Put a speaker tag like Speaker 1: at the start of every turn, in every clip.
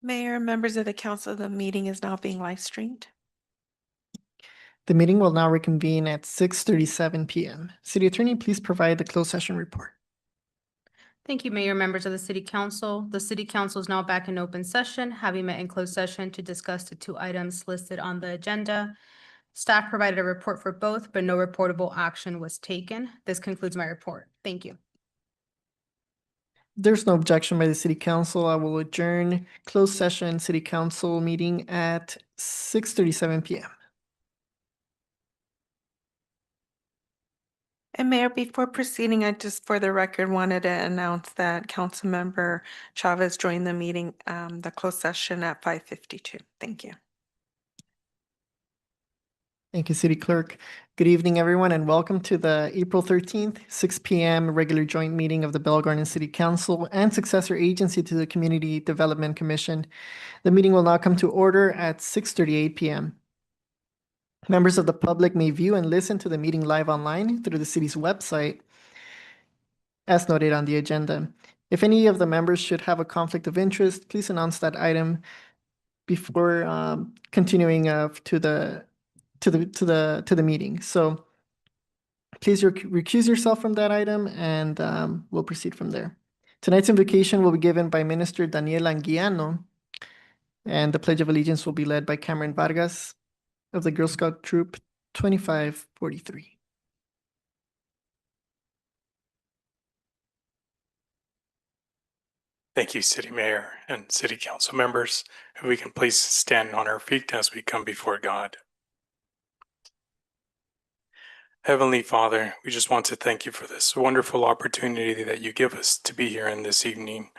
Speaker 1: Mayor, members of the council, the meeting is now being live streamed.
Speaker 2: The meeting will now reconvene at 6:37 PM. City Attorney, please provide the closed session report.
Speaker 3: Thank you, Mayor, members of the City Council. The City Council is now back in open session, having met in closed session to discuss the two items listed on the agenda. Staff provided a report for both, but no reportable action was taken. This concludes my report. Thank you.
Speaker 2: There's no objection by the City Council. I will adjourn closed session City Council meeting at 6:37 PM.
Speaker 1: And Mayor, before proceeding, I just for the record wanted to announce that Councilmember Chavez joined the meeting, the closed session at 5:52. Thank you.
Speaker 2: Thank you, City Clerk. Good evening, everyone, and welcome to the April 13th, 6 PM regular joint meeting of the Bell Garden City Council and successor agency to the Community Development Commission. The meeting will now come to order at 6:38 PM. Members of the public may view and listen to the meeting live online through the city's website, as noted on the agenda. If any of the members should have a conflict of interest, please announce that item before continuing to the meeting. So please recuse yourself from that item, and we'll proceed from there. Tonight's invocation will be given by Minister Daniel Anguiano, and the Pledge of Allegiance will be led by Cameron Vargas of the Girl Scout Troop 2543.
Speaker 4: Thank you, City Mayor and City Council members. If we can please stand on our feet as we come before God. Heavenly Father, we just want to thank you for this wonderful opportunity that you give us to be here in this evening.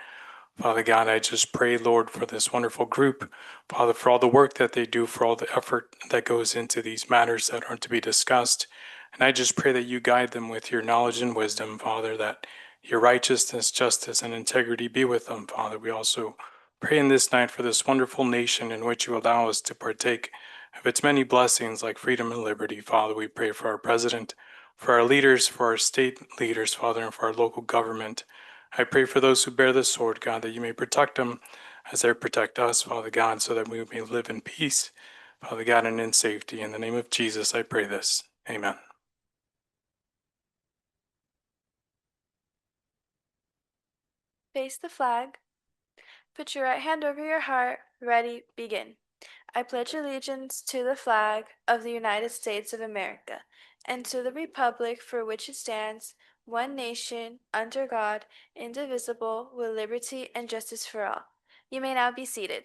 Speaker 4: Father God, I just pray, Lord, for this wonderful group, Father, for all the work that they do, for all the effort that goes into these matters that are to be discussed. And I just pray that you guide them with your knowledge and wisdom, Father, that your righteousness, justice, and integrity be with them, Father. We also pray in this night for this wonderful nation in which you allow us to partake of its many blessings like freedom and liberty. Father, we pray for our president, for our leaders, for our state leaders, Father, and for our local government. I pray for those who bear the sword, God, that you may protect them as they protect us, Father God, so that we may live in peace, Father God, and in safety. In the name of Jesus, I pray this. Amen.
Speaker 5: Face the flag. Put your right hand over your heart. Ready, begin. I pledge allegiance to the flag of the United States of America and to the republic for which it stands, one nation, under God, indivisible, with liberty and justice for all. You may now be seated.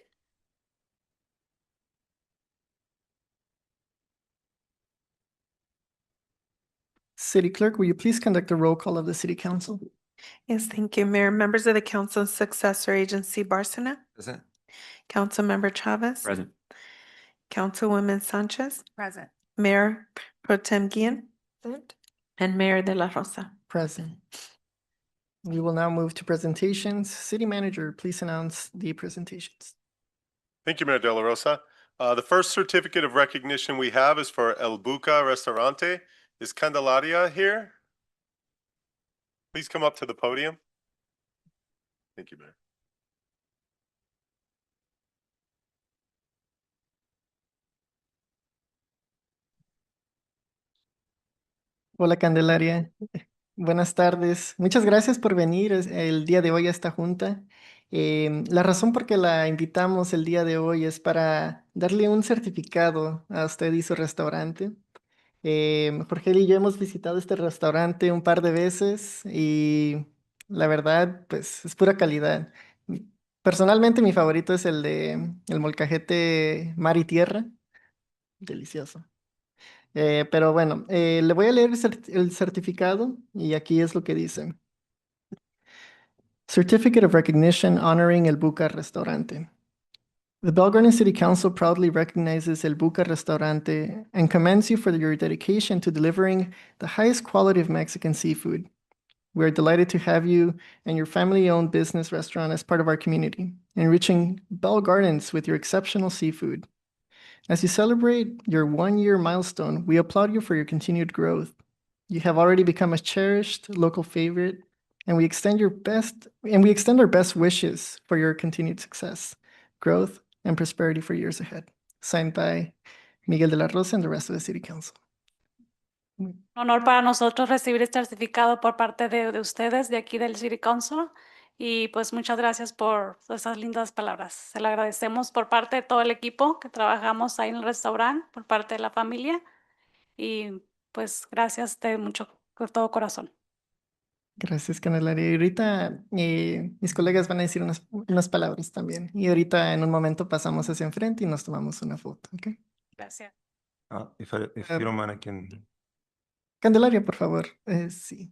Speaker 2: City Clerk, will you please conduct a roll call of the City Council?
Speaker 1: Yes, thank you, Mayor. Members of the council, successor agency Barcena,
Speaker 6: Present.
Speaker 1: Councilmember Chavez,
Speaker 6: Present.
Speaker 1: Councilwoman Sanchez,
Speaker 3: Present.
Speaker 1: Mayor Pro Tem Guillen, and Mayor De La Rosa.
Speaker 2: Present. We will now move to presentations. City Manager, please announce the presentations.
Speaker 7: Thank you, Mayor De La Rosa. The first certificate of recognition we have is for El Buca Restaurante. Is Candelaria here? Please come up to the podium. Thank you, Mayor.
Speaker 2: Hola, Candelaria. Buenas tardes. Muchas gracias por venir el día de hoy a esta junta. La razón por que la invitamos el día de hoy es para darle un certificado a usted y su restaurante. Jorge y yo hemos visitado este restaurante un par de veces y la verdad, pues es pura calidad. Personalmente, mi favorito es el de el molcajete mar y tierra. Delicioso. Pero bueno, le voy a leer el certificado y aquí es lo que dice. Certificate of Recognition honoring El Buca Restaurante. The Bell Garden City Council proudly recognizes El Buca Restaurante and commends you for your dedication to delivering the highest quality of Mexican seafood. We are delighted to have you and your family-owned business restaurant as part of our community, enriching Bell Gardens with your exceptional seafood. As you celebrate your one-year milestone, we applaud you for your continued growth. You have already become a cherished local favorite, and we extend our best wishes for your continued success. growth, and prosperity for years ahead. Signed by Miguel de la Rosa and the rest of the City Council.
Speaker 6: Honor para nosotros recibir este certificado por parte de ustedes, de aquí del City Council. Y pues muchas gracias por esas lindas palabras. Se lo agradecemos por parte de todo el equipo que trabajamos ahí en el restaurante, por parte de la familia. Y pues gracias de mucho, de todo corazón.
Speaker 2: Gracias, Candelaria. Y ahorita mis colegas van a decir unas palabras también. Y ahorita en un momento pasamos hacia enfrente y nos tomamos una foto. ¿Ok?
Speaker 6: Gracias.
Speaker 8: If you don't mind, I can.
Speaker 2: Candelaria, por favor. Sí.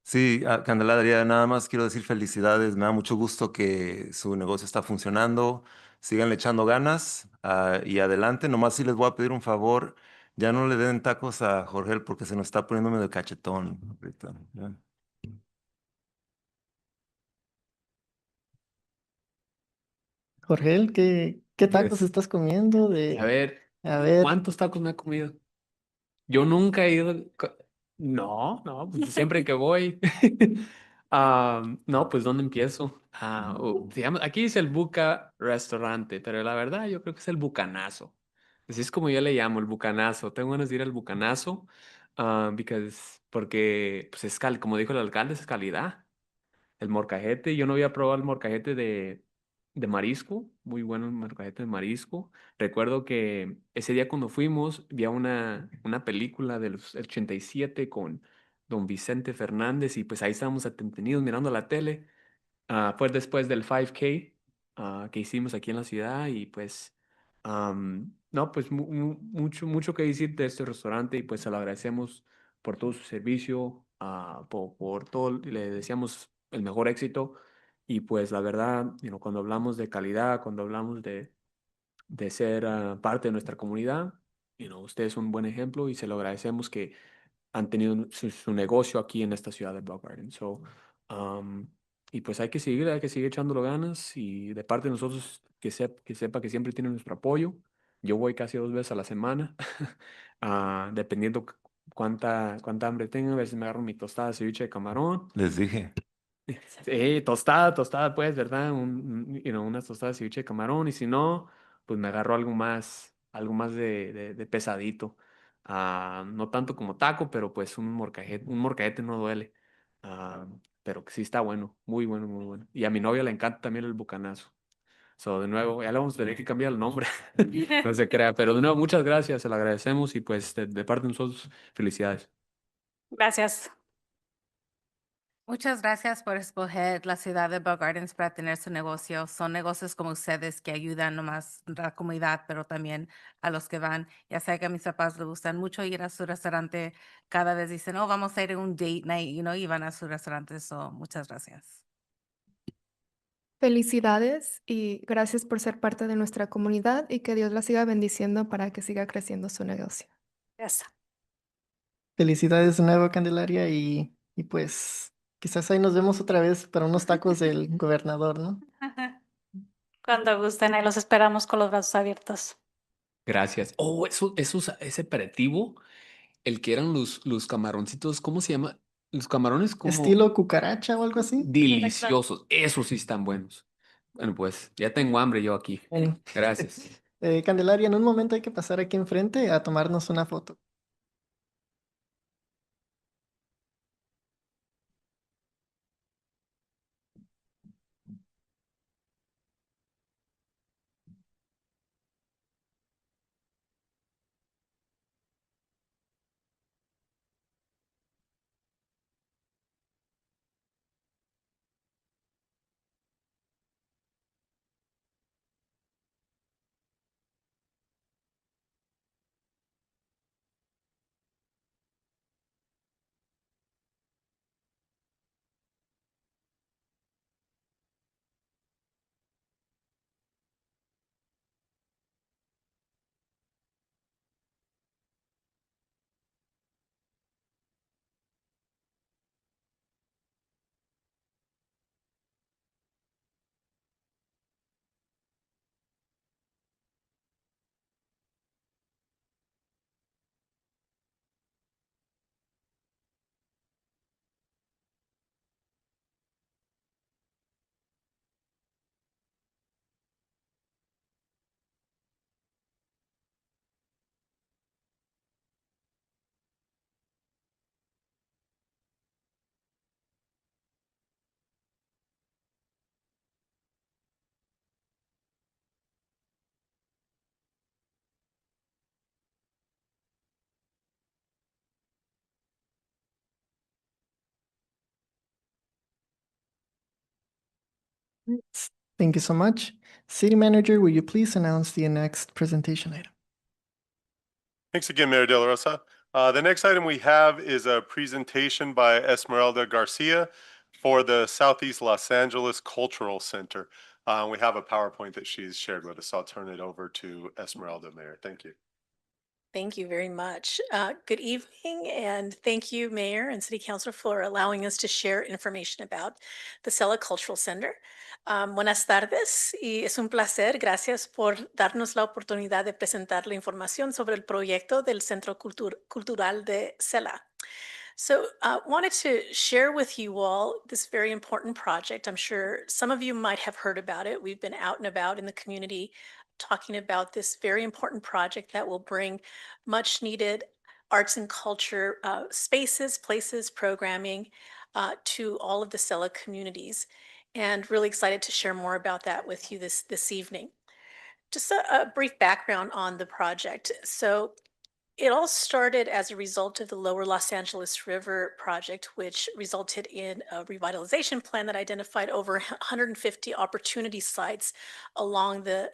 Speaker 8: Sí, Candelaria, nada más quiero decir felicidades. Me da mucho gusto que su negocio está funcionando. Síganle echando ganas y adelante. Nomás sí les voy a pedir un favor. Ya no le den tacos a Jorge porque se nos está poniendo medio cachetón ahorita. Ya.
Speaker 2: Jorge, ¿qué tacos
Speaker 9: Pues,
Speaker 2: estás comiendo?
Speaker 9: a ver,
Speaker 2: A ver,
Speaker 9: ¿cuántos tacos me he comido? Yo nunca he ido. No, no, pues siempre que voy. No, pues ¿dónde empiezo? Aquí dice el Buca Restaurante, pero la verdad yo creo que es el Bucanazo. Así es como yo le llamo, el Bucanazo. Tengo ganas de ir al Bucanazo, porque, pues como dijo el alcalde, es calidad. El morcajete, yo no había probado el morcajete de marisco, muy bueno el morcajete de marisco. Recuerdo que ese día cuando fuimos, vi a una película del 87 con don Vicente Fernández y pues ahí estábamos atentenidos mirando la tele. Fue después del 5K que hicimos aquí en la ciudad y pues, no, pues mucho que decir de este restaurante y pues se lo agradecemos por todo su servicio, por todo, le deseamos el mejor éxito y pues la verdad, cuando hablamos de calidad, cuando hablamos de ser parte de nuestra comunidad, usted es un buen ejemplo y se lo agradecemos que han tenido su negocio aquí en esta ciudad de Bell Garden. Um, y pues hay que seguir echándolo ganas y de parte de nosotros que sepa que siempre tiene nuestro apoyo. Yo voy casi 2 veces a la semana, dependiendo cuánta hambre tenga, a veces me agarro mi tostada de ceviche de camarón.
Speaker 8: Les dije.
Speaker 9: Sí, tostada, pues, ¿verdad? Unas tostadas de ceviche de camarón y si no, pues me agarro algo más de pesadito. No tanto como taco, pero pues un morcajete no duele. Ah, pero que sí está bueno, muy bueno, muy bueno. Y a mi novia le encanta también el bucanazo. De nuevo, ya le vamos a tener que cambiar el nombre, no se crea, pero de nuevo, muchas gracias, se lo agradecemos y pues de parte de nosotros, felicidades.
Speaker 6: Gracias.
Speaker 10: Muchas gracias por escoger la ciudad de Bell Gardens para tener su negocio. Son negocios como ustedes que ayudan no más a la comunidad, pero también a los que van. Ya sé que a mis papás les gustan mucho ir a su restaurante. Cada vez dicen, oh, vamos a ir a un date night, y van a su restaurante. Muchas gracias.
Speaker 11: Felicidades y gracias por ser parte de nuestra comunidad y que Dios la siga bendiciendo para que siga creciendo su negocio.
Speaker 6: Gracias.
Speaker 2: felicidades de nuevo, Candelaria, y pues quizás ahí nos vemos otra vez para unos tacos del gobernador, ¿no?
Speaker 6: Cuando gusten, ahí los esperamos con los brazos abiertos.
Speaker 9: Gracias. Oh, ese aperitivo, el que eran los camaroncitos, ¿cómo se llama? Los camarones como
Speaker 2: Estilo cucaracha o algo así.
Speaker 9: deliciosos. Esos sí están buenos. Bueno, pues ya tengo hambre yo aquí.
Speaker 2: Bueno,
Speaker 9: Gracias.
Speaker 2: Candelaria, en un momento hay que pasar aquí enfrente a tomarnos una foto. Thank you so much. City Manager, will you please announce the next presentation item?
Speaker 7: Thanks again, Mayor De La Rosa. The next item we have is a presentation by Esmeralda Garcia for the Southeast Los Angeles Cultural Center. We have a PowerPoint that she's shared with us. I'll turn it over to Esmeralda, Mayor. Thank you.
Speaker 12: Thank you very much. Good evening, and thank you, Mayor and City Council, for allowing us to share information about the Cela Cultural Center. Buenas tardes y es un placer. Gracias por darnos la oportunidad de presentar la información sobre el proyecto del Centro Cultural de Cela. So wanted to share with you all this very important project. I'm sure some of you might have heard about it. We've been out and about in the community talking about this very important project that will bring much needed arts and culture spaces, places, programming to all of the Cela communities. And really excited to share more about that with you this evening. Just a brief background on the project. So it all started as a result of the Lower Los Angeles River project, which resulted in a revitalization plan that identified over 150 opportunity sites along the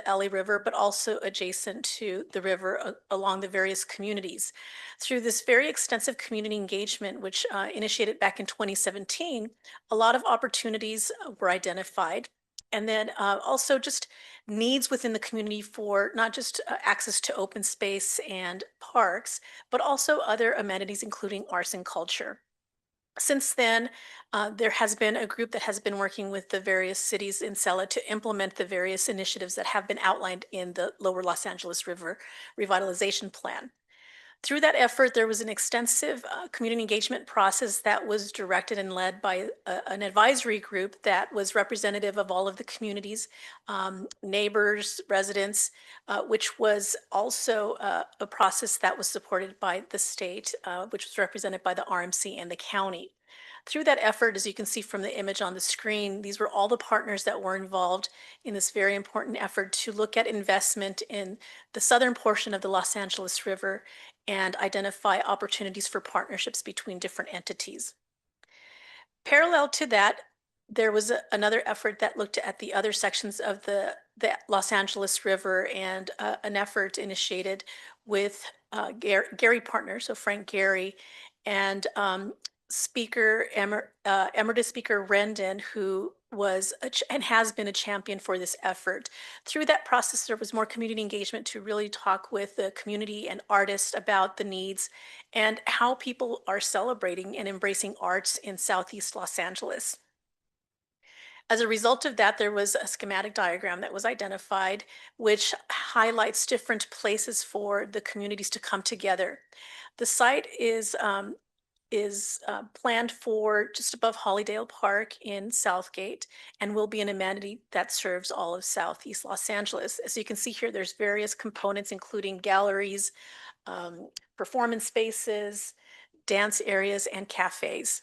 Speaker 12: LA River, but also adjacent to the river along the various communities. Through this very extensive community engagement, which initiated back in 2017, a lot of opportunities were identified. And then also just needs within the community for not just access to open space and parks, but also other amenities, including arts and culture. Since then, there has been a group that has been working with the various cities in Cela to implement the various initiatives that have been outlined in the Lower Los Angeles River Revitalization Plan. Through that effort, there was an extensive community engagement process that was directed and led by an advisory group that was representative of all of the communities, neighbors, residents, which was also a process that was supported by the state, which was represented by the RMC and the county. Through that effort, as you can see from the image on the screen, these were all the partners that were involved in this very important effort to look at investment in the southern portion of the Los Angeles River and identify opportunities for partnerships between different entities. Parallel to that, there was another effort that looked at the other sections of the Los Angeles River, and an effort initiated with Gary Partners, so Frank Gehry, and Emeritus Speaker Rendon, who was and has been a champion for this effort. Through that process, there was more community engagement to really talk with the community and artists about the needs and how people are celebrating and embracing arts in Southeast Los Angeles. As a result of that, there was a schematic diagram that was identified, which highlights different places for the communities to come together. The site is planned for just above Hollydale Park in Southgate and will be an amenity that serves all of Southeast Los Angeles. As you can see here, there's various components, including galleries, performance spaces, dance areas, and cafes.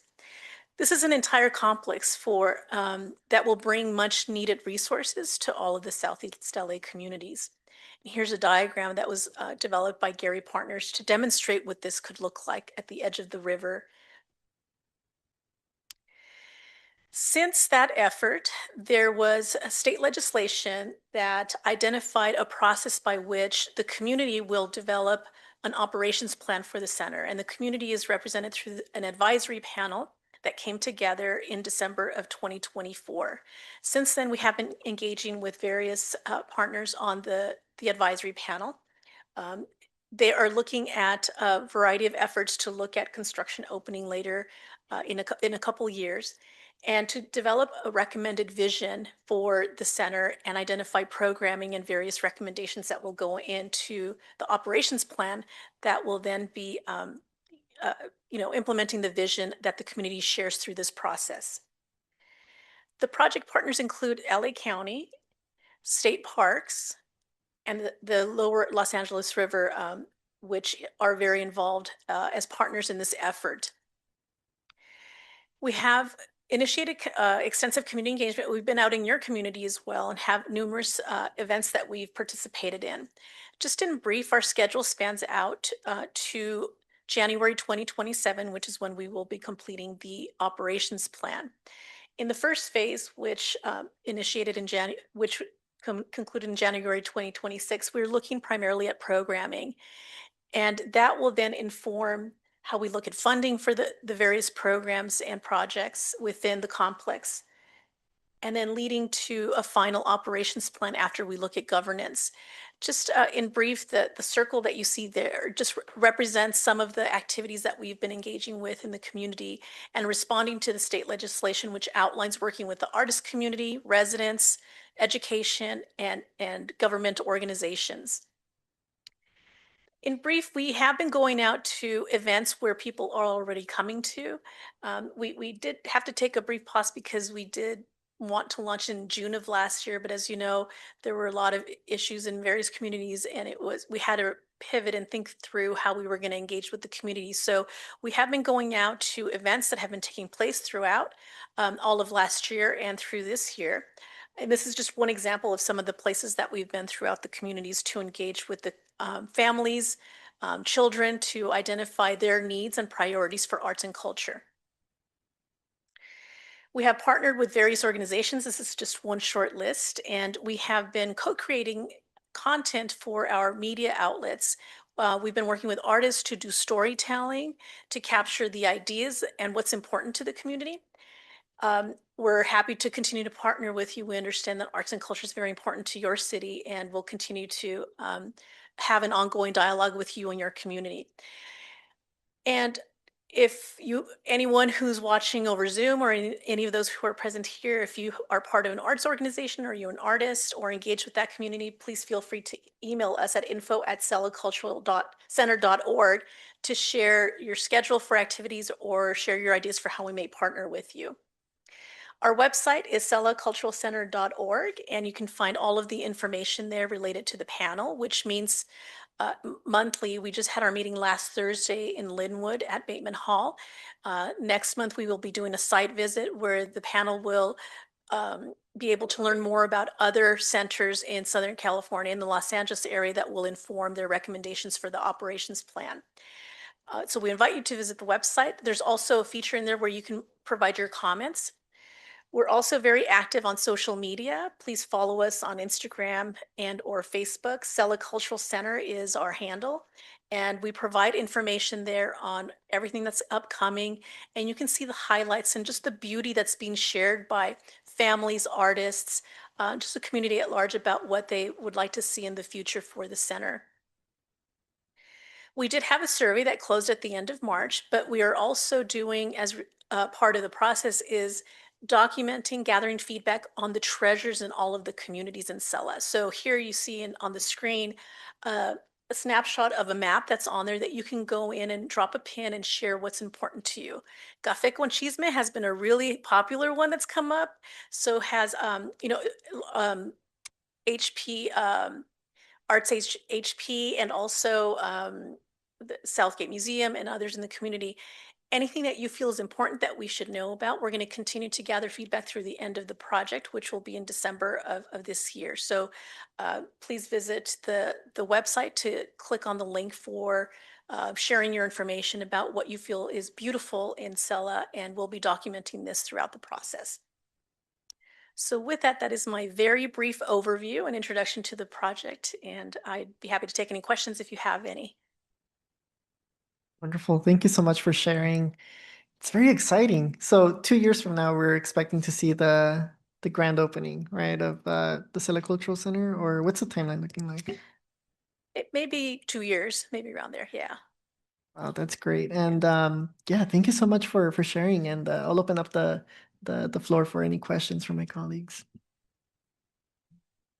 Speaker 12: This is an entire complex that will bring much needed resources to all of the Southeast LA communities. Here's a diagram that was developed by Gehry Partners to demonstrate what this could look like at the edge of the river. Since that effort, there was a state legislation that identified a process by which the community will develop an operations plan for the center. And the community is represented through an advisory panel that came together in December of 2024. Since then, we have been engaging with various partners on the advisory panel. They are looking at a variety of efforts to look at construction opening later in a couple years, and to develop a recommended vision for the center and identify programming and various recommendations that will go into the operations plan that will then be implementing the vision that the community shares through this process. The project partners include LA County, state parks, and the Lower Los Angeles River, which are very involved as partners in this effort. We have initiated extensive community engagement. We've been out in your community as well and have numerous events that we've participated in. Just in brief, our schedule spans out to January 2027, which is when we will be completing the operations plan. In the first phase, which initiated in concluded in January 2026, we're looking primarily at programming. And that will then inform how we look at funding for the various programs and projects within the complex. And then leading to a final operations plan after we look at governance. Just in brief, the circle that you see there just represents some of the activities that we've been engaging with in the community and responding to the state legislation, which outlines working with the artist community, residents, education, and government organizations. In brief, we have been going out to events where people are already coming to. We did have to take a brief pause because we did want to launch in June of last year, but as you know, there were a lot of issues in various communities, and we had to pivot and think through how we were going to engage with the community. So we have been going out to events that have been taking place throughout all of last year and through this year. And this is just one example of some of the places that we've been throughout the communities to engage with the families, children, to identify their needs and priorities for arts and culture. We have partnered with various organizations. This is just one short list, and we have been co-creating content for our media outlets. We've been working with artists to do storytelling, to capture the ideas and what's important to the community. We're happy to continue to partner with you. We understand that arts and culture is very important to your city, and we'll continue to have an ongoing dialogue with you and your community. And if anyone who's watching over Zoom or any of those who are present here, if you are part of an arts organization or you're an artist or engaged with that community, please feel free to email us at info@cellaculturalcenter.org to share your schedule for activities or share your ideas for how we may partner with you. Our website is cellaculturalcenter.org, and you can find all of the information there related to the panel, which means monthly. We just had our meeting last Thursday in Linwood at Bateman Hall. Next month, we will be doing a site visit where the panel will be able to learn more about other centers in Southern California, in the Los Angeles area, that will inform their recommendations for the operations plan. So we invite you to visit the website. There's also a feature in there where you can provide your comments. We're also very active on social media. Please follow us on Instagram and or Facebook. Cella Cultural Center is our handle, and we provide information there on everything that's upcoming. And you can see the highlights and just the beauty that's being shared by families, artists, just the community at large about what they would like to see in the future for the center. We did have a survey that closed at the end of March, but we are also doing, as part of the process, is documenting, gathering feedback on the treasures in all of the communities in Cella. So here you see on the screen a snapshot of a map that's on there that you can go in and drop a pin and share what's important to you. Café con Chisme has been a really popular one that's come up. So has HP, Arts HP, and also the Southgate Museum and others in the community. Anything that you feel is important that we should know about, we're going to continue to gather feedback through the end of the project, which will be in December of this year. So please visit the website to click on the link for sharing your information about what you feel is beautiful in Cella, and we'll be documenting this throughout the process. So with that, that is my very brief overview and introduction to the project, and I'd be happy to take any questions if you have any.
Speaker 2: Wonderful. Thank you so much for sharing. It's very exciting. So 2 years from now, we're expecting to see the grand opening, right, of the Cella Cultural Center, or what's the timeline looking like?
Speaker 12: It may be 2 years, maybe around there. Yeah.
Speaker 2: Oh, that's great. And yeah, thank you so much for sharing. And I'll open up the floor for any questions from my colleagues.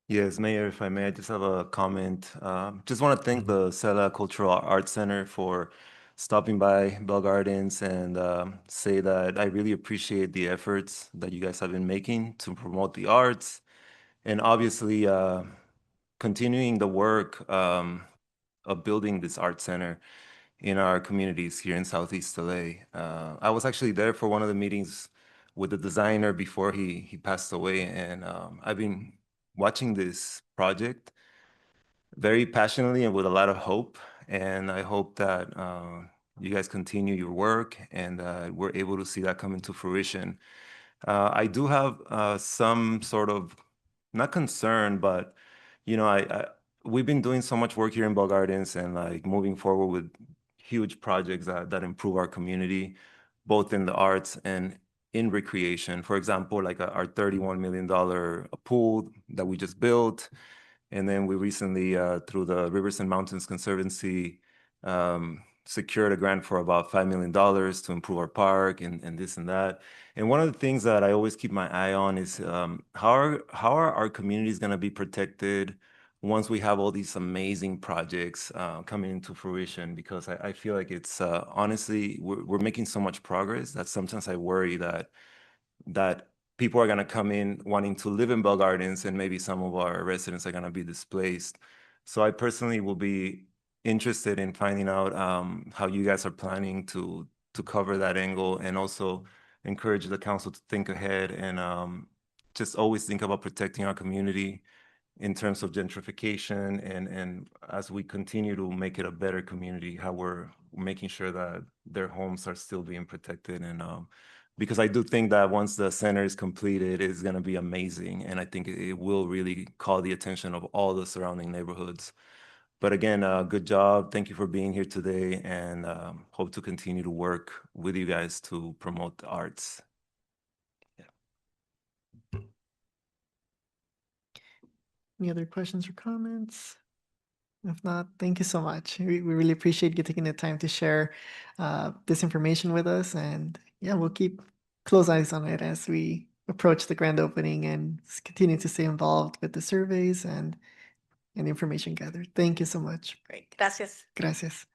Speaker 8: Yes, Mayor, if I may, I just have a comment. Just want to thank the Cella Cultural Arts Center for stopping by Bell Gardens and say that I really appreciate the efforts that you guys have been making to promote the arts, and obviously continuing the work of building this art center in our communities here in Southeast LA. I was actually there for one of the meetings with the designer before he passed away, and I've been watching this project very passionately and with a lot of hope. And I hope that you guys continue your work and we're able to see that come into fruition. I do have some sort of, not concern, but we've been doing so much work here in Bell Gardens and like moving forward with huge projects that improve our community, both in the arts and in recreation. For example, like our $31 million pool that we just built. And then we recently, through the Rivers and Mountains Conservancy, secured a grant for about $5 million to improve our park and this and that. And one of the things that I always keep my eye on is how are our communities going to be protected once we have all these amazing projects coming into fruition? Because I feel like it's honestly, we're making so much progress that sometimes I worry that people are going to come in wanting to live in Bell Gardens and maybe some of our residents are going to be displaced. So I personally will be interested in finding out how you guys are planning to cover that angle, and also encourage the council to think ahead and just always think about protecting our community in terms of gentrification, and as we continue to make it a better community, how we're making sure that their homes are still being protected. And because I do think that once the center is completed, it's going to be amazing. And I think it will really call the attention of all the surrounding neighborhoods. But again, good job. Thank you for being here today, and hope to continue to work with you guys to promote the arts.
Speaker 2: Any other questions or comments? If not, thank you so much. We really appreciate you taking the time to share this information with us. And yeah, we'll keep close eyes on it as we approach the grand opening and continue to stay involved with the surveys and information gathered. Thank you so much.
Speaker 12: Great. Gracias.
Speaker 2: Gracias.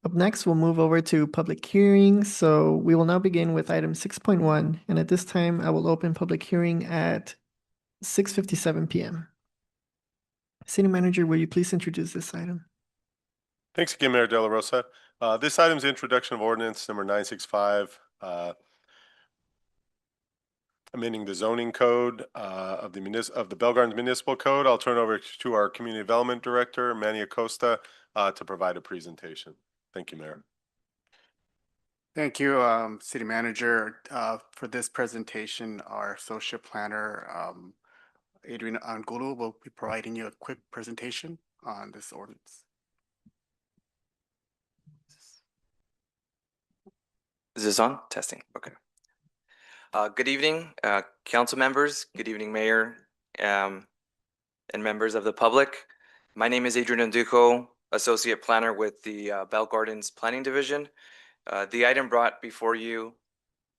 Speaker 2: Up next, we'll move over to public hearings. So we will now begin with item 6.1. And at this time, I will open public hearing at 6:57 p.m. City Manager, will you please introduce this item?
Speaker 7: Thanks again, Mayor De La Rosa. This item is introduction of ordinance number 965, amending the zoning code of the Bell Gardens Municipal Code. I'll turn over to our Community Development Director, Manny Acosta, to provide a presentation. Thank you, Mayor.
Speaker 13: Thank you, City Manager. For this presentation, our Associate Planner, Adrian Angulo, will be providing you a quick presentation on this ordinance.
Speaker 14: Is this on? Testing. Okay. Good evening, council members. Good evening, Mayor, and members of the public. My name is Adrian Andujo, Associate Planner with the Bell Gardens Planning Division. The item brought before you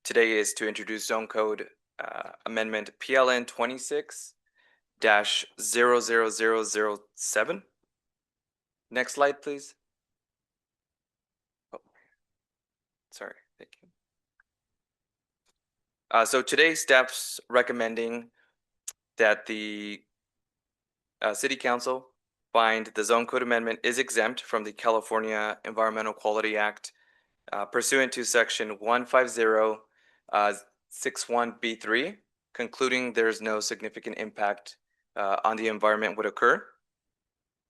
Speaker 14: today is to introduce Zone Code Amendment PLN 26-00007. Next slide, please. Oh, sorry. Thank you. So today's staff's recommending that the City Council find the Zone Code Amendment is exempt from the California Environmental Quality Act pursuant to Section 15061B3, concluding there's no significant impact on the environment would occur.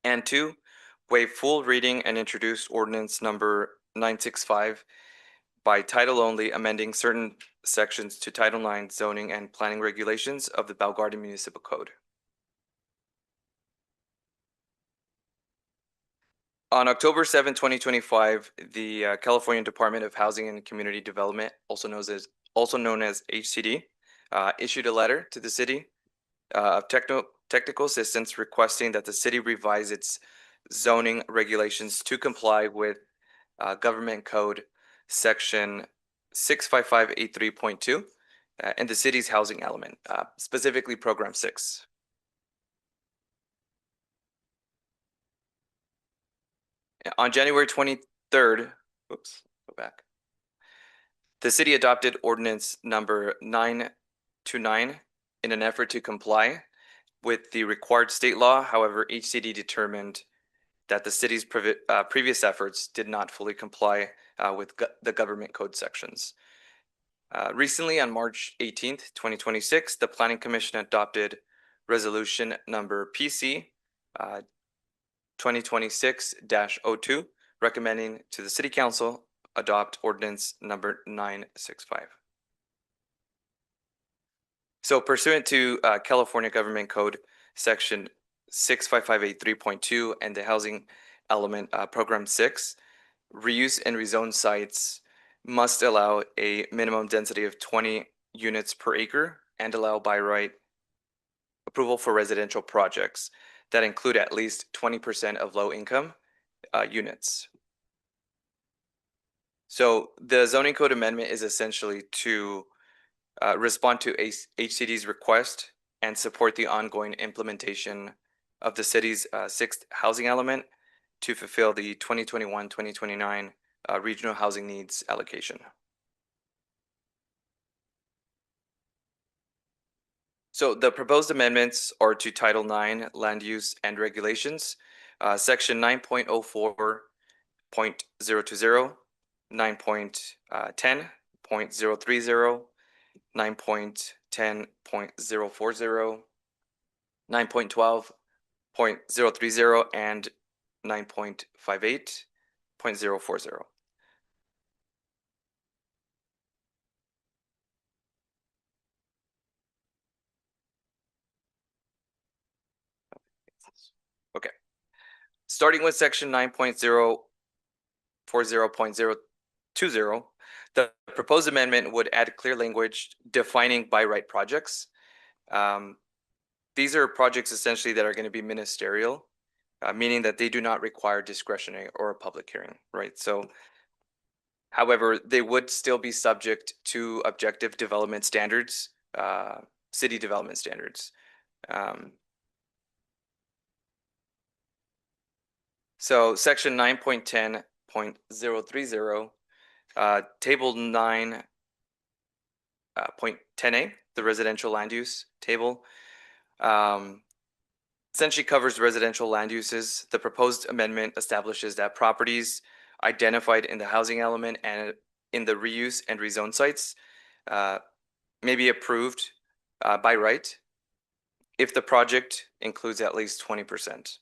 Speaker 14: And 2, waive full reading and introduce ordinance number 965 by title only, amending certain sections to Title IX zoning and planning regulations of the Bell Gardens Municipal Code. On October 7, 2025, the California Department of Housing and Community Development, also known as HCD, issued a letter to the city of technical assistance requesting that the city revise its zoning regulations to comply with Government Code Section 65583.2 and the city's housing element, specifically Program 6. On January 23rd, the city adopted ordinance number 929 in an effort to comply with the required state law. However, HCD determined that the city's previous efforts did not fully comply with the government code sections. Recently, on March 18th, 2026, the Planning Commission adopted resolution number PC 2026-02, recommending to the City Council adopt ordinance number 965. So pursuant to California Government Code Section 65583.2 and the Housing Element Program 6, reuse and rezone sites must allow a minimum density of 20 units per acre and allow by right approval for residential projects that include at least 20% of low income units. So the zoning code amendment is essentially to respond to HCD's request and support the ongoing implementation of the city's sixth housing element to fulfill the 2021-2029 regional housing needs allocation. So the proposed amendments are to Title IX Land Use and Regulations, Section 9.04.020, 9.10.030, 9.10.040, 9.12.030, and 9.58.040. Okay. Starting with section 9.040.020, the proposed amendment would add clear language defining by right projects. These are projects essentially that are going to be ministerial, meaning that they do not require discretionary or a public hearing, right? So, however, they would still be subject to objective development standards, city development standards. So section 9.10.030, table 9.10A, the residential land use table, essentially covers residential land uses. The proposed amendment establishes that properties identified in the housing element and in the reuse and rezone sites may be approved by right if the project includes at least 20%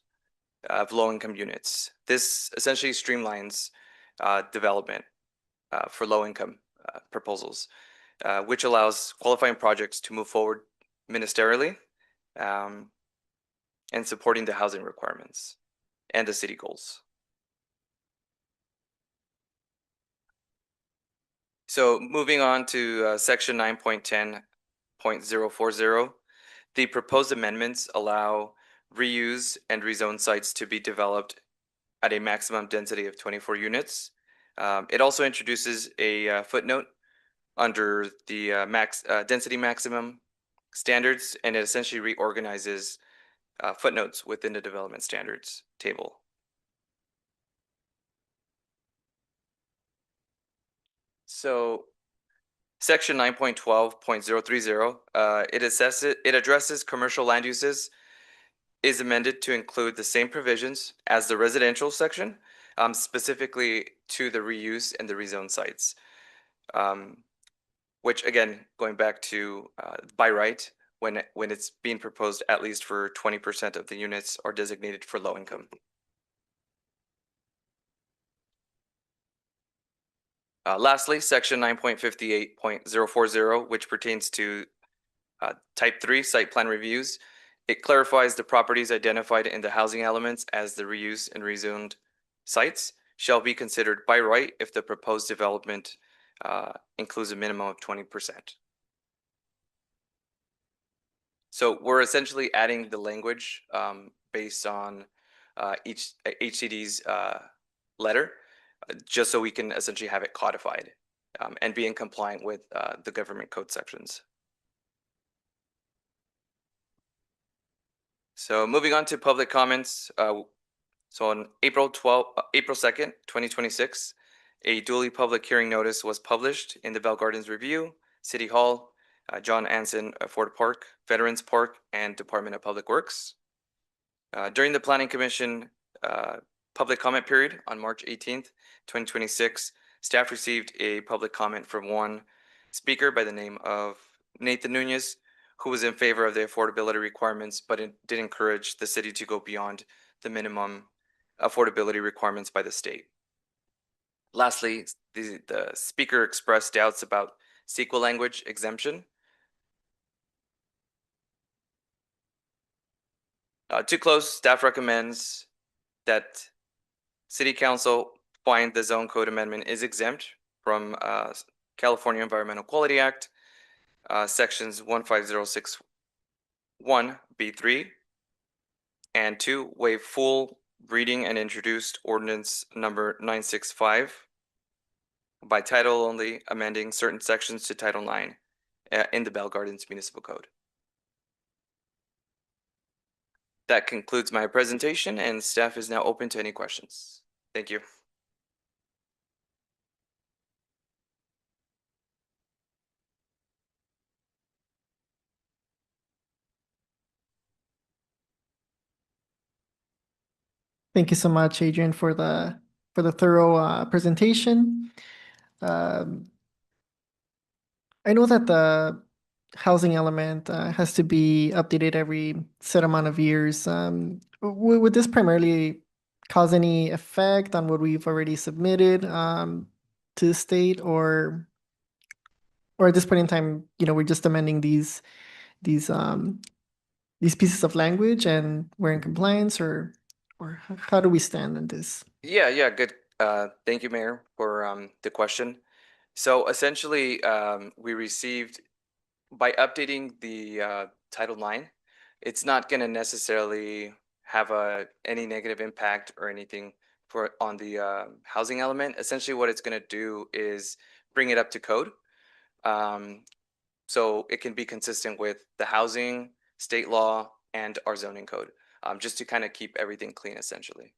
Speaker 14: of low-income units. This essentially streamlines development for low-income proposals, which allows qualifying projects to move forward ministerially and supporting the housing requirements and the city goals. So moving on to section 9.10.040, the proposed amendments allow reuse and rezone sites to be developed at a maximum density of 24 units. It also introduces a footnote under the density maximum standards, and it essentially reorganizes footnotes within the development standards table. So section 9.12.030, it addresses commercial land uses, is amended to include the same provisions as the residential section, specifically to the reuse and the rezone sites. Which again, going back to by right, when it's being proposed, at least for 20% of the units are designated for low income. Lastly, section 9.58.040, which pertains to type 3 site plan reviews. It clarifies the properties identified in the housing elements as the reuse and rezoned sites shall be considered by right if the proposed development includes a minimum of 20%. So we're essentially adding the language based on each HCD's letter, just so we can essentially have it codified and be in compliant with the government code sections. So moving on to public comments. So on April 2nd, 2026, a duly public hearing notice was published in the Bell Gardens Review, City Hall, John Anson Ford Park, Veterans Park, and Department of Public Works. During the Planning Commission public comment period on March 18th, 2026, staff received a public comment from one speaker by the name of Nathan Nunez, who was in favor of the affordability requirements, but it did encourage the city to go beyond the minimum affordability requirements by the state. Lastly, the speaker expressed doubts about SQL language exemption. To close, staff recommends that City Council find the zone code amendment is exempt from California Environmental Quality Act, sections 15061B3, and 2, waive full reading and introduced ordinance number 965 by title only, amending certain sections to Title 9 in the Bell Gardens Municipal Code. That concludes my presentation, and staff is now open to any questions. Thank you.
Speaker 2: Thank you so much, Adrian, for the thorough presentation. I know that the housing element has to be updated every set amount of years. Would this primarily cause any effect on what we've already submitted to the state, or at this point in time, we're just amending these pieces of language and we're in compliance, or how do we stand on this?
Speaker 14: Yeah, good. Thank you, Mayor, for the question. So essentially, we received, by updating the Title IX, it's not going to necessarily have any negative impact or anything on the housing element. Essentially, what it's going to do is bring it up to code, so it can be consistent with the housing, state law, and our zoning code, just to kind of keep everything clean, essentially.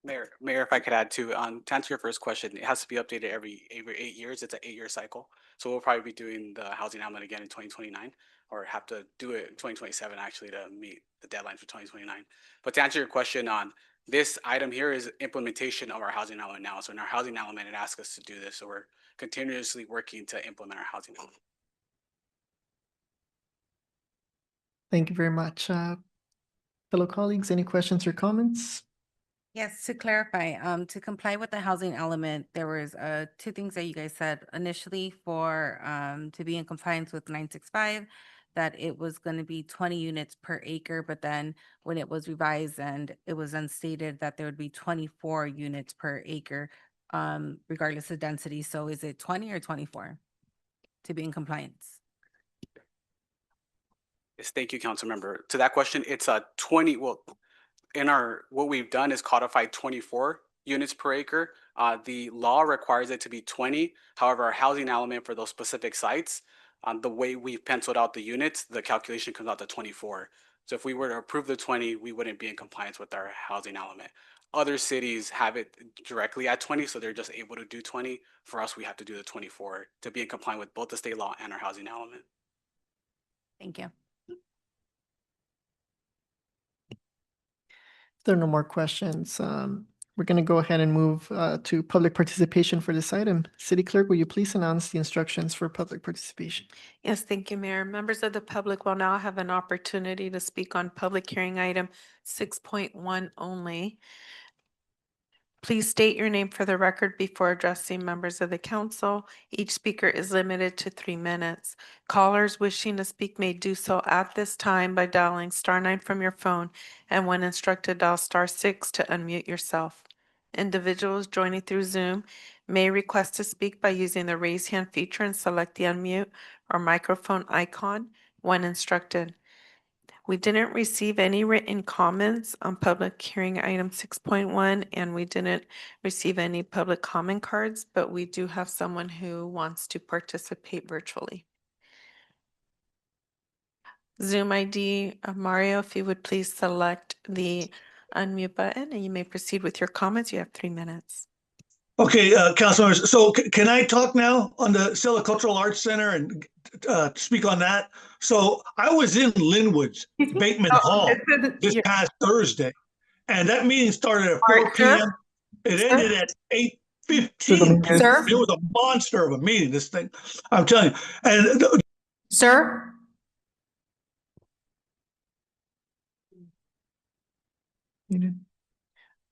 Speaker 13: Mayor, if I could add to answer your first question, it has to be updated every 8 years. It's an 8-year cycle. So we'll probably be doing the housing element again in 2029, or have to do it in 2027 actually to meet the deadline for 2029. But to answer your question on this item here is implementation of our housing element now. So in our housing element, it asks us to do this. So we're continuously working to implement our housing element.
Speaker 2: Thank you very much. Fellow colleagues, any questions or comments?
Speaker 10: Yes, to clarify, to comply with the housing element, there was 2 things that you guys said initially for to be in compliance with 965, that it was going to be 20 units per acre, but then when it was revised and it was unstated that there would be 24 units per acre, regardless of density. So is it 20 or 24 to be in compliance?
Speaker 13: Yes, thank you, council member. To that question, it's 20. Well, what we've done is codified 24 units per acre. The law requires it to be 20. However, our housing element for those specific sites, the way we've penciled out the units, the calculation comes out to 24. So if we were to approve the 20, we wouldn't be in compliance with our housing element. Other cities have it directly at 20, so they're just able to do 20. For us, we have to do the 24 to be in compliance with both the state law and our housing element.
Speaker 10: Thank you.
Speaker 2: If there are no more questions, we're going to go ahead and move to public participation for this item. City Clerk, will you please announce the instructions for public participation?
Speaker 1: Yes, thank you, Mayor. Members of the public will now have an opportunity to speak on public hearing item 6.1 only. Please state your name for the record before addressing members of the council. Each speaker is limited to 3 minutes. Callers wishing to speak may do so at this time by dialing *9 from your phone, and when instructed, dial *6 to unmute yourself. Individuals joining through Zoom may request to speak by using the raise hand feature and select the unmute or microphone icon when instructed. We didn't receive any written comments on public hearing item 6.1, and we didn't receive any public comment cards, but we do have someone who wants to participate virtually. Zoom ID, Mario, if you would please select the unmute button and you may proceed with your comments. You have 3 minutes.
Speaker 15: Okay, council members, so can I talk now on the Sella Cultural Arts Center and speak on that? So I was in Linwood's Bateman Hall this past Thursday, and that meeting started at 4 p.m. It ended at 8:15.
Speaker 3: Sir?
Speaker 15: It was a monster of a meeting, this thing, I'm telling you. And
Speaker 3: Sir?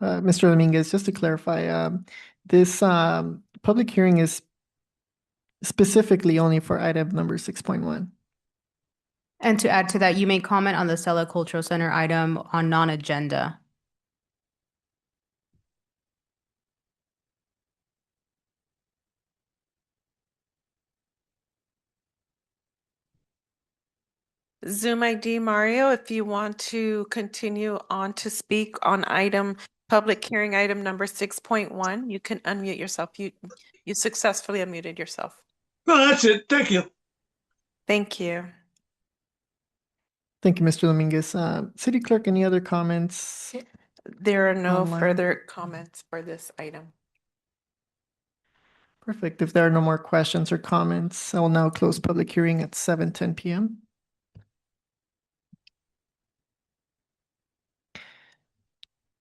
Speaker 2: Mr. Dominguez, just to clarify, this public hearing is specifically only for item number 6.1.
Speaker 3: And to add to that, you may comment on the Stella Cultural Center item on non-agenda.
Speaker 1: Zoom ID Mario, if you want to continue on to speak on public hearing item number 6.1, you can unmute yourself. You successfully unmuted yourself.
Speaker 15: No, that's it. Thank you.
Speaker 1: Thank you.
Speaker 2: Thank you, Mr. Dominguez. City Clerk, any other comments?
Speaker 1: There are no
Speaker 2: Online.
Speaker 1: further comments for this item.
Speaker 2: Perfect. If there are no more questions or comments, I will now close public hearing at 7:10 p.m.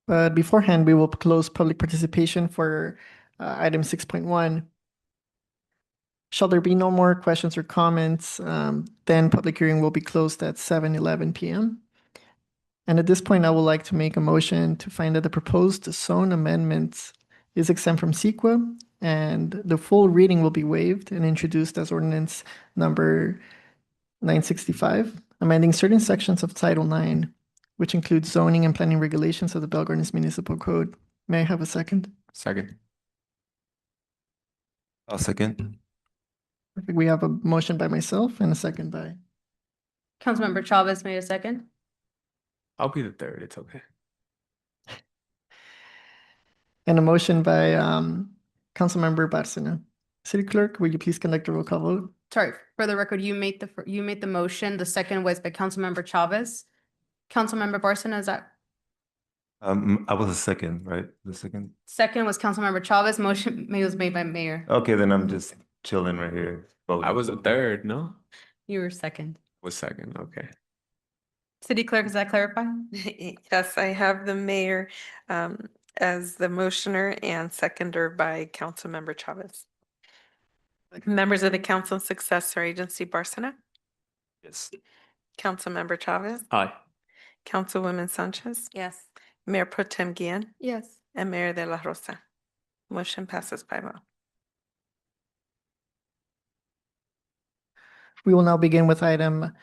Speaker 2: But beforehand, we will close public participation for item 6.1. Shall there be no more questions or comments, then public hearing will be closed at 7:11 p.m. And at this point, I would like to make a motion to find that the proposed zone amendments is exempt from CEQA, and the full reading will be waived and introduced as ordinance number 965, amending certain sections of Title 9, which includes zoning and planning regulations of the Bell Gardens Municipal Code. May I have a second?
Speaker 9: Second.
Speaker 8: I'll second.
Speaker 2: Perfect. We have a motion by myself and a second by.
Speaker 3: Councilmember Chavez made a second.
Speaker 9: I'll be the third. It's okay.
Speaker 2: And a motion by Councilmember Barcena. City Clerk, will you please conduct a roll call vote?
Speaker 3: Sorry, for the record, you made the motion. The second was by Councilmember Chavez. Councilmember Barcena, is that?
Speaker 8: I was the second, right? The second.
Speaker 3: Second was Councilmember Chavez. Motion was made by Mayor.
Speaker 8: Okay, then I'm just chilling right here. voting.
Speaker 9: I was the third, no?
Speaker 3: You were second.
Speaker 9: Was second, okay.
Speaker 3: City Clerk, is that clarified?
Speaker 1: Yes, I have the mayor as the motioner and seconder by Councilmember Chavez. Members of the council and successor agency, Barcena,
Speaker 8: Yes.
Speaker 1: Councilmember Chavez,
Speaker 9: Aye.
Speaker 1: Councilwoman Sanchez,
Speaker 10: Yes.
Speaker 1: Mayor Pro Tem Guillen,
Speaker 11: Yes.
Speaker 1: and Mayor De La Rosa. Motion passes 5-0.
Speaker 2: We will now begin with item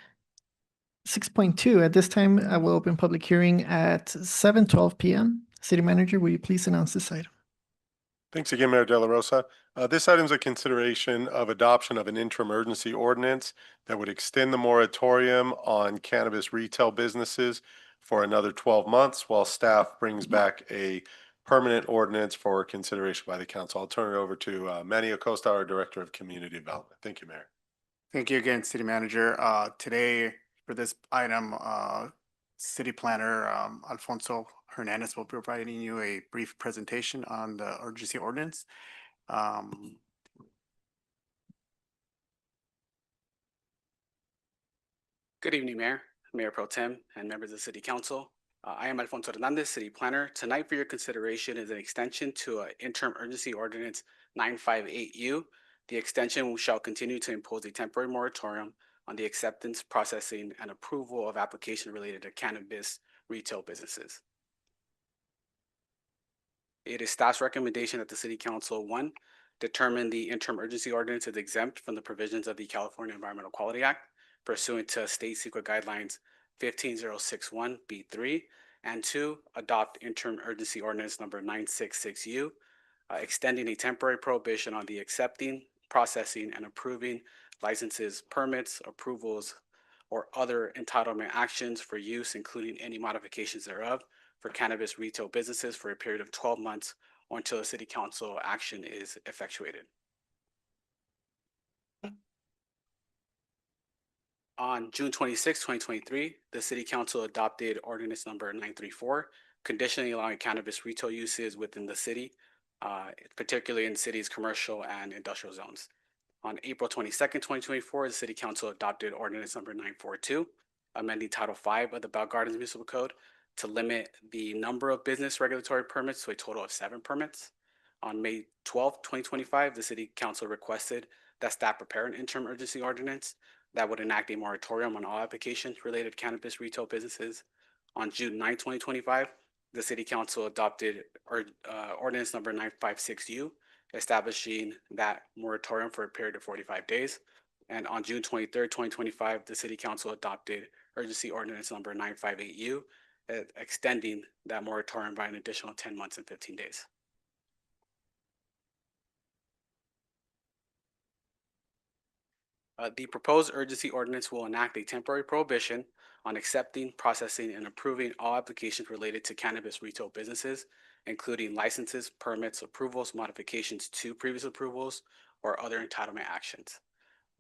Speaker 2: 6.2. At this time, I will open public hearing at 7:12 p.m. City Manager, will you please announce this item?
Speaker 7: Thanks again, Mayor De La Rosa. This item is a consideration of adoption of an interim emergency ordinance that would extend the moratorium on cannabis retail businesses for another 12 months while staff brings back a permanent ordinance for consideration by the council. I'll turn it over to Manny Acosta, our Director of Community Development. Thank you, Mayor.
Speaker 13: Thank you again, City Manager. Today, for this item, City Planner Alfonso Hernandez will be providing you a brief presentation on the urgency ordinance.
Speaker 16: Good evening, Mayor, Mayor Pro Tem, and members of the City Council. I am Alfonso Hernandez, City Planner. Tonight for your consideration is an extension to interim urgency ordinance 958U. The extension shall continue to impose a temporary moratorium on the acceptance, processing, and approval of application related to cannabis retail businesses. It is staff's recommendation that the City Council, 1, determine the interim urgency ordinance is exempt from the provisions of the California Environmental Quality Act pursuant to State CEQA Guidelines 15061B3, and 2, adopt interim urgency ordinance number 966U, extending a temporary prohibition on the accepting, processing, and approving licenses, permits, approvals, or other entitlement actions for use, including any modifications thereof, for cannabis retail businesses for a period of 12 months or until a City Council action is effectuated. On June 26, 2023, the City Council adopted ordinance number 934, conditionally allowing cannabis retail uses within the city, particularly in cities' commercial and industrial zones. On April 22nd, 2024, the City Council adopted ordinance number 942, amending Title V of the Bell Gardens Municipal Code to limit the number of business regulatory permits to a total of 7 permits. On May 12th, 2025, the City Council requested that staff prepare an interim urgency ordinance that would enact a moratorium on all applications related to cannabis retail businesses. On June 9, 2025, the city council adopted ordinance number 956U, establishing that moratorium for a period of 45 days. And on June 23rd, 2025, the city council adopted urgency ordinance number 958U, extending that moratorium by an additional 10 months and 15 days. The proposed urgency ordinance will enact a temporary prohibition on accepting, processing, and approving all applications related to cannabis retail businesses, including licenses, permits, approvals, modifications to previous approvals, or other entitlement actions.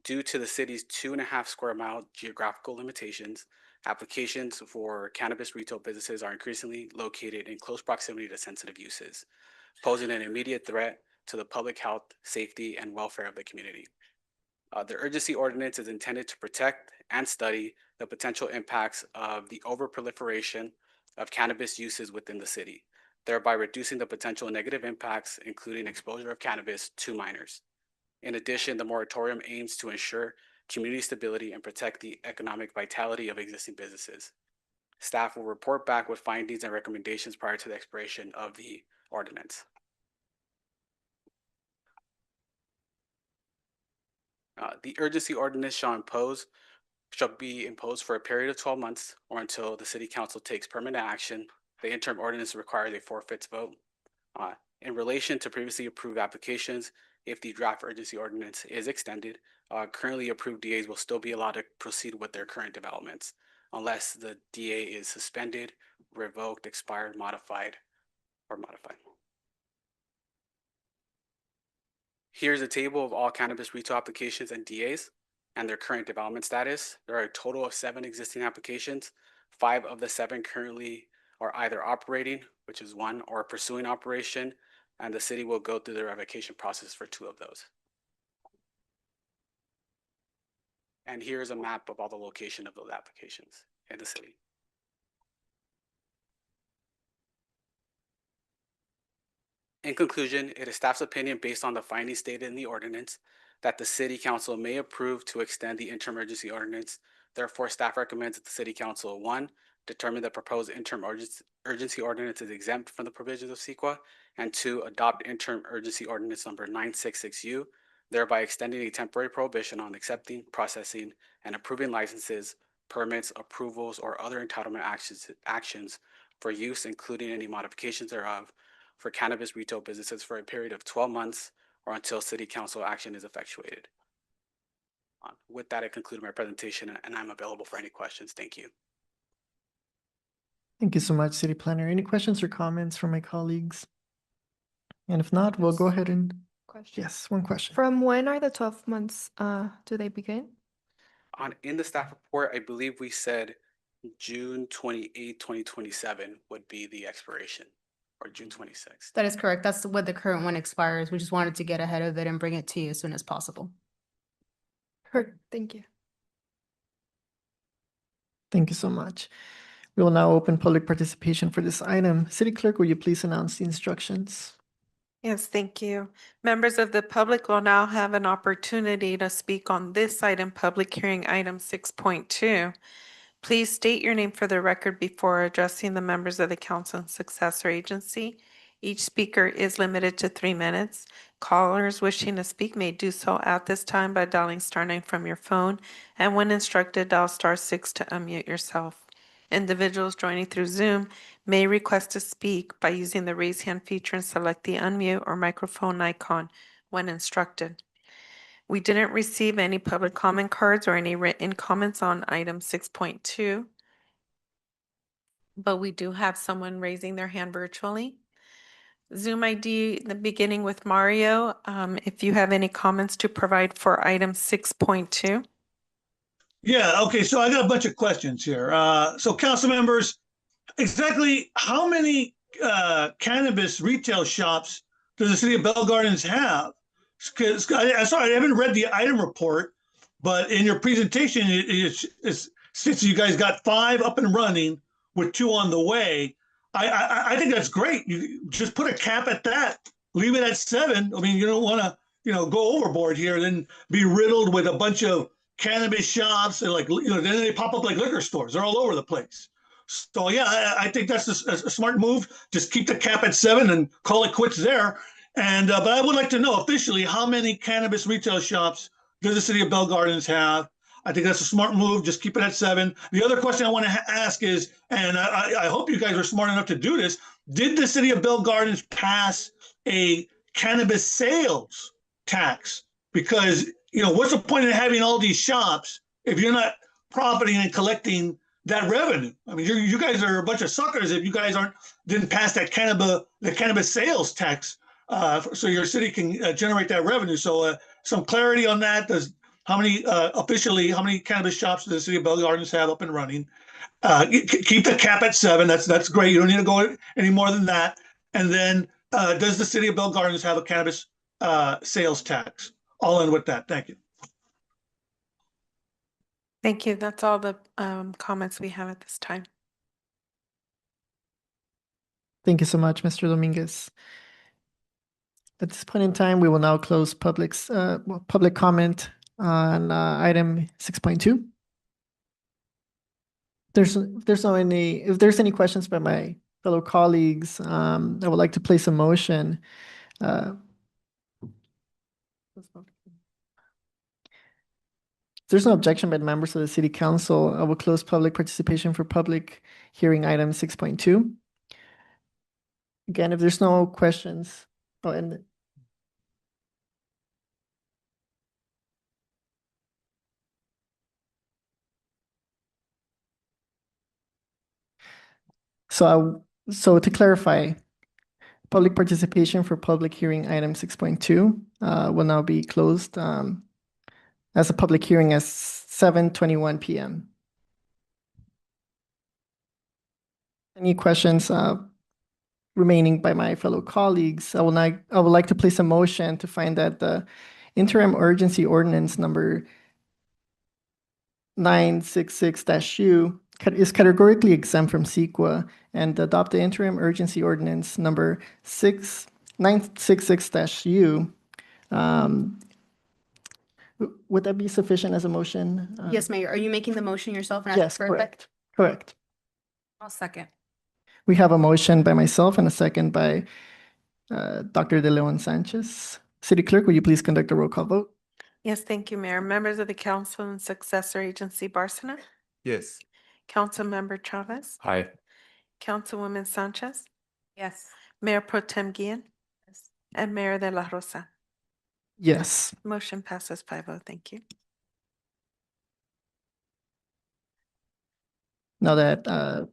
Speaker 16: Due to the city's 2.5 square mile geographical limitations, applications for cannabis retail businesses are increasingly located in close proximity to sensitive uses, posing an immediate threat to the public health, safety, and welfare of the community. The urgency ordinance is intended to protect and study the potential impacts of the overproliferation of cannabis uses within the city, thereby reducing the potential negative impacts, including exposure of cannabis to minors. In addition, the moratorium aims to ensure community stability and protect the economic vitality of existing businesses. Staff will report back with findings and recommendations prior to the expiration of the ordinance. The urgency ordinance shall be imposed for a period of 12 months or until the city council takes permanent action. The interim ordinance requires a 4/5 vote. In relation to previously approved applications, if the draft urgency ordinance is extended, currently approved DAs will still be allowed to proceed with their current developments unless the DA is suspended, revoked, expired, modified, or modified. Here's a table of all cannabis retail applications and DAs and their current development status. There are a total of 7 existing applications. 5 of the 7 currently are either operating, which is 1, or pursuing operation, and the city will go through the revocation process for 2 of those. And here's a map of all the location of those applications in the city. In conclusion, it is staff's opinion based on the findings stated in the ordinance that the city council may approve to extend the interim urgency ordinance. Therefore, staff recommends that the city council, 1, determine the proposed interim urgency ordinance is exempt from the provisions of CEQA, and 2, adopt interim urgency ordinance number 966U, thereby extending a temporary prohibition on accepting, processing, and approving licenses, permits, approvals, or other entitlement actions for use, including any modifications thereof, for cannabis retail businesses for a period of 12 months or until city council action is effectuated. With that, I conclude my presentation and I'm available for any questions. Thank you.
Speaker 2: Thank you so much, City Planner. Any questions or comments from my colleagues? And if not, we'll go ahead and,
Speaker 11: Question.
Speaker 2: yes, one question.
Speaker 11: From when are the 12 months, do they begin?
Speaker 16: In the staff report, I believe we said June 28, 2027 would be the expiration, or June 26th.
Speaker 3: That is correct. That's when the current one expires. We just wanted to get ahead of it and bring it to you as soon as possible.
Speaker 11: Perfect. Thank you.
Speaker 2: Thank you so much. We will now open public participation for this item. City Clerk, will you please announce the instructions?
Speaker 1: Yes, thank you. Members of the public will now have an opportunity to speak on this item, public hearing item 6.2. Please state your name for the record before addressing the members of the council and successor agency. Each speaker is limited to 3 minutes. Callers wishing to speak may do so at this time by dialing *9 from your phone, and when instructed, dial *6 to unmute yourself. Individuals joining through Zoom may request to speak by using the raise hand feature and select the unmute or microphone icon when instructed. We didn't receive any public comment cards or any written comments on item 6.2, but we do have someone raising their hand virtually. Zoom ID, the beginning with Mario, if you have any comments to provide for item 6.2.
Speaker 15: Yeah, okay, so I got a bunch of questions here. So council members, exactly how many cannabis retail shops does the city of Bell Gardens have? Because I haven't read the item report, but in your presentation, since you guys got 5 up and running with 2 on the way, I think that's great. You just put a cap at that, leave it at 7. I mean, you don't want to, go overboard here, then be riddled with a bunch of cannabis shops and then they pop up like liquor stores. They're all over the place. So yeah, I think that's a smart move. Just keep the cap at 7 and call it quits there. And but I would like to know officially, how many cannabis retail shops does the city of Bell Gardens have? I think that's a smart move. Just keep it at 7. The other question I want to ask is, and I hope you guys are smart enough to do this, did the city of Bell Gardens pass a cannabis sales tax? Because, you know, what's the point of having all these shops if you're not profiting and collecting that revenue? I mean, you guys are a bunch of suckers if you guys didn't pass that cannabis sales tax, so your city can generate that revenue. So some clarity on that. Officially, how many cannabis shops does the city of Bell Gardens have up and running? Keep the cap at 7. That's great. You don't need to go any more than that. And then, does the city of Bell Gardens have a cannabis sales tax? All in with that. Thank you.
Speaker 1: Thank you. That's all the comments we have at this time.
Speaker 2: Thank you so much, Mr. Dominguez. At this point in time, we will now close public comment on item 6.2. If there's any questions by my fellow colleagues, I would like to place a motion. If there's no objection by the members of the City Council, I will close public participation for public hearing item 6.2. Again, if there's no questions, so to clarify, public participation for public hearing item 6.2 will now be closed as a public hearing at 7:21 p.m. Any questions remaining by my fellow colleagues? I would like to place a motion to find that the interim urgency ordinance number 966-U is categorically exempt from CEQA, and adopt the interim urgency ordinance number 966-U. Would that be sufficient as a motion?
Speaker 3: Yes, Mayor. Are you making the motion yourself? And
Speaker 2: Yes, correct. Correct.
Speaker 10: I'll second.
Speaker 2: We have a motion by myself and a second by Dr. De Leon Sanchez. City Clerk, will you please conduct a roll call vote?
Speaker 1: Yes, thank you, Mayor. Members of the council and successor agency, Barcena,
Speaker 8: Yes.
Speaker 1: Councilmember Chavez,
Speaker 9: Aye.
Speaker 1: Councilwoman Sanchez,
Speaker 10: Yes.
Speaker 1: Mayor Pro Tem Guillen, and Mayor De La Rosa.
Speaker 2: Yes.
Speaker 1: Motion passes 5-0. Thank you.
Speaker 2: Now that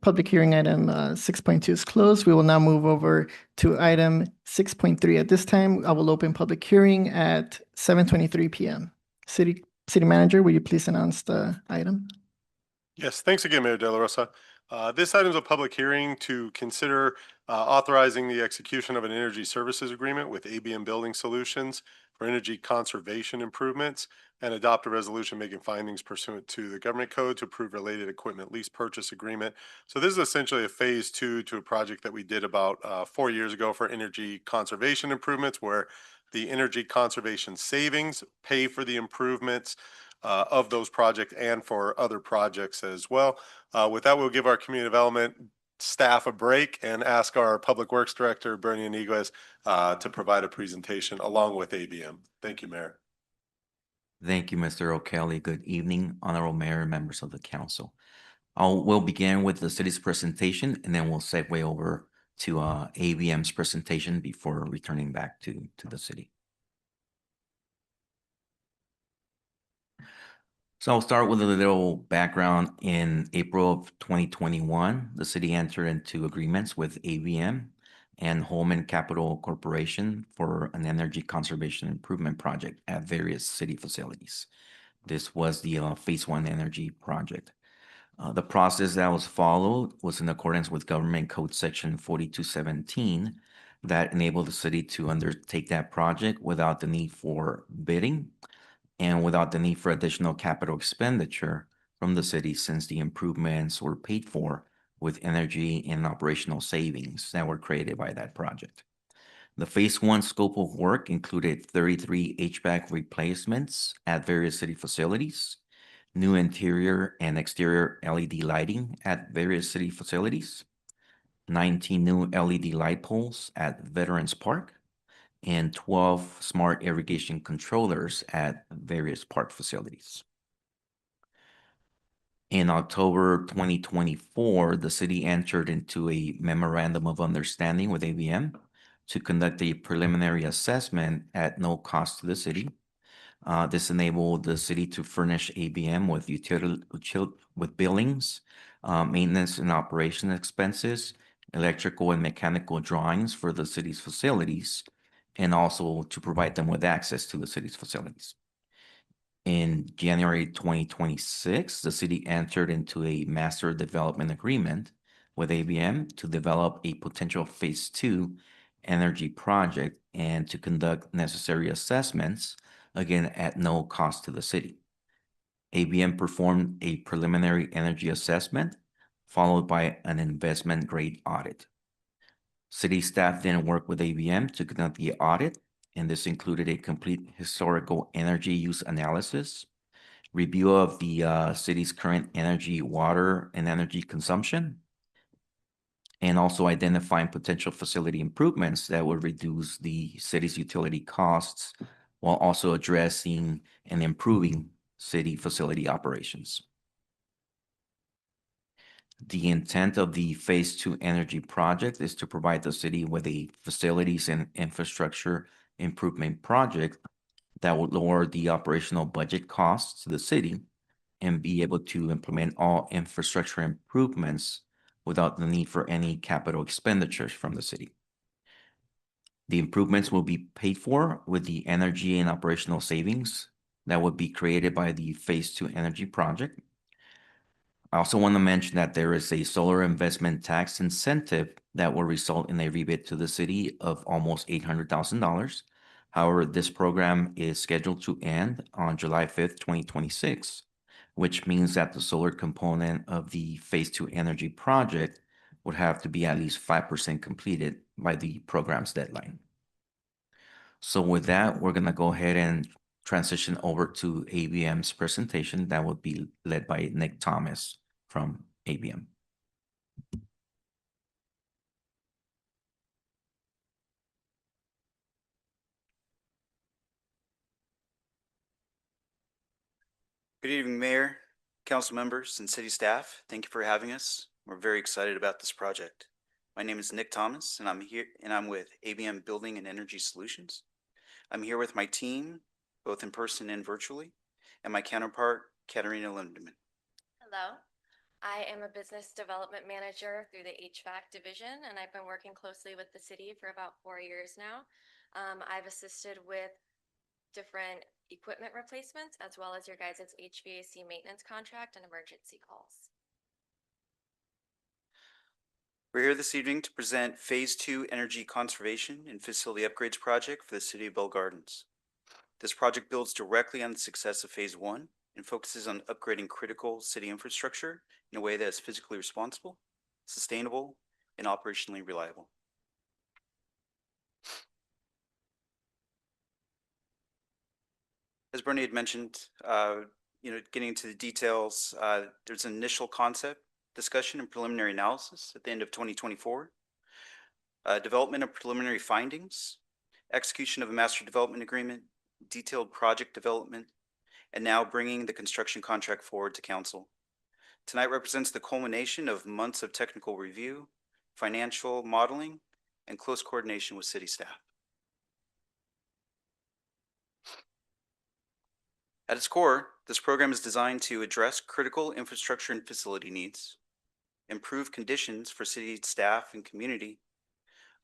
Speaker 2: public hearing item 6.2 is closed, we will now move over to item 6.3. At this time, I will open public hearing at 7:23 p.m. City Manager, will you please announce the item?
Speaker 7: Yes, thanks again, Mayor De La Rosa. This item is a public hearing to consider authorizing the execution of an energy services agreement with ABM Building Solutions for energy conservation improvements and adopt a resolution making findings pursuant to the government code to approve related equipment lease purchase agreement. So this is essentially a phase 2 to a project that we did about 4 years ago for energy conservation improvements, where the energy conservation savings pay for the improvements of those projects and for other projects as well. With that, we'll give our community development staff a break and ask our Public Works Director, Bernie Iniguez, to provide a presentation along with ABM. Thank you, Mayor.
Speaker 17: Thank you, Mr. O'Kelly. Good evening, Honorable Mayor and members of the council. We'll begin with the city's presentation, and then we'll segue over to ABM's presentation before returning back to the city. So I'll start with a little background. In April of 2021, the city entered into agreements with ABM and Holman Capital Corporation for an energy conservation improvement project at various city facilities. This was the Phase 1 energy project. The process that was followed was in accordance with Government Code Section 4217 that enabled the city to undertake that project without the need for bidding and without the need for additional capital expenditure from the city, since the improvements were paid for with energy and operational savings that were created by that project. The Phase 1 scope of work included 33 HVAC replacements at various city facilities, new interior and exterior LED lighting at various city facilities, 19 new LED light poles at Veterans Park, and 12 smart irrigation controllers at various park facilities. In October 2024, the city entered into a memorandum of understanding with ABM to conduct a preliminary assessment at no cost to the city. This enabled the city to furnish ABM with billings, maintenance and operation expenses, electrical and mechanical drawings for the city's facilities, and also to provide them with access to the city's facilities. In January 2026, the city entered into a master development agreement with ABM to develop a potential phase 2 energy project and to conduct necessary assessments, again, at no cost to the city. ABM performed a preliminary energy assessment followed by an investment grade audit. City staff then worked with ABM to conduct the audit, and this included a complete historical energy use analysis, review of the city's current energy, water, and energy consumption, and also identifying potential facility improvements that would reduce the city's utility costs while also addressing and improving city facility operations. The intent of the Phase 2 energy project is to provide the city with a facilities and infrastructure improvement project that would lower the operational budget costs to the city and be able to implement all infrastructure improvements without the need for any capital expenditures from the city. The improvements will be paid for with the energy and operational savings that would be created by the Phase 2 energy project. I also want to mention that there is a solar investment tax incentive that will result in a rebate to the city of almost $800,000. However, this program is scheduled to end on July 5th, 2026, which means that the solar component of the Phase 2 energy project would have to be at least 5% completed by the program's deadline. So with that, we're going to go ahead and transition over to ABM's presentation that will be led by Nick Thomas from ABM.
Speaker 18: Good evening, Mayor, council members, and city staff. Thank you for having us. We're very excited about this project. My name is Nick Thomas, and I'm with ABM Building and Energy Solutions. I'm here with my team, both in person and virtually, and my counterpart, Katarina Lindemann.
Speaker 19: Hello, I am a business development manager through the HVAC division, and I've been working closely with the city for about 4 years now. I've assisted with different equipment replacements as well as your guys' HVAC maintenance contract and emergency calls.
Speaker 18: We're here this evening to present Phase 2 Energy Conservation and Facility Upgrades Project for the City of Bell Gardens. This project builds directly on the success of Phase 1 and focuses on upgrading critical city infrastructure in a way that is physically responsible, sustainable, and operationally reliable. As Bernie had mentioned, getting into the details, there's an initial concept discussion and preliminary analysis at the end of 2024, development of preliminary findings, execution of a master development agreement, detailed project development, and now bringing the construction contract forward to council. Tonight represents the culmination of months of technical review, financial modeling, and close coordination with city staff. At its core, this program is designed to address critical infrastructure and facility needs, improve conditions for city staff and community,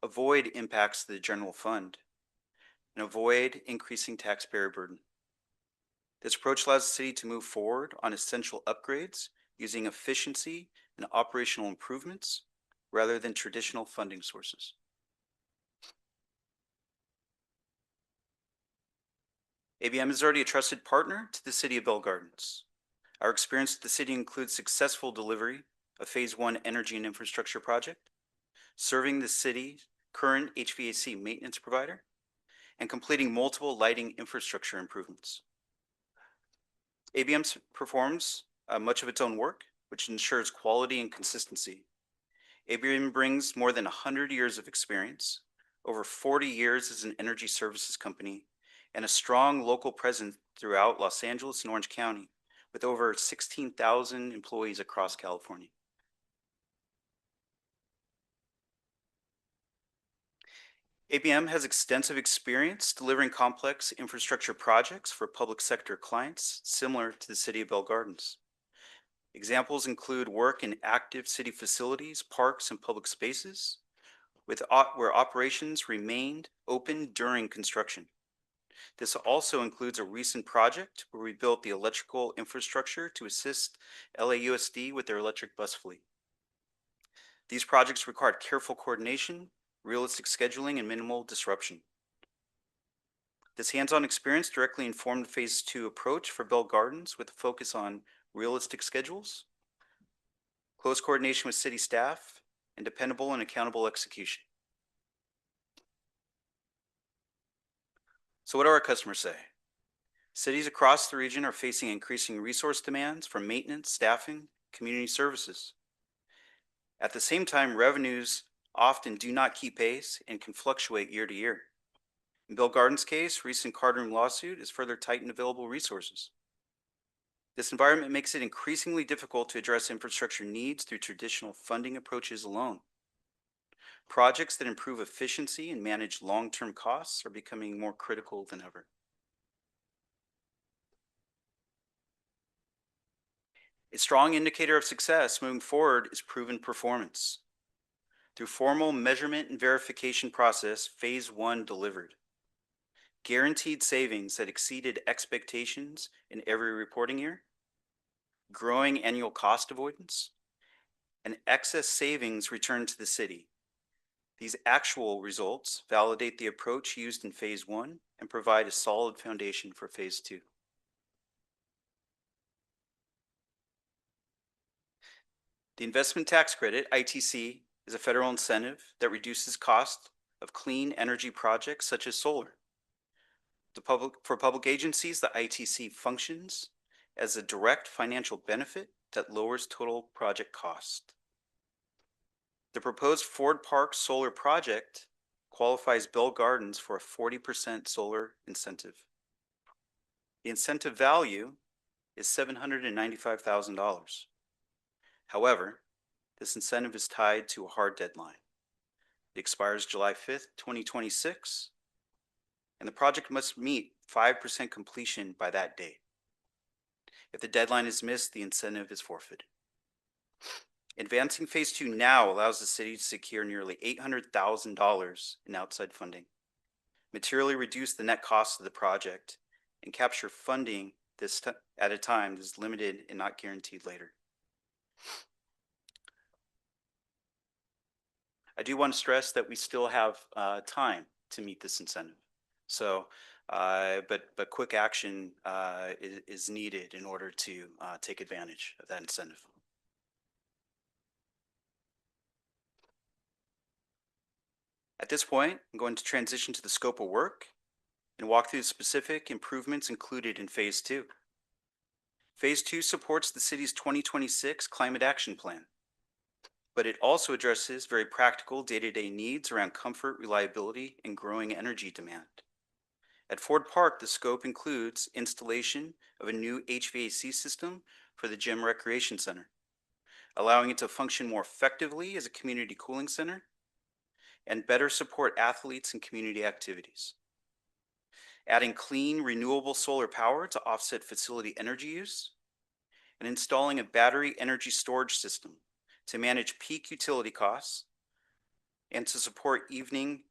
Speaker 18: avoid impacts to the general fund, and avoid increasing taxpayer burden. This approach allows the city to move forward on essential upgrades using efficiency and operational improvements rather than traditional funding sources. ABM is already a trusted partner to the City of Bell Gardens. Our experience with the city includes successful delivery of Phase 1 energy and infrastructure project, serving the city's current HVAC maintenance provider, and completing multiple lighting infrastructure improvements. performs much of its own work, which ensures quality and consistency. ABM brings more than 100 years of experience, over 40 years as an energy services company, and a strong local presence throughout Los Angeles and Orange County, with over 16,000 employees across California. ABM has extensive experience delivering complex infrastructure projects for public sector clients similar to the City of Bell Gardens. Examples include work in active city facilities, parks, and public spaces, where operations remained open during construction. This also includes a recent project where we built the electrical infrastructure to assist LAUSD with their electric bus fleet. These projects required careful coordination, realistic scheduling, and minimal disruption. This hands-on experience directly informed the Phase 2 approach for Bell Gardens with a focus on realistic schedules, close coordination with city staff, and dependable and accountable execution. So what do our customers say? Cities across the region are facing increasing resource demands for maintenance, staffing, community services. At the same time, revenues often do not keep pace and can fluctuate year to year. In Bell Gardens' case, recent card room lawsuit has further tightened available resources. This environment makes it increasingly difficult to address infrastructure needs through traditional funding approaches alone. Projects that improve efficiency and manage long-term costs are becoming more critical than ever. A strong indicator of success moving forward is proven performance. Through formal measurement and verification process, Phase 1 delivered. Guaranteed savings that exceeded expectations in every reporting year, growing annual cost avoidance, and excess savings returned to the city. These actual results validate the approach used in Phase 1 and provide a solid foundation for Phase 2. The Investment Tax Credit, ITC, is a federal incentive that reduces cost of clean energy projects such as solar. For public agencies, the ITC functions as a direct financial benefit that lowers total project cost. The proposed Ford Park solar project qualifies Bell Gardens for a 40% solar incentive. The incentive value is $795,000. However, this incentive is tied to a hard deadline. It expires July 5th, 2026, and the project must meet 5% completion by that date. If the deadline is missed, the incentive is forfeited. Advancing Phase 2 now allows the city to secure nearly $800,000 in outside funding, materially reduce the net cost of the project, and capture funding at a time that is limited and not guaranteed later. I do want to stress that we still have time to meet this incentive. So, but quick action is needed in order to take advantage of that incentive. At this point, I'm going to transition to the scope of work and walk through the specific improvements included in Phase 2. Phase 2 supports the city's 2026 Climate Action Plan, but it also addresses very practical day-to-day needs around comfort, reliability, and growing energy demand. At Ford Park, the scope includes installation of a new HVAC system for the Gym Recreation Center, allowing it to function more effectively as a community cooling center and better support athletes and community activities. Adding clean, renewable solar power to offset facility energy use, and installing a battery energy storage system to manage peak utility costs and to support evening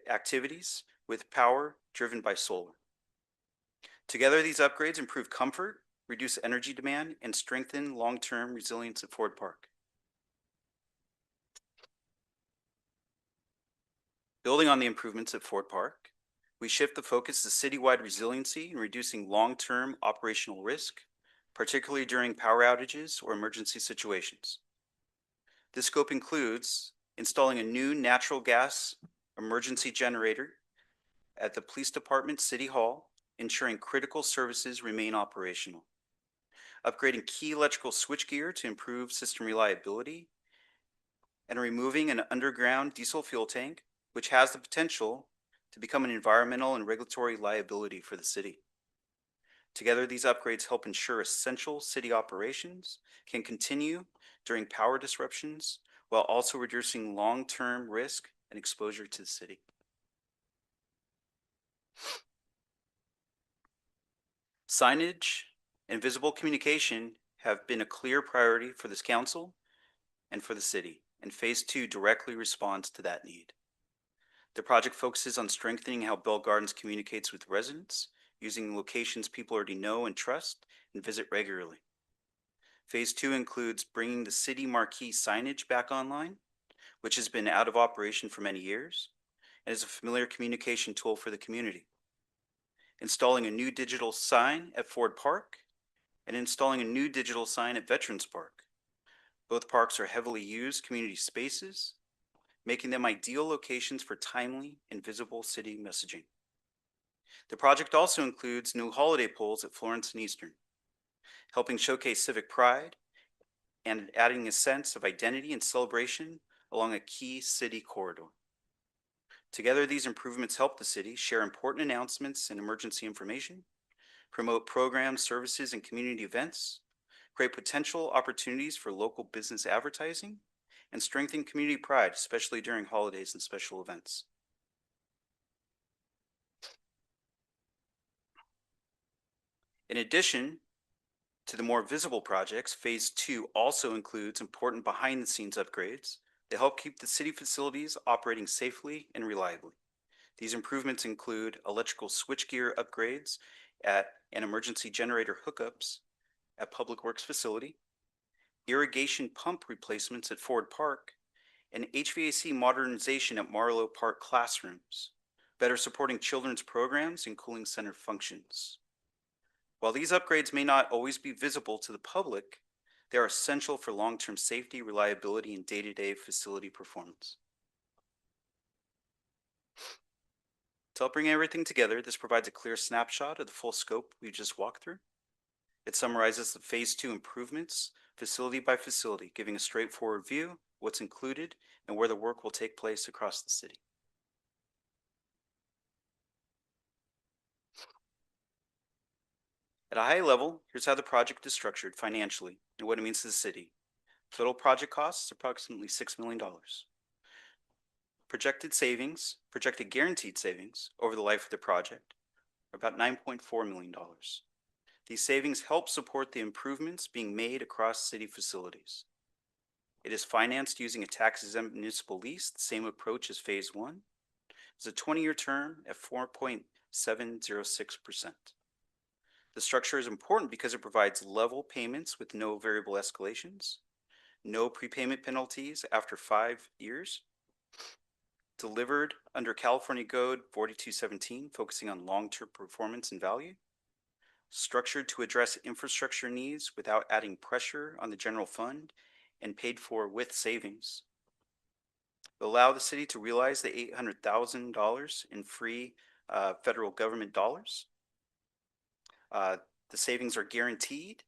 Speaker 18: activities with power driven by solar. Together, these upgrades improve comfort, reduce energy demand, and strengthen long-term resilience at Ford Park. Building on the improvements at Ford Park, we shift the focus to citywide resiliency and reducing long-term operational risk, particularly during power outages or emergency situations. This scope includes installing a new natural gas emergency generator at the Police Department City Hall ensuring critical services remain operational. Upgrading key electrical switchgear to improve system reliability, and removing an underground diesel fuel tank, which has the potential to become an environmental and regulatory liability for the city. Together, these upgrades help ensure essential city operations can continue during power disruptions while also reducing long-term risk and exposure to the city. Signage and visible communication have been a clear priority for this council and for the city, and Phase 2 directly responds to that need. The project focuses on strengthening how Bell Gardens communicates with residents, using locations people already know and trust and visit regularly. Phase 2 includes bringing the city marquee signage back online, which has been out of operation for many years, and is a familiar communication tool for the community. Installing a new digital sign at Ford Park, and installing a new digital sign at Veterans Park. Both parks are heavily used community spaces, making them ideal locations for timely and visible city messaging. The project also includes new holiday poles at Florence and Eastern, helping showcase civic pride and adding a sense of identity and celebration along a key city corridor. Together, these improvements help the city share important announcements and emergency information, promote programs, services, and community events, create potential opportunities for local business advertising, and strengthen community pride, especially during holidays and special events. In addition to the more visible projects, Phase 2 also includes important behind-the-scenes upgrades that help keep the city facilities operating safely and reliably. These improvements include electrical switchgear upgrades and emergency generator hookups at Public Works facility, irrigation pump replacements at Ford Park, and HVAC modernization at Marlowe Park classrooms, better supporting children's programs and cooling center functions. While these upgrades may not always be visible to the public, they are essential for long-term safety, reliability, and day-to-day facility performance. To help bring everything together, this provides a clear snapshot of the full scope we just walked through. It summarizes the Phase 2 improvements, facility by facility, giving a straightforward view of what's included and where the work will take place across the city. At a high level, here's how the project is structured financially and what it means to the city. Total project costs approximately $6 million. Projected guaranteed savings over the life of the project are about $9.4 million. These savings help support the improvements being made across city facilities. It is financed using a tax-exempt municipal lease, the same approach as Phase 1. It's a 20-year term at 4.706%. The structure is important because it provides level payments with no variable escalations, no prepayment penalties after 5 years, delivered under California Code 4217, focusing on long-term performance and value, structured to address infrastructure needs without adding pressure on the general fund, and paid for with savings. It will allow the city to realize the $800,000 in free federal government dollars. The savings are guaranteed,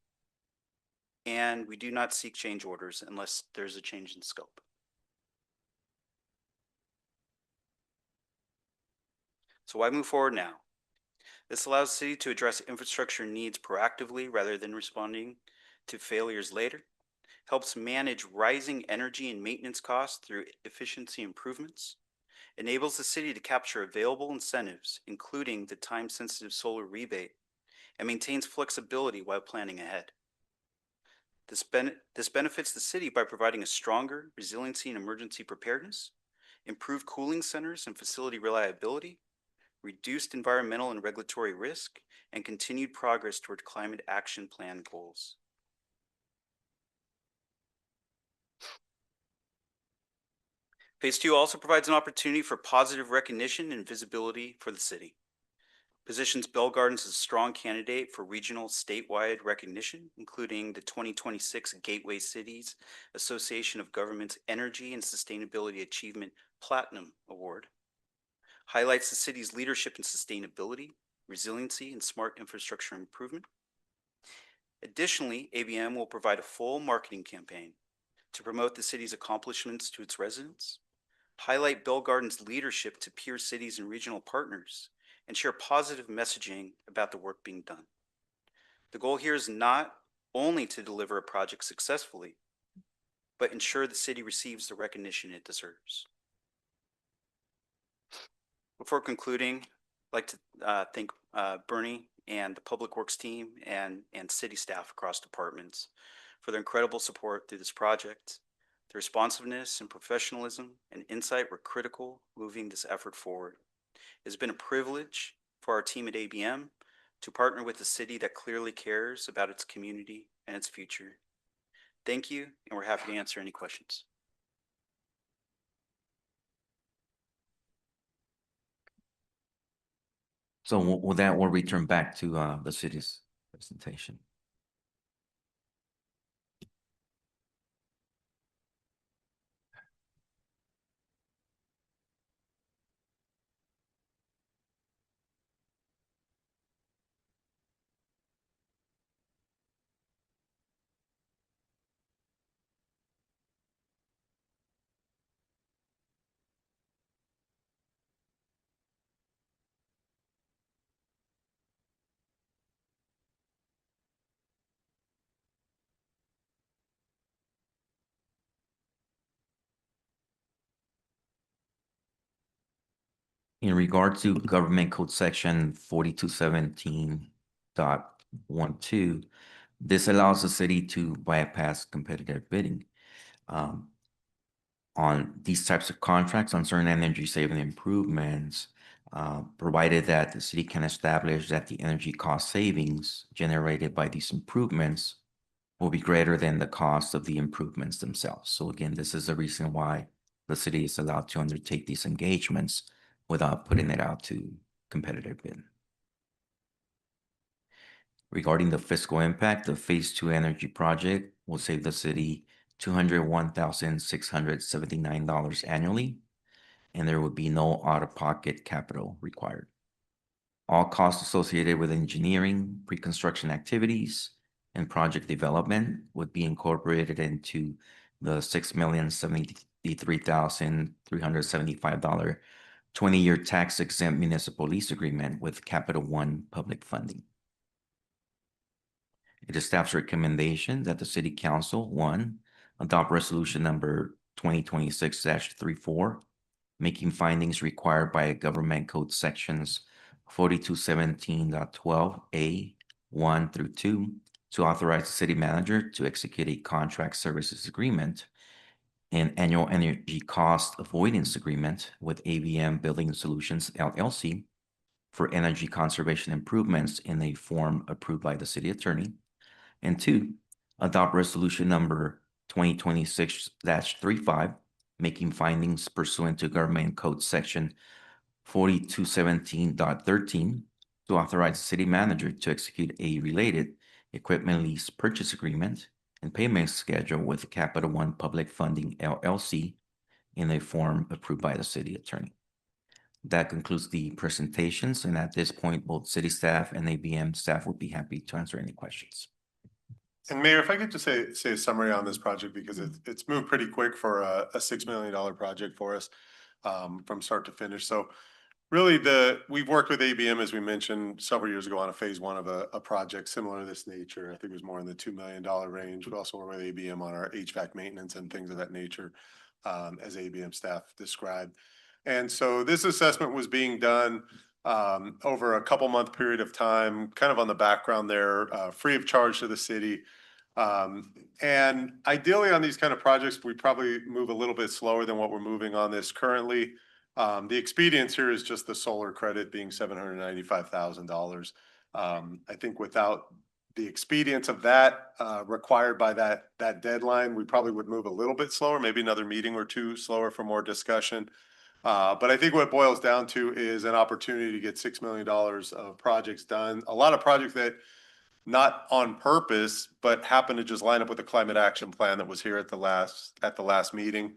Speaker 18: and we do not seek change orders unless there's a change in scope. So why move forward now? This allows the city to address infrastructure needs proactively rather than responding to failures later, helps manage rising energy and maintenance costs through efficiency improvements, enables the city to capture available incentives, including the time-sensitive solar rebate, and maintains flexibility while planning ahead. This benefits the city by providing a stronger resiliency and emergency preparedness, improved cooling centers and facility reliability, reduced environmental and regulatory risk, and continued progress toward climate action plan goals. Phase 2 also provides an opportunity for positive recognition and visibility for the city. Positions Bell Gardens as a strong candidate for regional statewide recognition, including the 2026 Gateway Cities Association of Governments Energy and Sustainability Achievement Platinum Award. Highlights the city's leadership in sustainability, resiliency, and smart infrastructure improvement. Additionally, ABM will provide a full marketing campaign to promote the city's accomplishments to its residents, highlight Bell Garden's leadership to peer cities and regional partners, and share positive messaging about the work being done. The goal here is not only to deliver a project successfully, but ensure the city receives the recognition it deserves. Before concluding, I'd like to thank Bernie and the Public Works team and city staff across departments for their incredible support through this project. The responsiveness and professionalism and insight were critical moving this effort forward. It's been a privilege for our team at ABM to partner with a city that clearly cares about its community and its future. Thank you, and we're happy to answer any questions.
Speaker 17: So with that, we'll return back to the city's presentation. In regard to Government Code Section 4217.12, this allows the city to bypass competitive bidding on these types of contracts on certain energy saving improvements, provided that the city can establish that the energy cost savings generated by these improvements will be greater than the cost of the improvements themselves. So again, this is the reason why the city is allowed to undertake these engagements without putting it out to competitive bid. Regarding the fiscal impact, the Phase 2 energy project will save the city $201,679 annually, and there would be no out-of-pocket capital required. All costs associated with engineering, pre-construction activities, and project development would be incorporated into the $6,073,375 20-year tax-exempt municipal lease agreement with Capital One public funding. It is staff's recommendation that the City Council, 1, adopt resolution number 2026-34, making findings required by Government Code Sections 4217.12A, 1 through 2, to authorize the city manager to execute a contract services agreement and annual energy cost avoidance agreement with ABM Building Solutions, LLC, for energy conservation improvements in a form approved by the city attorney. And 2, adopt resolution number 2026-35, making findings pursuant to Government Code Section 4217.13 to authorize the city manager to execute a related equipment lease purchase agreement and payment schedule with Capital One Public Funding, LLC, in a form approved by the city attorney. That concludes the presentations, and at this point, both city staff and ABM staff would be happy to answer any questions.
Speaker 7: And Mayor, if I could just say a summary on this project, because it's moved pretty quick for a $6 million project for us from start to finish. So really we've worked with ABM, as we mentioned, several years ago on a phase 1 of a project similar to this nature. I think it was more in the $2 million range. We also worked with ABM on our HVAC maintenance and things of that nature, as ABM staff described. And so this assessment was being done over a couple month period of time, kind of on the background there, free of charge to the city. And ideally on these kind of projects, we probably move a little bit slower than what we're moving on this currently. The expedience here is just the solar credit being $795,000. I think without the expedience of that required by that deadline, we probably would move a little bit slower, maybe another meeting or two slower for more discussion. But I think what it boils down to is an opportunity to get $6 million of projects done. A lot of projects that not on purpose, but happen to just line up with the climate action plan that was here at the last meeting.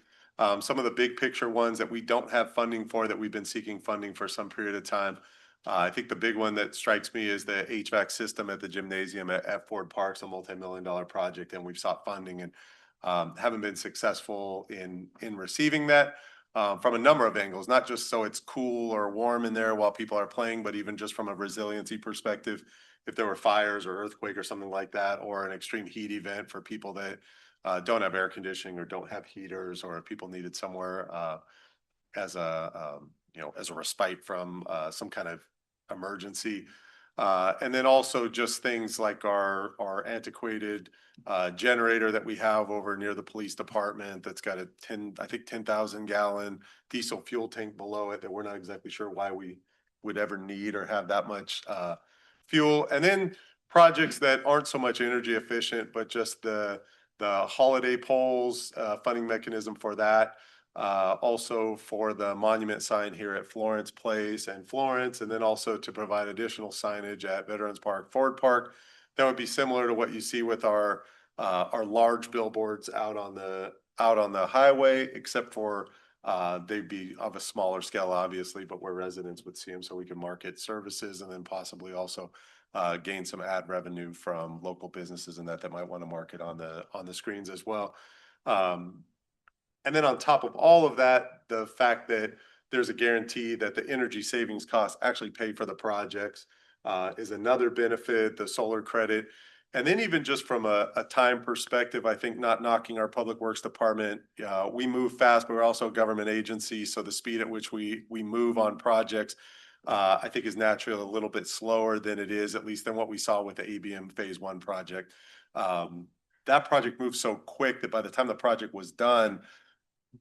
Speaker 7: Some of the big picture ones that we don't have funding for, that we've been seeking funding for some period of time, I think the big one that strikes me is the HVAC system at the gymnasium at Ford Park's a multi-million-dollar project, and we've sought funding and haven't been successful in receiving that from a number of angles, not just so it's cool or warm in there while people are playing, but even just from a resiliency perspective, if there were fires or earthquake or something like that, or an extreme heat event for people that don't have air conditioning or don't have heaters, or if people needed somewhere as a as a respite from some kind of emergency. And then also just things like our antiquated generator that we have over near the police department that's got a 10,000 gallon diesel fuel tank below it that we're not exactly sure why we would ever need or have that much fuel. And then projects that aren't so much energy efficient, but just the holiday poles, funding mechanism for that. Also for the monument sign here at Florence Place and Florence, and then also to provide additional signage at Veterans Park, Ford Park. That would be similar to what you see with our large billboards out on the highway, except for they'd be of a smaller scale, obviously, but where residents would see them, so we can market services and then possibly also gain some ad revenue from local businesses and that might want to market on the screens as well. And then on top of all of that, the fact that there's a guarantee that the energy savings costs actually pay for the projects is another benefit, the solar credit. And then even just from a time perspective, I think not knocking our public works department, we move fast, but we're also a government agency. So the speed at which we move on projects, I think is naturally a little bit slower than it is, at least than what we saw with the ABM Phase 1 project. That project moved so quick that by the time the project was done,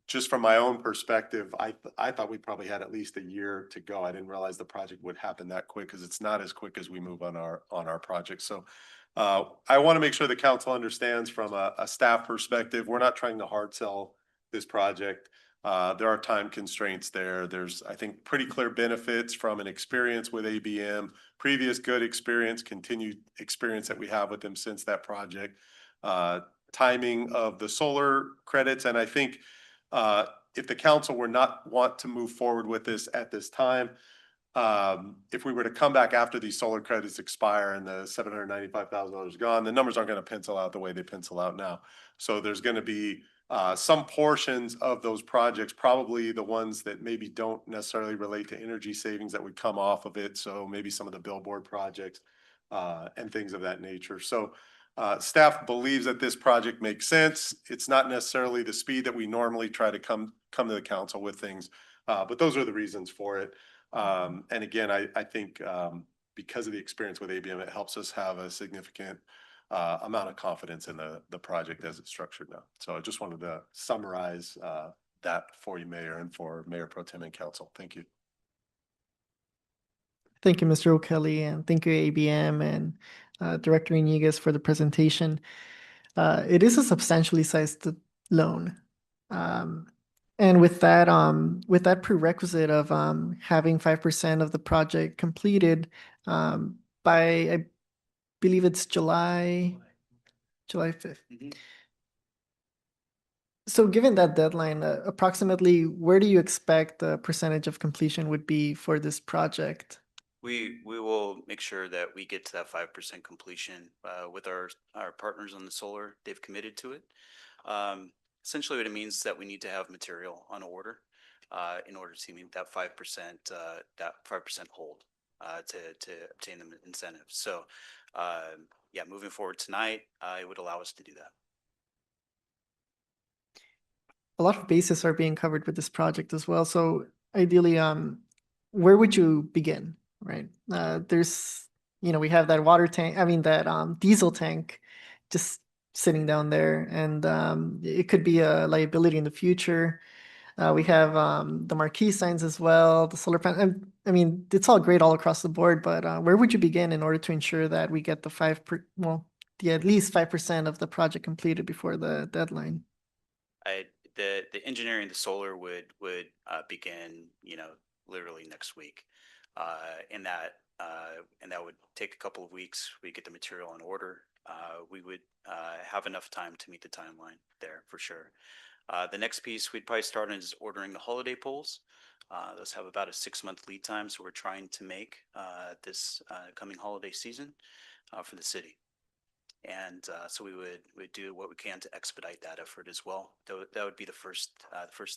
Speaker 7: just from my own perspective, I thought we probably had at least a year to go. I didn't realize the project would happen that quick because it's not as quick as we move on our project. So I want to make sure the council understands from a staff perspective, we're not trying to hard sell this project. There are time constraints there. There's, I think, pretty clear benefits from an experience with ABM, previous good experience, continued experience that we have with them since that project, timing of the solar credits. And I think if the council were not want to move forward with this at this time, if we were to come back after these solar credits expire and the $795,000 is gone, the numbers aren't going to pencil out the way they pencil out now. So there's going to be some portions of those projects, probably the ones that maybe don't necessarily relate to energy savings that would come off of it. So maybe some of the billboard projects and things of that nature. So staff believes that this project makes sense. It's not necessarily the speed that we normally try to come to the council with things, but those are the reasons for it. And again, I think because of the experience with ABM, it helps us have a significant amount of confidence in the project as it's structured now. So I just wanted to summarize that for you, Mayor, and for Mayor Pro Tem and Council. Thank you.
Speaker 2: Thank you, Mr. O'Kelly, and thank you, ABM and Director Iniguez for the presentation. It is a substantially sized loan. And with that prerequisite of having 5% of the project completed by, I believe it's July 5th.
Speaker 18: Mhm.
Speaker 2: So given that deadline, approximately where do you expect the percentage of completion would be for this project?
Speaker 18: We will make sure that we get to that 5% completion with our partners on the solar. They've committed to it. Essentially, what it means is that we need to have material on order in order to meet that 5% hold to obtain the incentives. So, yeah, moving forward tonight, it would allow us to do that.
Speaker 2: A lot of bases are being covered with this project as well. So ideally, where would you begin, right? There's, we have that water tank, that diesel tank just sitting down there, and it could be a liability in the future. We have the marquee signs as well, the solar panel. It's all great all across the board, but where would you begin in order to ensure that we get the at least 5% of the project completed before the deadline?
Speaker 18: The engineering, the solar would begin, literally next week, and that would take a couple of weeks. We get the material in order. We would have enough time to meet the timeline there for sure. The next piece we'd probably start on is ordering the holiday poles. Those have about a 6-month lead time, so we're trying to make this coming holiday season for the city. And so we would do what we can to expedite that effort as well. That would be the first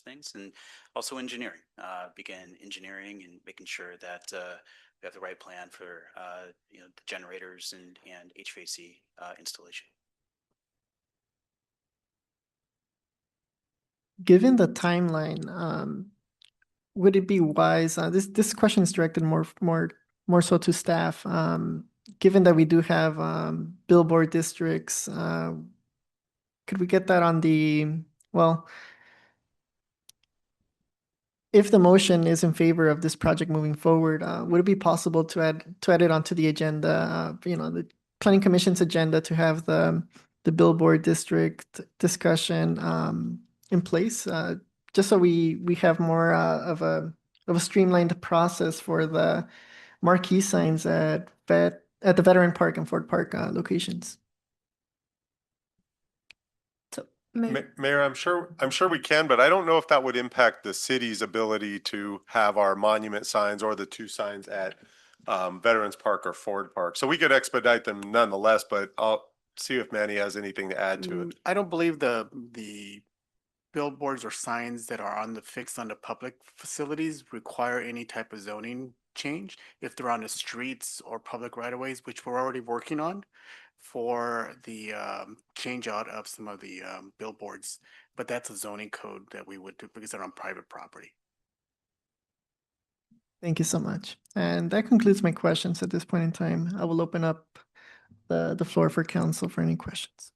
Speaker 18: things, and also engineering. Begin engineering and making sure that we have the right plan for the generators and HVAC installation.
Speaker 2: Given the timeline, would it be wise, this question is directed more so to staff, given that we do have billboard districts, could we get that on well, if the motion is in favor of this project moving forward, would it be possible to add it onto the agenda, the Planning Commission's agenda, to have the billboard district discussion in place, just so we have more of a streamlined process for the marquee signs at the Veteran Park and Ford Park locations?
Speaker 7: Mayor, I'm sure we can, but I don't know if that would impact the city's ability to have our monument signs or the 2 signs at Veterans Park or Ford Park. So we could expedite them nonetheless, but I'll see if Manny has anything to add to it.
Speaker 13: I don't believe the billboards or signs that are fixed on the public facilities require any type of zoning change if they're on the streets or public right-of-ways, which we're already working on for the change out of some of the billboards. But that's a zoning code that we would do because they're on private property.
Speaker 2: Thank you so much. And that concludes my questions at this point in time. I will open up the floor for council for any questions.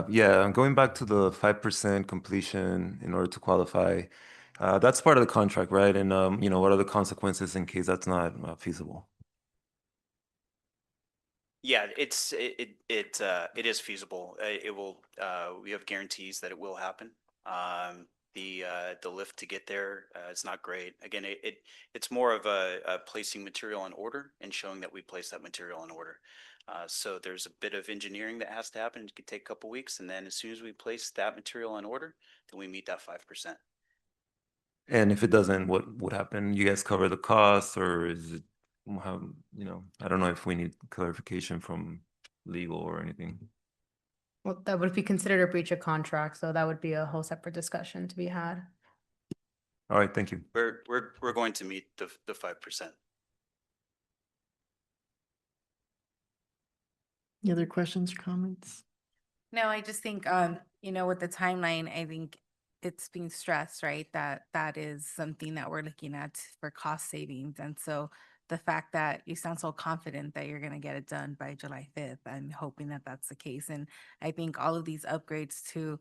Speaker 8: Yeah, going back to the 5% completion in order to qualify, that's part of the contract, right? And what are the consequences in case that's not feasible?
Speaker 18: Yeah, it is feasible. It will. We have guarantees that it will happen. The lift to get there is not great. Again, it's more of a placing material in order and showing that we place that material in order. So there's a bit of engineering that has to happen. It could take a couple weeks, and then as soon as we place that material in order, then we meet that 5%.
Speaker 8: And if it doesn't, what would happen? You guys cover the cost, or is it how, I don't know if we need clarification from legal or anything.
Speaker 3: Well, that would be considered a breach of contract, so that would be a whole separate discussion to be had.
Speaker 8: All right, thank you.
Speaker 18: We're going to meet the 5%.
Speaker 2: Any other questions or comments?
Speaker 10: No, I just think, with the timeline, I think it's being stressed, right? That is something that we're looking at for cost savings. And so the fact that you sound so confident that you're going to get it done by July 5th, I'm hoping that that's the case. And I think all of these upgrades to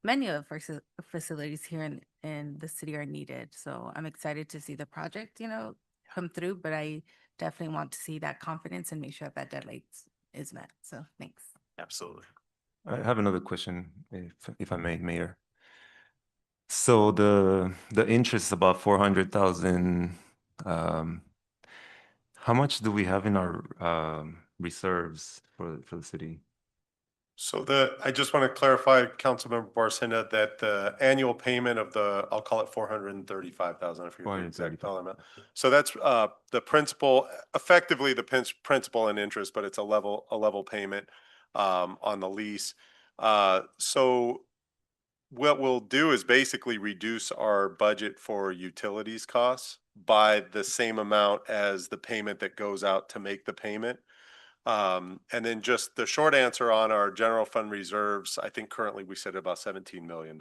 Speaker 10: many of our facilities here in the city are needed. So I'm excited to see the project, come through, but I definitely want to see that confidence and make sure that deadline is met. So thanks.
Speaker 18: Absolutely.
Speaker 8: I have another question, if I may, Mayor. So the interest is about 400,000. How much do we have in our reserves for the city?
Speaker 7: So I just want to clarify, Councilmember Barcena, that the annual payment of I'll call it 435,000, I forget the exact dollar amount. So that's the principal, effectively the principal and interest, but it's a level payment on the lease. So what we'll do is basically reduce our budget for utilities costs by the same amount as the payment that goes out to make the payment. And then just the short answer on our general fund reserves, I think currently we said about $17 million.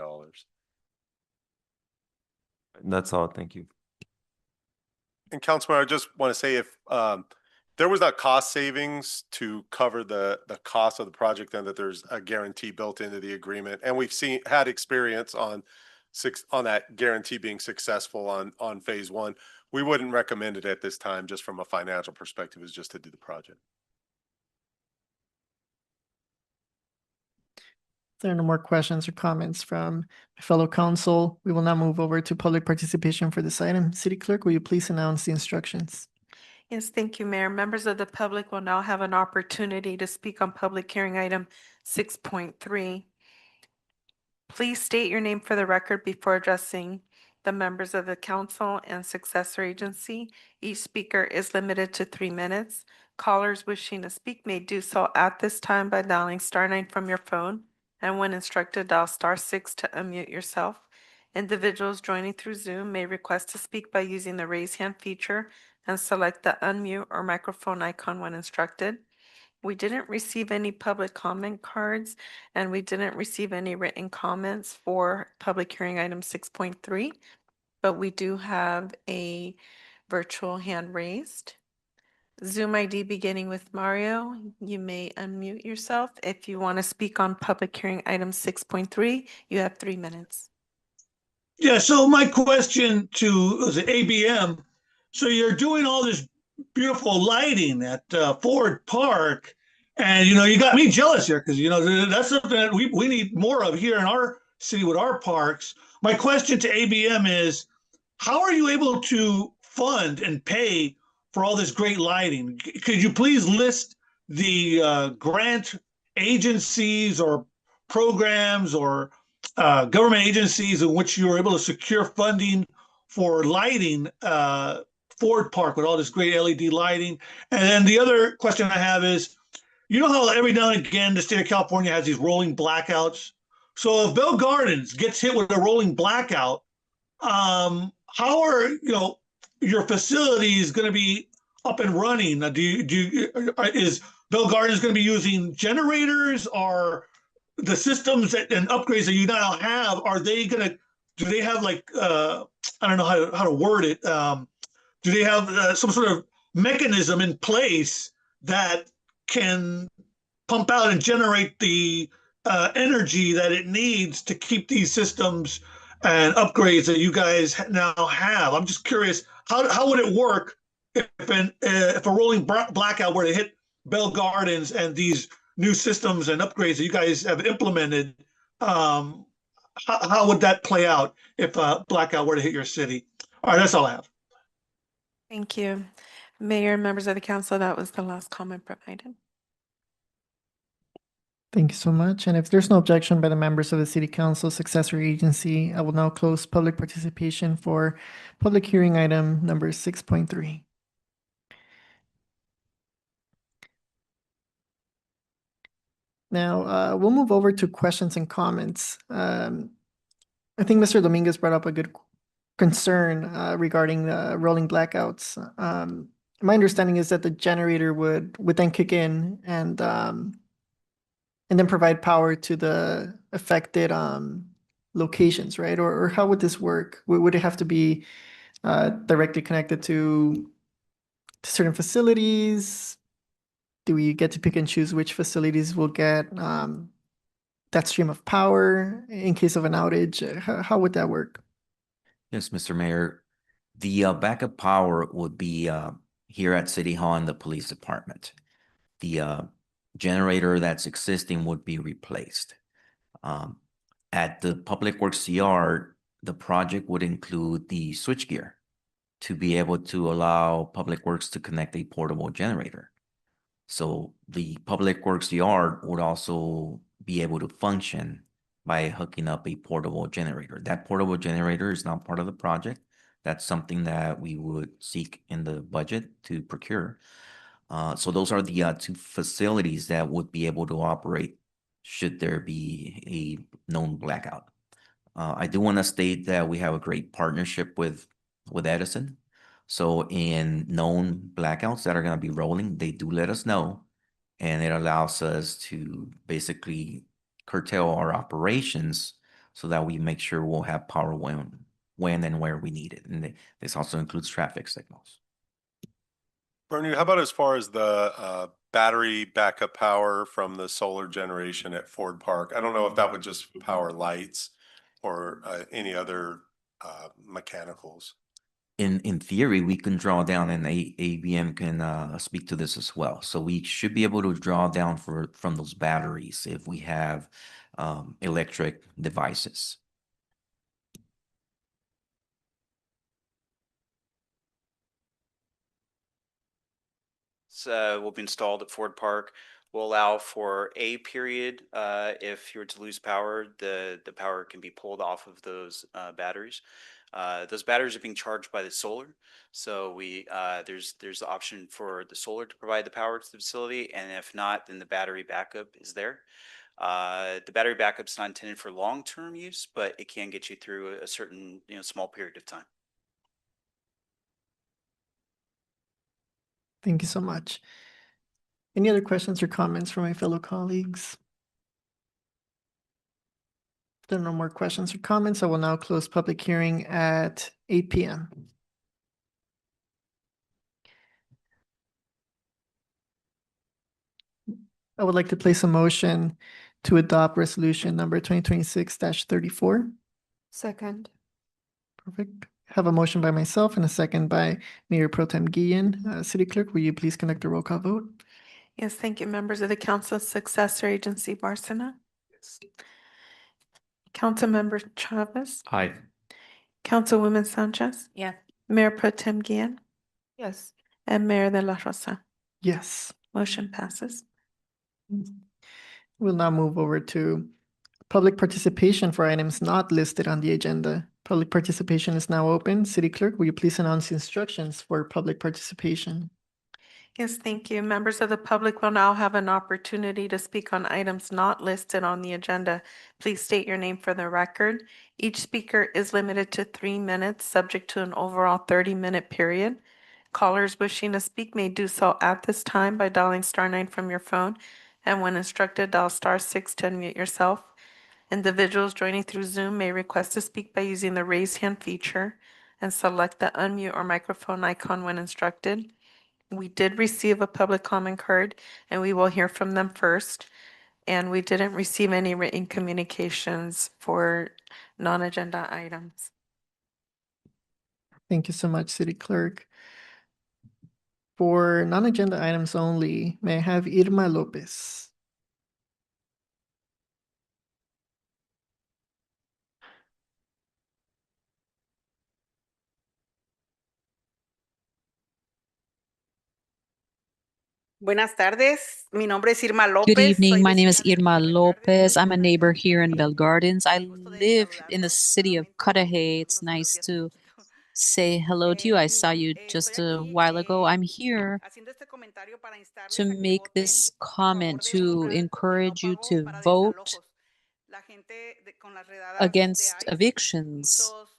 Speaker 8: That's all. Thank you.
Speaker 7: And Councilman, I just want to say if there was not cost savings to cover the cost of the project, then that there's a guarantee built into the agreement. And we've had experience on that guarantee being successful on phase 1. We wouldn't recommend it at this time, just from a financial perspective, is just to do the project.
Speaker 2: If there are no more questions or comments from my fellow council, we will now move over to public participation for this item. City Clerk, will you please announce the instructions?
Speaker 1: Yes, thank you, Mayor. Members of the public will now have an opportunity to speak on public hearing item 6.3. Please state your name for the record before addressing the members of the council and successor agency. Each speaker is limited to 3 minutes. Callers wishing to speak may do so at this time by dialing *9 from your phone, and when instructed, dial *6 to unmute yourself. Individuals joining through Zoom may request to speak by using the raise hand feature and select the unmute or microphone icon when instructed. We didn't receive any public comment cards, and we didn't receive any written comments for public hearing item 6.3, but we do have a virtual hand raised. Zoom ID beginning with Mario. You may unmute yourself. If you want to speak on public hearing item 6.3, you have 3 minutes.
Speaker 15: Yeah, so my question to was it ABM, so you're doing all this beautiful lighting at Ford Park, and you got me jealous here because that's something that we need more of here in our city with our parks. My question to ABM is, how are you able to fund and pay for all this great lighting? Could you please list the grant agencies or programs or government agencies in which you were able to secure funding for lighting Ford Park with all this great LED lighting? And then the other question I have is, how every now and again the state of California has these rolling blackouts? So if Bell Gardens gets hit with a rolling blackout, how are your facilities going to be up and running? Is Bell Gardens going to be using generators? Or the systems and upgrades that you now have, are they going to, do they have like, I don't know how to word it. Do they have some sort of mechanism in place that can pump out and generate the energy that it needs to keep these systems and upgrades that you guys now have? I'm just curious, how would it work if a rolling blackout were to hit Bell Gardens and these new systems and upgrades that you guys have implemented? How would that play out if a blackout were to hit your city? All right, that's all I have.
Speaker 1: Thank you. Mayor and members of the council, that was the last comment provided.
Speaker 2: Thank you so much. And if there's no objection by the members of the City Council successor agency, I will now close public participation for public hearing item number 6.3. Now, we'll move over to questions and comments. I think Mr. Dominguez brought up a good concern regarding the rolling blackouts. My understanding is that the generator would then kick in and then provide power to the affected locations, right? Or how would this work? Would it have to be directly connected to certain facilities? Do we get to pick and choose which facilities will get that stream of power in case of an outage? How would that work?
Speaker 17: Yes, Mr. Mayor. The backup power would be here at City Hall and the police department. The generator that's existing would be replaced. At the Public Works Yard, the project would include the switchgear to be able to allow Public Works to connect a portable generator. So the Public Works Yard would also be able to function by hooking up a portable generator. That portable generator is not part of the project. That's something that we would seek in the budget to procure. So those are the two facilities that would be able to operate should there be a known blackout. I do want to state that we have a great partnership with Edison. So in known blackouts that are going to be rolling, they do let us know, and it allows us to basically curtail our operations so that we make sure we'll have power when and where we need it. And this also includes traffic signals.
Speaker 7: Bernie, how about as far as the battery backup power from the solar generation at Ford Park? I don't know if that would just power lights or any other mechanicals.
Speaker 17: In theory, we can draw down, and ABM can speak to this as well. So we should be able to draw down from those batteries if we have electric devices.
Speaker 18: Will be installed at Ford Park. will allow for a period, if you were to lose power, the power can be pulled off of those batteries. Those batteries are being charged by the solar. So there's the option for the solar to provide the power to the facility, and if not, then the battery backup is there. The battery backup's not intended for long-term use, but it can get you through a certain, small period of time.
Speaker 2: Thank you so much. Any other questions or comments from my fellow colleagues? If there are no more questions or comments, I will now close public hearing at 8 p.m. I would like to place a motion to adopt resolution number 2026-34.
Speaker 11: Second.
Speaker 2: Perfect. Have a motion by myself and a second by Mayor Pro Tem Guillen. City Clerk, will you please conduct a roll call vote?
Speaker 1: Yes, thank you. Members of the council, successor agency Barcena.
Speaker 2: Yes.
Speaker 1: Councilmember Chavez.
Speaker 9: Aye.
Speaker 1: Councilwoman Sanchez.
Speaker 10: Yes.
Speaker 1: Mayor Pro Tem Guillen.
Speaker 11: Yes.
Speaker 1: And Mayor De La Rosa.
Speaker 2: Yes.
Speaker 1: Motion passes.
Speaker 2: We'll now move over to public participation for items not listed on the agenda. Public participation is now open. City Clerk, will you please announce the instructions for public participation?
Speaker 1: Yes, thank you. Members of the public will now have an opportunity to speak on items not listed on the agenda. Please state your name for the record. Each speaker is limited to 3 minutes, subject to an overall 30-minute period. Callers wishing to speak may do so at this time by dialing *9 from your phone, and when instructed, dial *6 to unmute yourself. Individuals joining through Zoom may request to speak by using the raise hand feature and select the unmute or microphone icon when instructed. We did receive a public comment card, and we will hear from them first. And we didn't receive any written communications for non-agenda items.
Speaker 2: Thank you so much, City Clerk. For non-agenda items only, may I have Irma Lopez?
Speaker 20: Buenas tardes, mi nombre es Irma
Speaker 21: Good
Speaker 20: López.
Speaker 21: evening.
Speaker 20: soy
Speaker 21: My name is
Speaker 20: vecina de
Speaker 21: Irma
Speaker 20: Bell
Speaker 21: Lopez.
Speaker 20: Gardens.
Speaker 21: I'm a neighbor here in
Speaker 20: Tuve
Speaker 21: Bell Gardens. I
Speaker 20: el gusto de
Speaker 21: live in the
Speaker 20: saludarlos
Speaker 21: city of
Speaker 20: nuevamente
Speaker 21: Cudahy. It's
Speaker 20: unos
Speaker 21: nice
Speaker 20: días
Speaker 21: to
Speaker 20: poquito.
Speaker 21: say hello to you. I saw
Speaker 20: Mire,
Speaker 21: you just
Speaker 20: estoy
Speaker 21: a
Speaker 20: aquí
Speaker 21: while ago. I'm here
Speaker 20: haciendo este comentario para instarles
Speaker 21: to
Speaker 20: a que
Speaker 21: make
Speaker 20: voten
Speaker 21: this
Speaker 20: a
Speaker 21: comment,
Speaker 20: favor de un
Speaker 21: to
Speaker 20: plan de no
Speaker 21: encourage you
Speaker 20: pago
Speaker 21: to
Speaker 20: para
Speaker 21: vote
Speaker 20: desalojos. La gente con las redadas de
Speaker 21: against
Speaker 20: ICE,
Speaker 21: evictions.
Speaker 20: muchos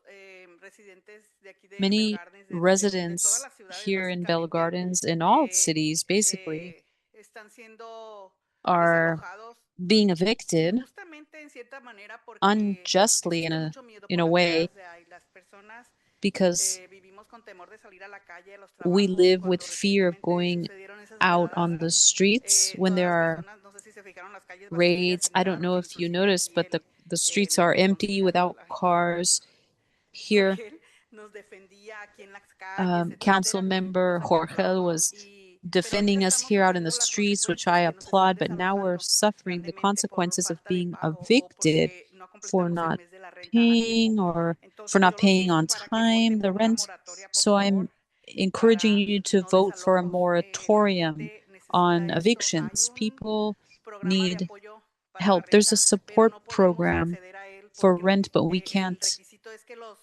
Speaker 20: residentes de aquí de Bell
Speaker 21: Many
Speaker 20: Gardens, de todas
Speaker 21: residents
Speaker 20: las ciudades
Speaker 21: here in Bell
Speaker 20: básicamente,
Speaker 21: Gardens, in all cities basically,
Speaker 20: están siendo
Speaker 21: are
Speaker 20: desalojados
Speaker 21: being evicted
Speaker 20: justamente en cierta manera porque
Speaker 21: unjustly
Speaker 20: existe mucho miedo
Speaker 21: in
Speaker 20: por
Speaker 21: a
Speaker 20: las
Speaker 21: way
Speaker 20: redadas de ahí. Las personas
Speaker 21: because
Speaker 20: vivimos con temor de salir a la calle, a los
Speaker 21: we
Speaker 20: trabajos.
Speaker 21: live with
Speaker 20: Cuando
Speaker 21: fear of
Speaker 20: recientemente
Speaker 21: going
Speaker 20: sucedieron esas
Speaker 21: out
Speaker 20: redadas,
Speaker 21: on the streets when
Speaker 20: todas
Speaker 21: there
Speaker 20: las
Speaker 21: are
Speaker 20: personas, no sé si se fijaron, las calles vacías,
Speaker 21: raids.
Speaker 20: sin
Speaker 21: I don't know
Speaker 20: carros,
Speaker 21: if you
Speaker 20: inclusive
Speaker 21: noticed,
Speaker 20: aquí
Speaker 21: but the streets are
Speaker 20: nuestro
Speaker 21: empty without
Speaker 20: concejal
Speaker 21: cars here.
Speaker 20: Jorge nos defendía aquí en las calles,
Speaker 21: Council
Speaker 20: etcétera,
Speaker 21: member
Speaker 20: cosa que
Speaker 21: Jorge
Speaker 20: aplaudo.
Speaker 21: was
Speaker 20: Pero ahorita
Speaker 21: defending us
Speaker 20: estamos
Speaker 21: here out in the
Speaker 20: sufriendo las
Speaker 21: streets, which I
Speaker 20: consecuencias que nos están
Speaker 21: applaud, but now we're
Speaker 20: desalojando
Speaker 21: suffering the
Speaker 20: grandemente por
Speaker 21: consequences of
Speaker 20: falta de
Speaker 21: being
Speaker 20: pago o
Speaker 21: evicted
Speaker 20: porque no
Speaker 21: for
Speaker 20: completamos el
Speaker 21: not
Speaker 20: mes de la renta a tiempo.
Speaker 21: paying or for
Speaker 20: Entonces
Speaker 21: not
Speaker 20: yo los
Speaker 21: paying
Speaker 20: insto
Speaker 21: on
Speaker 20: para que voten
Speaker 21: time the
Speaker 20: por una
Speaker 21: rent.
Speaker 20: moratoria, por
Speaker 21: So I'm
Speaker 20: favor,
Speaker 21: encouraging
Speaker 20: para
Speaker 21: you to
Speaker 20: no
Speaker 21: vote for a
Speaker 20: desalojos. La
Speaker 21: moratorium
Speaker 20: gente necesita
Speaker 21: on
Speaker 20: esto. Hay
Speaker 21: evictions.
Speaker 20: un
Speaker 21: People
Speaker 20: programa de
Speaker 21: need
Speaker 20: apoyo para la
Speaker 21: help. There's a
Speaker 20: renta, pero
Speaker 21: support
Speaker 20: no podemos
Speaker 21: program
Speaker 20: acceder a él
Speaker 21: for
Speaker 20: porque
Speaker 21: rent, but we
Speaker 20: el
Speaker 21: can't
Speaker 20: requisito es que los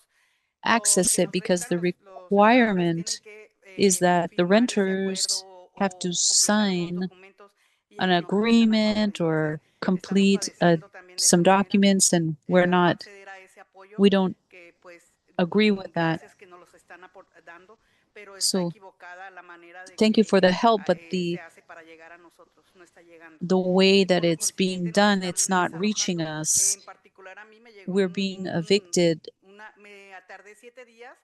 Speaker 21: access
Speaker 20: que
Speaker 21: it
Speaker 20: nos
Speaker 21: because
Speaker 20: rentan,
Speaker 21: the
Speaker 20: los rentadores tienen
Speaker 21: requirement
Speaker 20: que
Speaker 21: is that the
Speaker 20: firmar ese acuerdo
Speaker 21: renters have to
Speaker 20: o completar unos
Speaker 21: sign
Speaker 20: documentos y
Speaker 21: an
Speaker 20: ellos no los están haciendo.
Speaker 21: agreement
Speaker 20: Entonces,
Speaker 21: or
Speaker 20: estamos
Speaker 21: complete
Speaker 20: padeciendo también de esa
Speaker 21: some
Speaker 20: manera
Speaker 21: documents, and we're
Speaker 20: no
Speaker 21: not,
Speaker 20: acceder a ese apoyo
Speaker 21: we don't
Speaker 20: que pues
Speaker 21: agree with that.
Speaker 20: gracias que nos los están dando, pero está
Speaker 21: So
Speaker 20: equivocada la manera de
Speaker 21: thank you for
Speaker 20: que
Speaker 21: the help, but
Speaker 20: se hace para llegar a nosotros, no está llegando.
Speaker 21: the way that
Speaker 20: Por lo
Speaker 21: it's being
Speaker 20: consiguiente nos
Speaker 21: done,
Speaker 20: están
Speaker 21: it's not reaching
Speaker 20: desalojando.
Speaker 21: us.
Speaker 20: En particular a mí me llegó
Speaker 21: We're being evicted.
Speaker 20: me tardé 7 días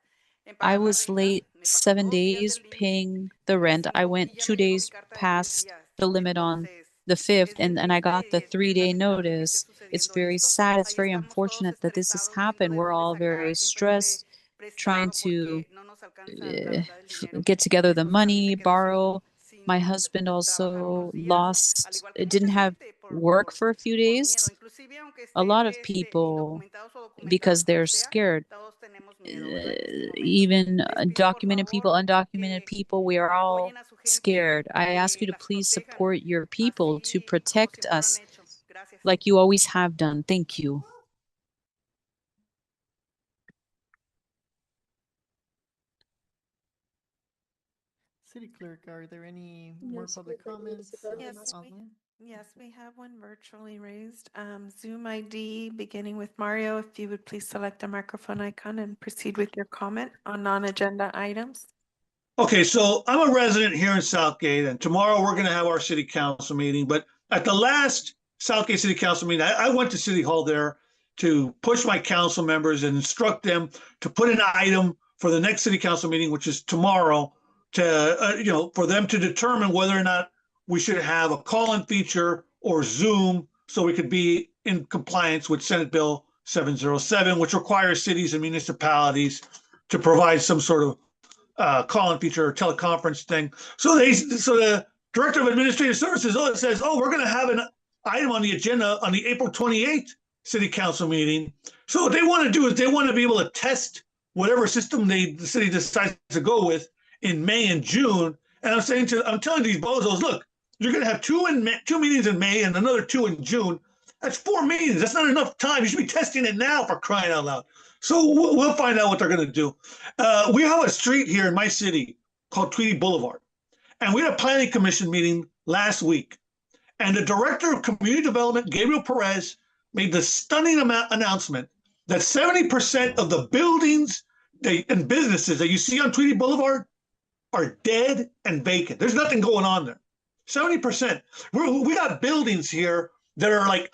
Speaker 20: en
Speaker 21: I
Speaker 20: pagar la
Speaker 21: was
Speaker 20: renta,
Speaker 21: late
Speaker 20: me pasé
Speaker 21: 7
Speaker 20: 2 días
Speaker 21: days
Speaker 20: del límite
Speaker 21: paying the
Speaker 20: el
Speaker 21: rent. I
Speaker 20: 5 y
Speaker 21: went
Speaker 20: ya
Speaker 21: 2
Speaker 20: me llegó mi
Speaker 21: days
Speaker 20: carta de 10
Speaker 21: past
Speaker 20: días.
Speaker 21: the limit on
Speaker 20: Entonces,
Speaker 21: the 5th,
Speaker 20: es bien
Speaker 21: and I
Speaker 20: triste
Speaker 21: got the
Speaker 20: y es bien
Speaker 21: 3-day
Speaker 20: lamentable que esté
Speaker 21: notice. It's
Speaker 20: sucediendo
Speaker 21: very
Speaker 20: esto.
Speaker 21: sad. It's
Speaker 20: Ahí
Speaker 21: very
Speaker 20: estamos todos
Speaker 21: unfortunate that this has
Speaker 20: estresados viendo
Speaker 21: happened.
Speaker 20: de
Speaker 21: We're all
Speaker 20: dónde
Speaker 21: very
Speaker 20: sacar, simplemente
Speaker 21: stressed trying
Speaker 20: prestando
Speaker 21: to
Speaker 20: porque no nos alcanza la verdad el dinero.
Speaker 21: get
Speaker 20: Mi
Speaker 21: together the
Speaker 20: esposo también
Speaker 21: money,
Speaker 20: se quedó
Speaker 21: borrow. My
Speaker 20: sin
Speaker 21: husband
Speaker 20: trabajar
Speaker 21: also
Speaker 20: unos días, al
Speaker 21: lost,
Speaker 20: igual que
Speaker 21: didn't
Speaker 20: mucha
Speaker 21: have
Speaker 20: gente
Speaker 21: work for a few
Speaker 20: por miedo,
Speaker 21: days.
Speaker 20: inclusive aunque
Speaker 21: A lot
Speaker 20: estén
Speaker 21: of people,
Speaker 20: indocumentados o documentados
Speaker 21: because
Speaker 20: como
Speaker 21: they're
Speaker 20: sea,
Speaker 21: scared.
Speaker 20: todos tenemos even documented people, undocumented people, we are all scared. I ask you to please support your people to protect us like you always have done. Thank you.
Speaker 2: City Clerk, are there any more public comments? online?
Speaker 1: Yes, we have one virtually raised. Zoom ID, beginning with Mario. If you would please select the microphone icon and proceed with your comment on non-agenda items.
Speaker 15: Okay, so I'm a resident here in Southgate, and tomorrow we're gonna have our city council meeting, but at the last Southgate City Council meeting, I went to City Hall there to push my council members and instruct them to put an item for the next city council meeting, which is tomorrow, to, for them to determine whether or not we should have a call-in feature or Zoom so we could be in compliance with Senate Bill 707, which requires cities and municipalities to provide some sort of call-in feature or teleconference thing. So the Director of Administrative Services says, we're going to have an item on the agenda on the April 28th City Council meeting. So what they want to do is they want to be able to test whatever system the city decides to go with in May and June. And I'm telling these bozos, look, you're going to have two meetings in May and another 2 in June. That's 4 meetings. That's not enough time. You should be testing it now, for crying out loud. So we'll find out what they're going to do. We have a street here in my city called Tweedy Boulevard. And we had a planning commission meeting last week. And the director of community development, Gabriel Perez, made the stunning announcement that 70% of the buildings and businesses that you see on Tweedy Boulevard are dead and vacant. There's nothing going on there. 70%. We got buildings here that are like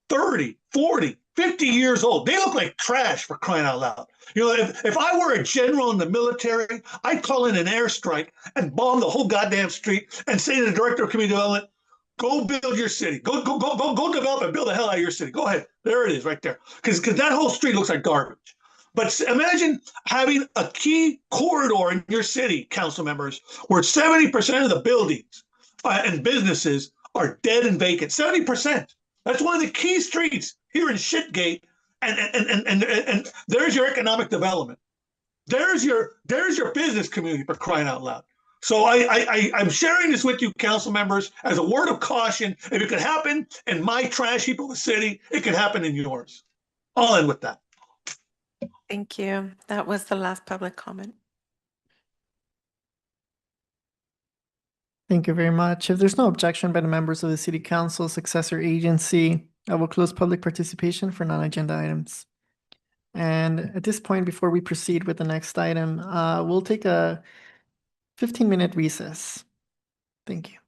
Speaker 15: 30, 40, 50 years old. They look like trash, for crying out loud. If I were a general in the military, I'd call in an airstrike and bomb the whole goddamn street and say to the director of community development, go build your city. Go develop and build the hell out of your city. Go ahead. There it is right there. Because that whole street looks like garbage. But imagine having a key corridor in your city, council members, where 70% of the buildings and businesses are dead and vacant. 70%. That's one of the key streets here in Shitgate, and there's your economic development. There's your business community, for crying out loud. So I'm sharing this with you, council members, as a word of caution. If it could happen in my trash heap of a city, it could happen in yours. I'll end with that.
Speaker 1: Thank you. That was the last public comment.
Speaker 2: Thank you very much. If there's no objection by the members of the City Council successor agency, I will close public participation for non-agenda items. And at this point, before we proceed with the next item, we'll take a 15-minute recess. Thank you.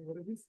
Speaker 9: What it is?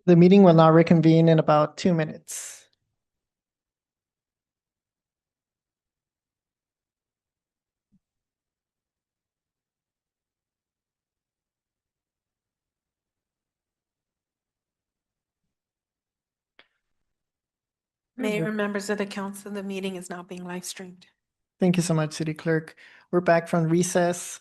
Speaker 2: The meeting will now reconvene in about 2 minutes.
Speaker 1: Mayor and members of the council, the meeting is now being live streamed.
Speaker 2: Thank you so much, City Clerk. We're back from recess.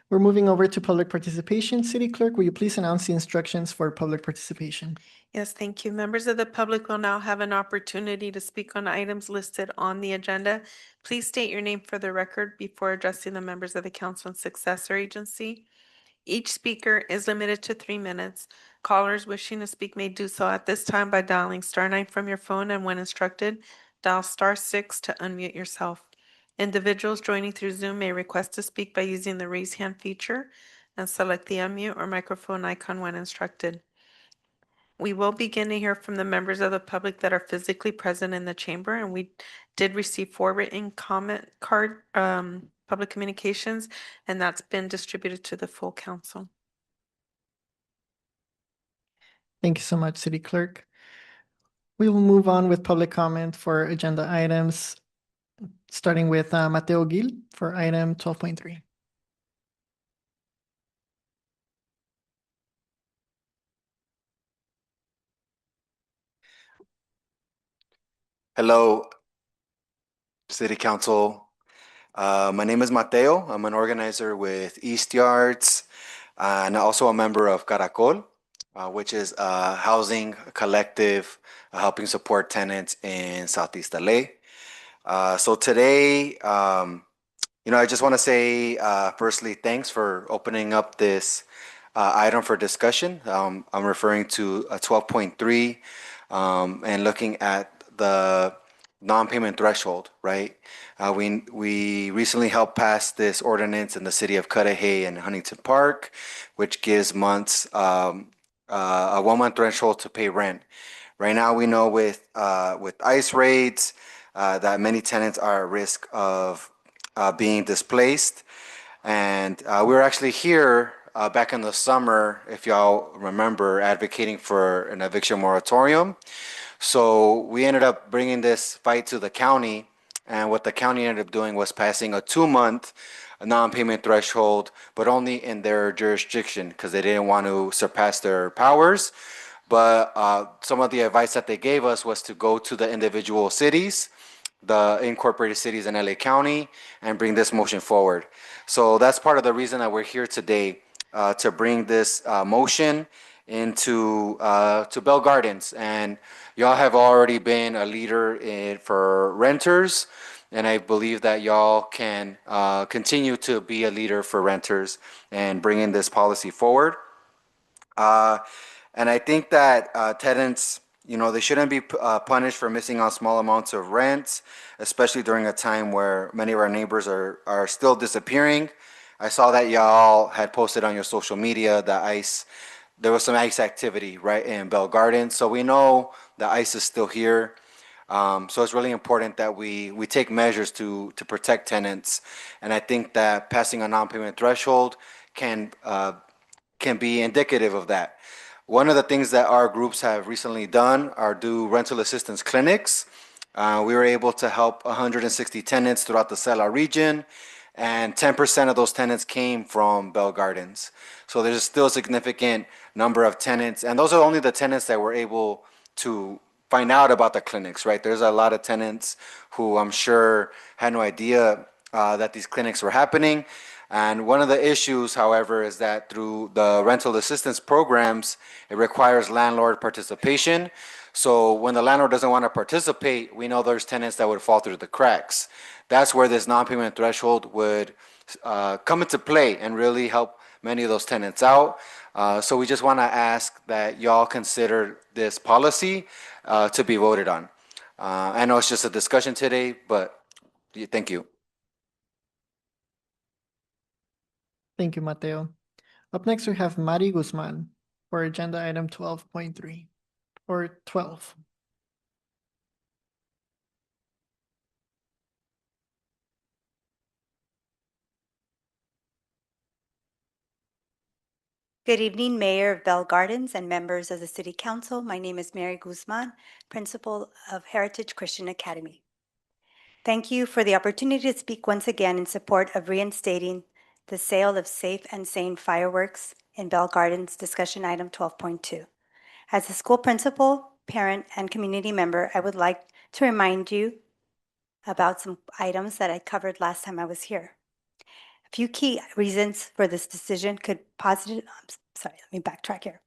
Speaker 2: We're moving over to public participation. City Clerk, will you please announce the instructions for public participation?
Speaker 1: Yes, thank you. Members of the public will now have an opportunity to speak on items listed on the agenda. Please state your name for the record before addressing the members of the council and successor agency. Each speaker is limited to 3 minutes. Callers wishing to speak may do so at this time by dialing *9 from your phone, and when instructed, dial *6 to unmute yourself. Individuals joining through Zoom may request to speak by using the raise hand feature and select the unmute or microphone icon when instructed. We will begin to hear from the members of the public that are physically present in the chamber, and we did receive 4 written comment card public communications, and that's been distributed to the full council.
Speaker 2: Thank you so much, City Clerk. We will move on with public comment for agenda items, starting with Mateo Gil for item 12.3.
Speaker 4: Hello, City Council. My name is Mateo. I'm an organizer with East Yards and also a member of Caracol, which is a housing collective helping support tenants in Southeast LA. So today, I just want to say, firstly, thanks for opening up this item for discussion. I'm referring to 12.3 and looking at the non-payment threshold, right? We recently helped pass this ordinance in the city of Cudahy and Huntington Park, which gives months a 1-month threshold to pay rent. Right now, we know with ICE raids that many tenants are at risk of being displaced. And we were actually here back in the summer, if y'all remember, advocating for an eviction moratorium. So we ended up bringing this fight to the county, and what the county ended up doing was passing a 2-month non-payment threshold, but only in their jurisdiction because they didn't want to surpass their powers. But some of the advice that they gave us was to go to the individual cities, the incorporated cities in LA County, and bring this motion forward. So that's part of the reason that we're here today, to bring this motion into to Bell Gardens. And y'all have already been a leader for renters, and I believe that y'all can continue to be a leader for renters and bringing this policy forward. And I think that tenants, they shouldn't be punished for missing out small amounts of rent, especially during a time where many of our neighbors are still disappearing. I saw that y'all had posted on your social media that there was some ICE activity right in Bell Gardens. So we know that ICE is still here. So it's really important that we take measures to protect tenants. And I think that passing a non-payment threshold can be indicative of that. One of the things that our groups have recently done are do rental assistance clinics. We were able to help 160 tenants throughout the Cela region, and 10% of those tenants came from Bell Gardens. So there's still a significant number of tenants, and those are only the tenants that were able to find out about the clinics, right? There's a lot of tenants who I'm sure had no idea that these clinics were happening. And one of the issues, however, is that through the rental assistance programs, it requires landlord participation. So when the landlord doesn't want to participate, we know there's tenants that would fall through the cracks. That's where this non-payment threshold would come into play and really help many of those tenants out. So we just want to ask that y'all consider this policy to be voted on. I know it's just a discussion today, but thank you.
Speaker 2: Thank you, Mateo. Up next, we have Mari Guzman for agenda item 12.3 or 12.
Speaker 5: Good evening, Mayor of Bell Gardens and members of the City Council. My name is Mary Guzman, Principal of Heritage Christian Academy. Thank you for the opportunity to speak once again in support of reinstating the sale of safe and sane fireworks in Bell Gardens, discussion item 12.2. As a school principal, parent, and community member, I would like to remind you about some items that I covered last time I was here. A few key reasons for this decision could let me backtrack here.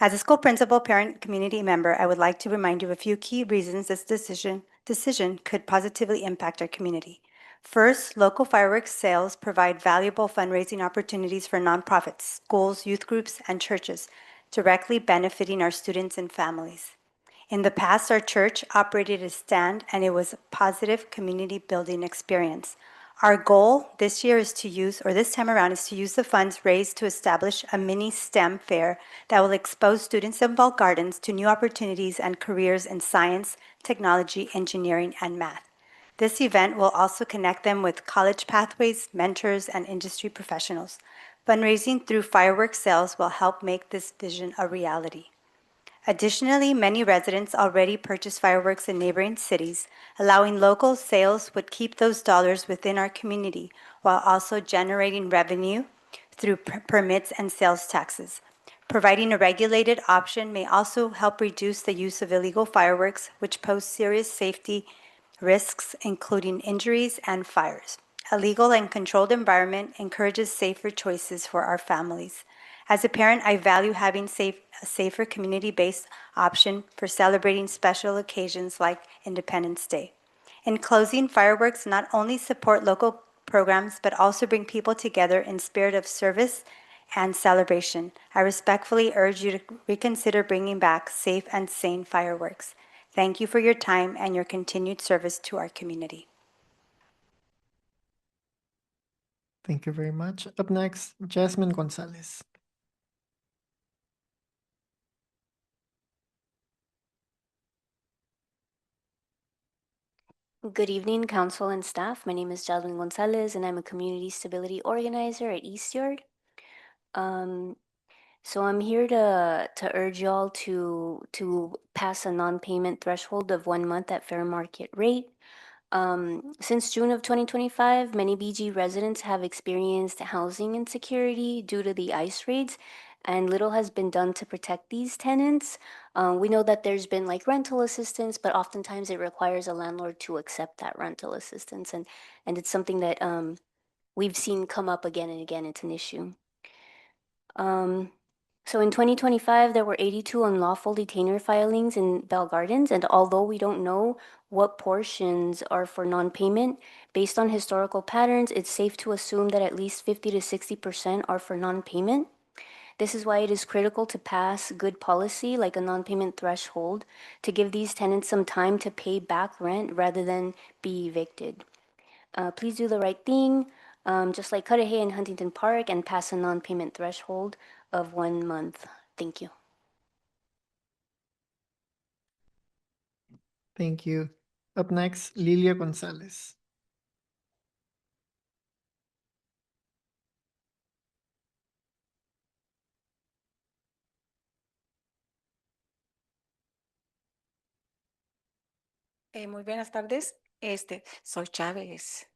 Speaker 5: As a school principal, parent, community member, I would like to remind you of a few key reasons this decision could positively impact our community. First, local fireworks sales provide valuable fundraising opportunities for nonprofits, schools, youth groups, and churches, directly benefiting our students and families. In the past, our church operated a stand, and it was a positive community building experience. Our goal this year is to use the funds raised to establish a mini STEM fair that will expose students in Bell Gardens to new opportunities and careers in science, technology, engineering, and math. This event will also connect them with college pathways, mentors, and industry professionals. Fundraising through fireworks sales will help make this vision a reality. Additionally, many residents already purchase fireworks in neighboring cities. Allowing local sales would keep those dollars within our community while also generating revenue through permits and sales taxes. Providing a regulated option may also help reduce the use of illegal fireworks, which pose serious safety risks, including injuries and fires. A legal and controlled environment encourages safer choices for our families. As a parent, I value having a safer community-based option for celebrating special occasions like Independence Day. In closing, fireworks not only support local programs, but also bring people together in spirit of service and celebration. I respectfully urge you to reconsider bringing back safe and sane fireworks. Thank you for your time and your continued service to our community.
Speaker 2: Thank you very much. Up next, Jasmine Gonzalez.
Speaker 22: Good evening, council and staff. My name is Jasmine Gonzalez, and I'm a community stability organizer at East Yard. So I'm here to urge y'all to pass a non-payment threshold of 1 month at fair market rate. Since June of 2025, many BG residents have experienced housing insecurity due to the ICE raids, and little has been done to protect these tenants. We know that there's been like rental assistance, but oftentimes it requires a landlord to accept that rental assistance, and it's something that we've seen come up again and again. It's an issue. So in 2025, there were 82 unlawful detainer filings in Bell Gardens, and although we don't know what portions are for non-payment, based on historical patterns, it's safe to assume that at least 50 to 60% are for non-payment. This is why it is critical to pass good policy like a non-payment threshold to give these tenants some time to pay back rent rather than be evicted. Please do the right thing, just like Cudahy and Huntington Park, and pass a non-payment threshold of 1 month. Thank you.
Speaker 2: Thank you. Up next, Lilia Gonzalez.
Speaker 23: Muy buenas tardes. Soy Chávez.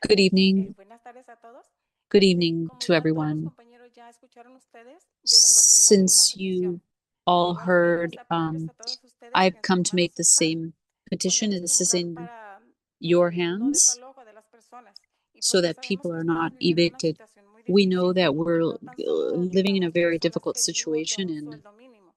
Speaker 20: Good evening.
Speaker 23: Buenas tardes a todos.
Speaker 20: Good evening
Speaker 23: Como
Speaker 20: to
Speaker 23: ya todos los
Speaker 20: everyone.
Speaker 23: compañeros ya escucharon ustedes, yo vengo a hacer la misma
Speaker 20: Since you
Speaker 23: petición.
Speaker 20: all
Speaker 23: Igual
Speaker 20: heard,
Speaker 23: queremos apoyarles a todos ustedes
Speaker 20: I've
Speaker 23: en
Speaker 20: come
Speaker 23: sus
Speaker 20: to make
Speaker 23: manos
Speaker 20: the
Speaker 23: está
Speaker 20: same petition, and this is
Speaker 23: comprar
Speaker 20: in
Speaker 23: para
Speaker 20: your
Speaker 23: no
Speaker 20: hands
Speaker 23: desalojo de las personas. Y
Speaker 20: so
Speaker 23: porque
Speaker 20: that
Speaker 23: sabemos
Speaker 20: people
Speaker 23: que
Speaker 20: are
Speaker 23: estamos
Speaker 20: not
Speaker 23: viviendo una
Speaker 20: evicted.
Speaker 23: situación muy
Speaker 20: We know
Speaker 23: difícil
Speaker 20: that
Speaker 23: y
Speaker 20: we're
Speaker 23: no tan solo
Speaker 20: living in a
Speaker 23: las
Speaker 20: very
Speaker 23: personas
Speaker 20: difficult
Speaker 23: que vivimos de
Speaker 20: situation,
Speaker 23: un
Speaker 20: and
Speaker 23: sueldo mínimo.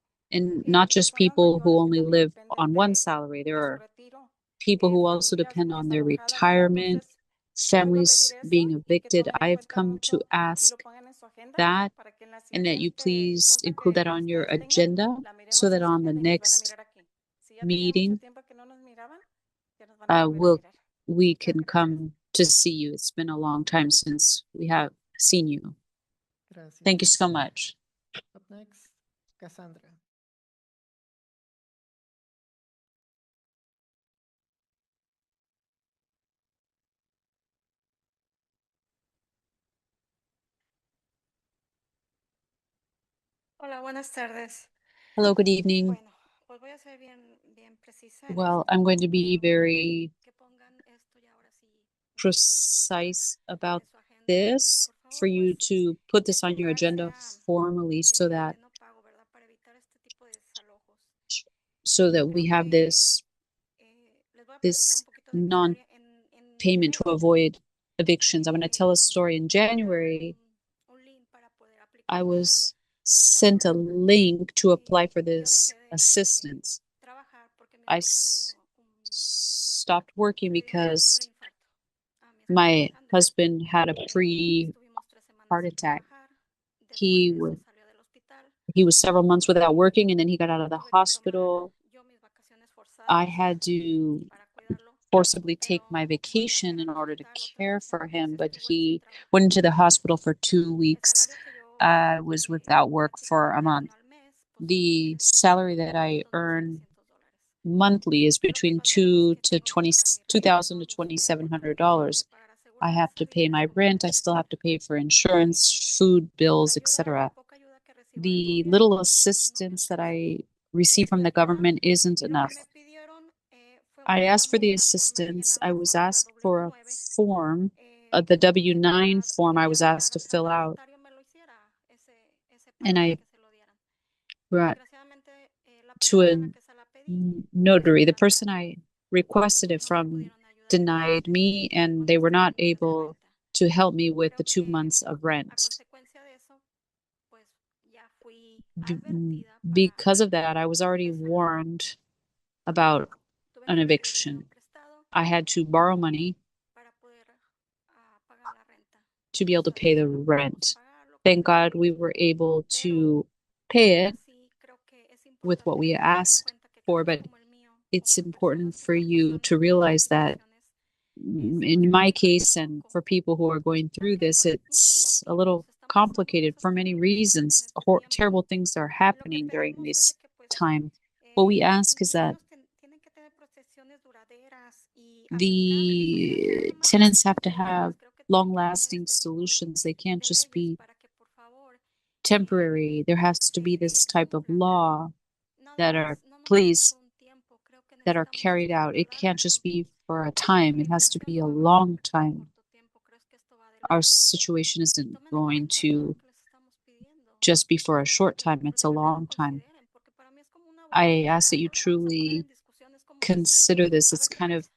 Speaker 20: not
Speaker 23: Las
Speaker 20: just
Speaker 23: personas
Speaker 20: people who
Speaker 23: mayores que
Speaker 20: only
Speaker 23: también
Speaker 20: live
Speaker 23: dependen
Speaker 20: on one
Speaker 23: de
Speaker 20: salary. There
Speaker 23: su
Speaker 20: are
Speaker 23: retiro,
Speaker 20: people who also
Speaker 23: familias
Speaker 20: depend
Speaker 23: muy
Speaker 20: on their
Speaker 23: desalojadas, ¿verdad?
Speaker 20: retirement,
Speaker 23: Entonces, yo vengo a
Speaker 20: families
Speaker 23: pedir eso
Speaker 20: being
Speaker 23: y que
Speaker 20: evicted.
Speaker 23: tomen en
Speaker 20: I've
Speaker 23: cuenta
Speaker 20: come to
Speaker 23: mucho y lo
Speaker 20: ask
Speaker 23: pongan en su agenda
Speaker 20: that,
Speaker 23: para que en la
Speaker 20: and that you
Speaker 23: siguiente
Speaker 20: please
Speaker 23: junta
Speaker 20: include that
Speaker 23: que
Speaker 20: on your
Speaker 23: ustedes tengan,
Speaker 20: agenda
Speaker 23: la
Speaker 20: so
Speaker 23: miremos
Speaker 20: that
Speaker 23: en su
Speaker 20: on the
Speaker 23: agenda y nos van a
Speaker 20: next
Speaker 23: mirar aquí. Si ya tenía mucho
Speaker 20: meeting,
Speaker 23: tiempo que no nos miraban, ya nos van a volver a mirar.
Speaker 20: we can come to see you. It's been a long time since we have seen you.
Speaker 2: Gracias.
Speaker 20: Thank you so much.
Speaker 2: Up next, Cassandra.
Speaker 23: Hola, buenas tardes.
Speaker 20: Hello, good evening.
Speaker 23: Bueno, pues voy a ser bien precisa en
Speaker 20: Well,
Speaker 23: esto.
Speaker 20: I'm going to be very
Speaker 23: Que pongan esto ya ahora sí
Speaker 20: precise about
Speaker 23: su agenda.
Speaker 20: this for you to put this on your
Speaker 23: lugar
Speaker 20: agenda
Speaker 23: sea
Speaker 20: formally so that
Speaker 23: no pago, ¿verdad? Para evitar este tipo de desalojos.
Speaker 20: we have this
Speaker 23: Les voy a platicar un poquito de mi historia.
Speaker 20: non-payment to avoid evictions. I'm going to tell a story. In January, I was sent a link to apply for this assistance. I stopped working because my husband had a pre-heart attack. He was several months without working, and then he got out of the hospital. I had to forcibly take my vacation in order to care for him, but he went into the hospital for 2 weeks. I was without work for a month. The salary that I earn monthly is between $2,000 to $2,700. I have to pay my rent. I still have to pay for insurance, food bills, etc. The little assistance that I receive from the government isn't enough. I asked for the assistance. I was asked for a form, the W-9 form I was asked to fill out. And I brought to a notary. The person I requested it from denied me, and they were not able to help me with the 2 months of rent. Because of that, I was already warned about an eviction. I had to borrow money to be able to pay the rent. Thank God we were able to pay it with what we asked for, but it's important for you to realize that in my case and for people who are going through this, it's a little complicated for many reasons. Terrible things are happening during this time. What we ask is that the tenants have to have long-lasting solutions. They can't just be temporary. There has to be this type of law that are carried out. It can't just be for a time. It has to be a long time. Our situation isn't going to just be for a short time. It's a long time. I ask that you truly consider this. It's kind of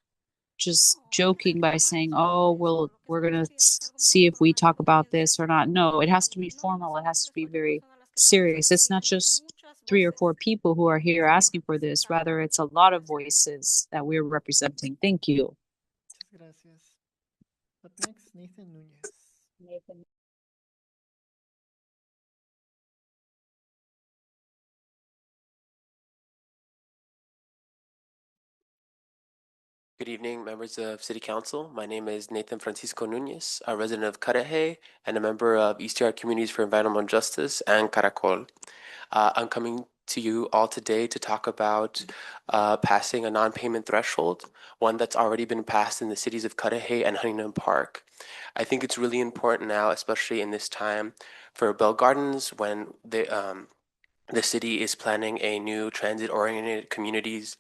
Speaker 20: just joking by saying, oh, well, we're going to see if we talk about this or not. No, it has to be formal. It has to be very serious. It's not just 3 or 4 people who are here asking for this. Rather, it's a lot of voices that we're representing. Thank you.
Speaker 2: Muchas gracias. Up next, Nathan Nunez.
Speaker 6: Good evening, members of City Council. My name is Nathan Francisco Nunez, a resident of Cudahy and a member of East Yard Communities for Environmental Justice and Caracol. I'm coming to you all today to talk about passing a non-payment threshold, one that's already been passed in the cities of Cudahy and Huntington Park. I think it's really important now, especially in this time, for Bell Gardens when the city is planning a new transit-oriented communities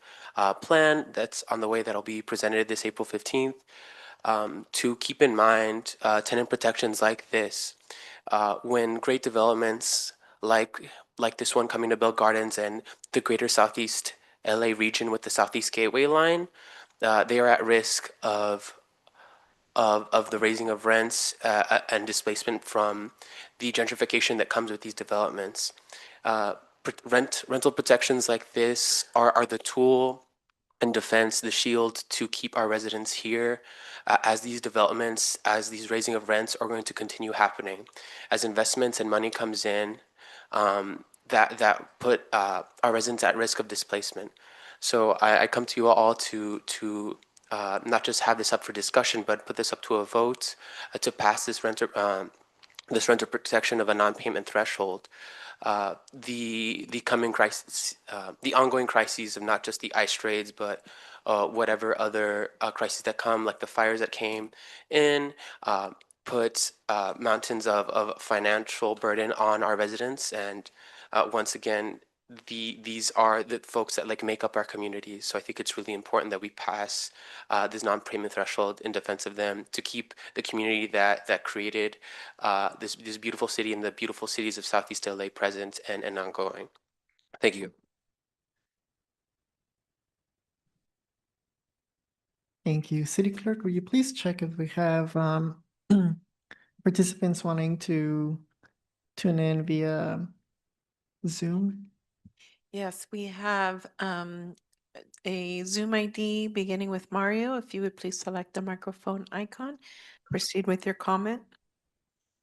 Speaker 6: plan that's on the way that'll be presented this April 15th. To keep in mind tenant protections like this. When great developments like this one coming to Bell Gardens and the greater Southeast LA region with the Southeast Gateway line, they are at risk of the raising of rents and displacement from the gentrification that comes with these developments. Rental protections like this are the tool and defense, the shield to keep our residents here as these developments, as these raising of rents are going to continue happening. As investments and money comes in, that put our residents at risk of displacement. So I come to you all to not just have this up for discussion, but put this up to a vote to pass this renter protection of a non-payment threshold. The coming crisis, the ongoing crises of not just the ICE raids, but whatever other crises that come, like the fires that came in, put mountains of financial burden on our residents and once again, these are the folks that like make up our communities. So I think it's really important that we pass this non-payment threshold in defense of them to keep the community that created this beautiful city and the beautiful cities of Southeast LA present and ongoing. Thank you.
Speaker 2: Thank you. City Clerk, will you please check if we have participants wanting to tune in via Zoom?
Speaker 1: Yes, we have a Zoom ID beginning with Mario. If you would please select the microphone icon, proceed with your comment.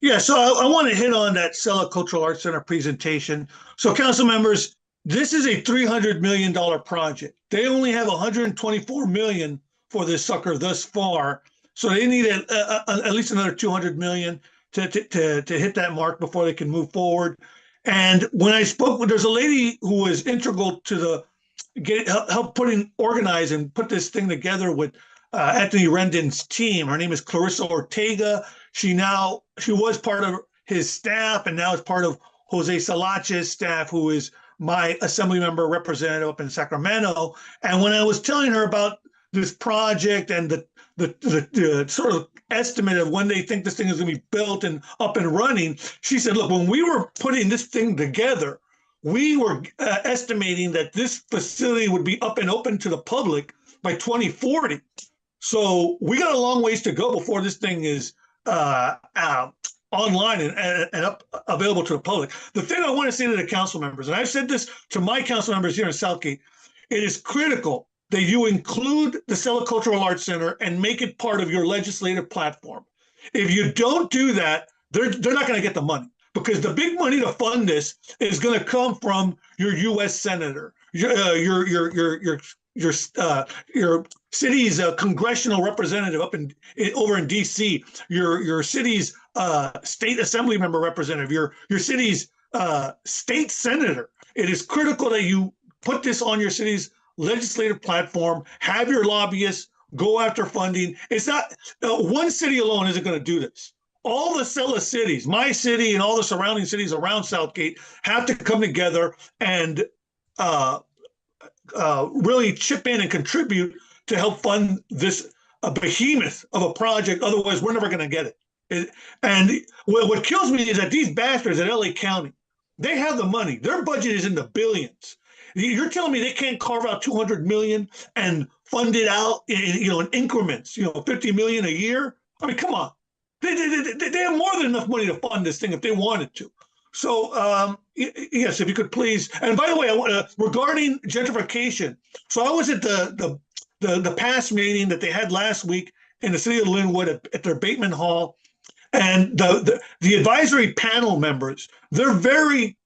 Speaker 15: Yeah, so I want to hit on that Sella Cultural Arts Center presentation. So council members, this is a $300 million project. They only have 124 million for this sucker thus far. So they need at least another 200 million to hit that mark before they can move forward. And when I spoke, there's a lady who was integral to the help organize and put this thing together with Anthony Rendon's team. Her name is Clarissa Ortega. She was part of his staff and now is part of Jose Salaches' staff, who is my assembly member representative up in Sacramento. And when I was telling her about this project and the sort of estimate of when they think this thing is going to be built and up and running, she said, look, when we were putting this thing together, we were estimating that this facility would be up and open to the public by 2040. So we got a long ways to go before this thing is online and up available to the public. The thing I want to say to the council members, and I've said this to my council members here in Southgate, it is critical that you include the Sella Cultural Arts Center and make it part of your legislative platform. If you don't do that, they're not going to get the money, because the big money to fund this is going to come from your U.S. senator, your city's congressional representative over in D.C., your city's state assembly member representative, your city's state senator. It is critical that you put this on your city's legislative platform, have your lobbyists go after funding. It's not one city alone isn't going to do this. All the Sella cities, my city and all the surrounding cities around Southgate, have to come together and really chip in and contribute to help fund this behemoth of a project. Otherwise, we're never going to get it. And what kills me is that these bastards at LA County, they have the money. Their budget is in the billions. You're telling me they can't carve out 200 million and fund it out in increments, 50 million a year? I mean, come on. They have more than enough money to fund this thing if they wanted to. So yes, if you could please. And by the way, regarding gentrification, so I was at the past meeting that they had last week in the city of Linwood at their Bateman Hall, and the advisory panel members, they're very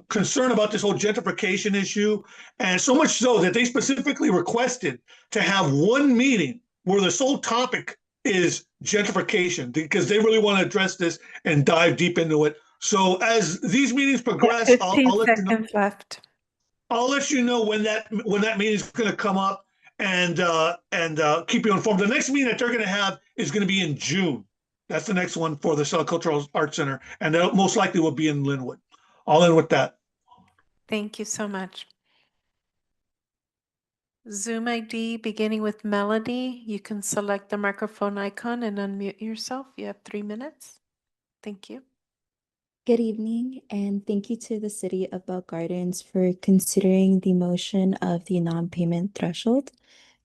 Speaker 15: concerned about this whole gentrification issue, and so much so that they specifically requested to have one meeting where the sole topic is gentrification, because they really want to address this and dive deep into it. So as these meetings progress, I'll let you know.
Speaker 1: Left.
Speaker 15: I'll let you know when that meeting is going to come up, and keep you informed. The next meeting that they're going to have is going to be in June. That's the next one for the Sella Cultural Arts Center, and that most likely will be in Linwood. I'll end with that.
Speaker 1: Thank you so much. Zoom ID beginning with Melody. You can select the microphone icon and unmute yourself. You have 3 minutes. Thank you.
Speaker 12: Good evening, and thank you to the City of Bell Gardens for considering the motion of the non-payment threshold.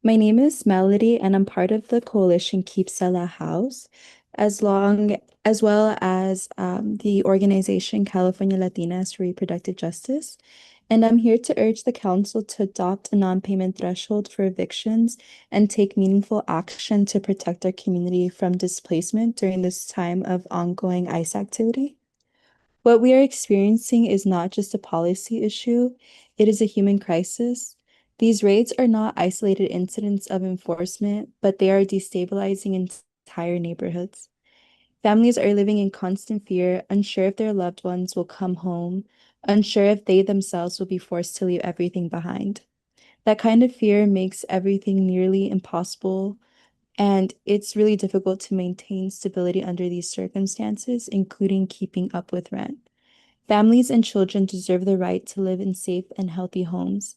Speaker 12: My name is Melody, and I'm part of the coalition Keep Sella House, as well as the organization California Latinas for Reproductive Justice. And I'm here to urge the council to adopt a non-payment threshold for evictions and take meaningful action to protect our community from displacement during this time of ongoing ICE activity. What we are experiencing is not just a policy issue, it is a human crisis. These raids are not isolated incidents of enforcement, but they are destabilizing entire neighborhoods. Families are living in constant fear, unsure if their loved ones will come home, unsure if they themselves will be forced to leave everything behind. That kind of fear makes everything nearly impossible, and it's really difficult to maintain stability under these circumstances, including keeping up with rent. Families and children deserve the right to live in safe and healthy homes.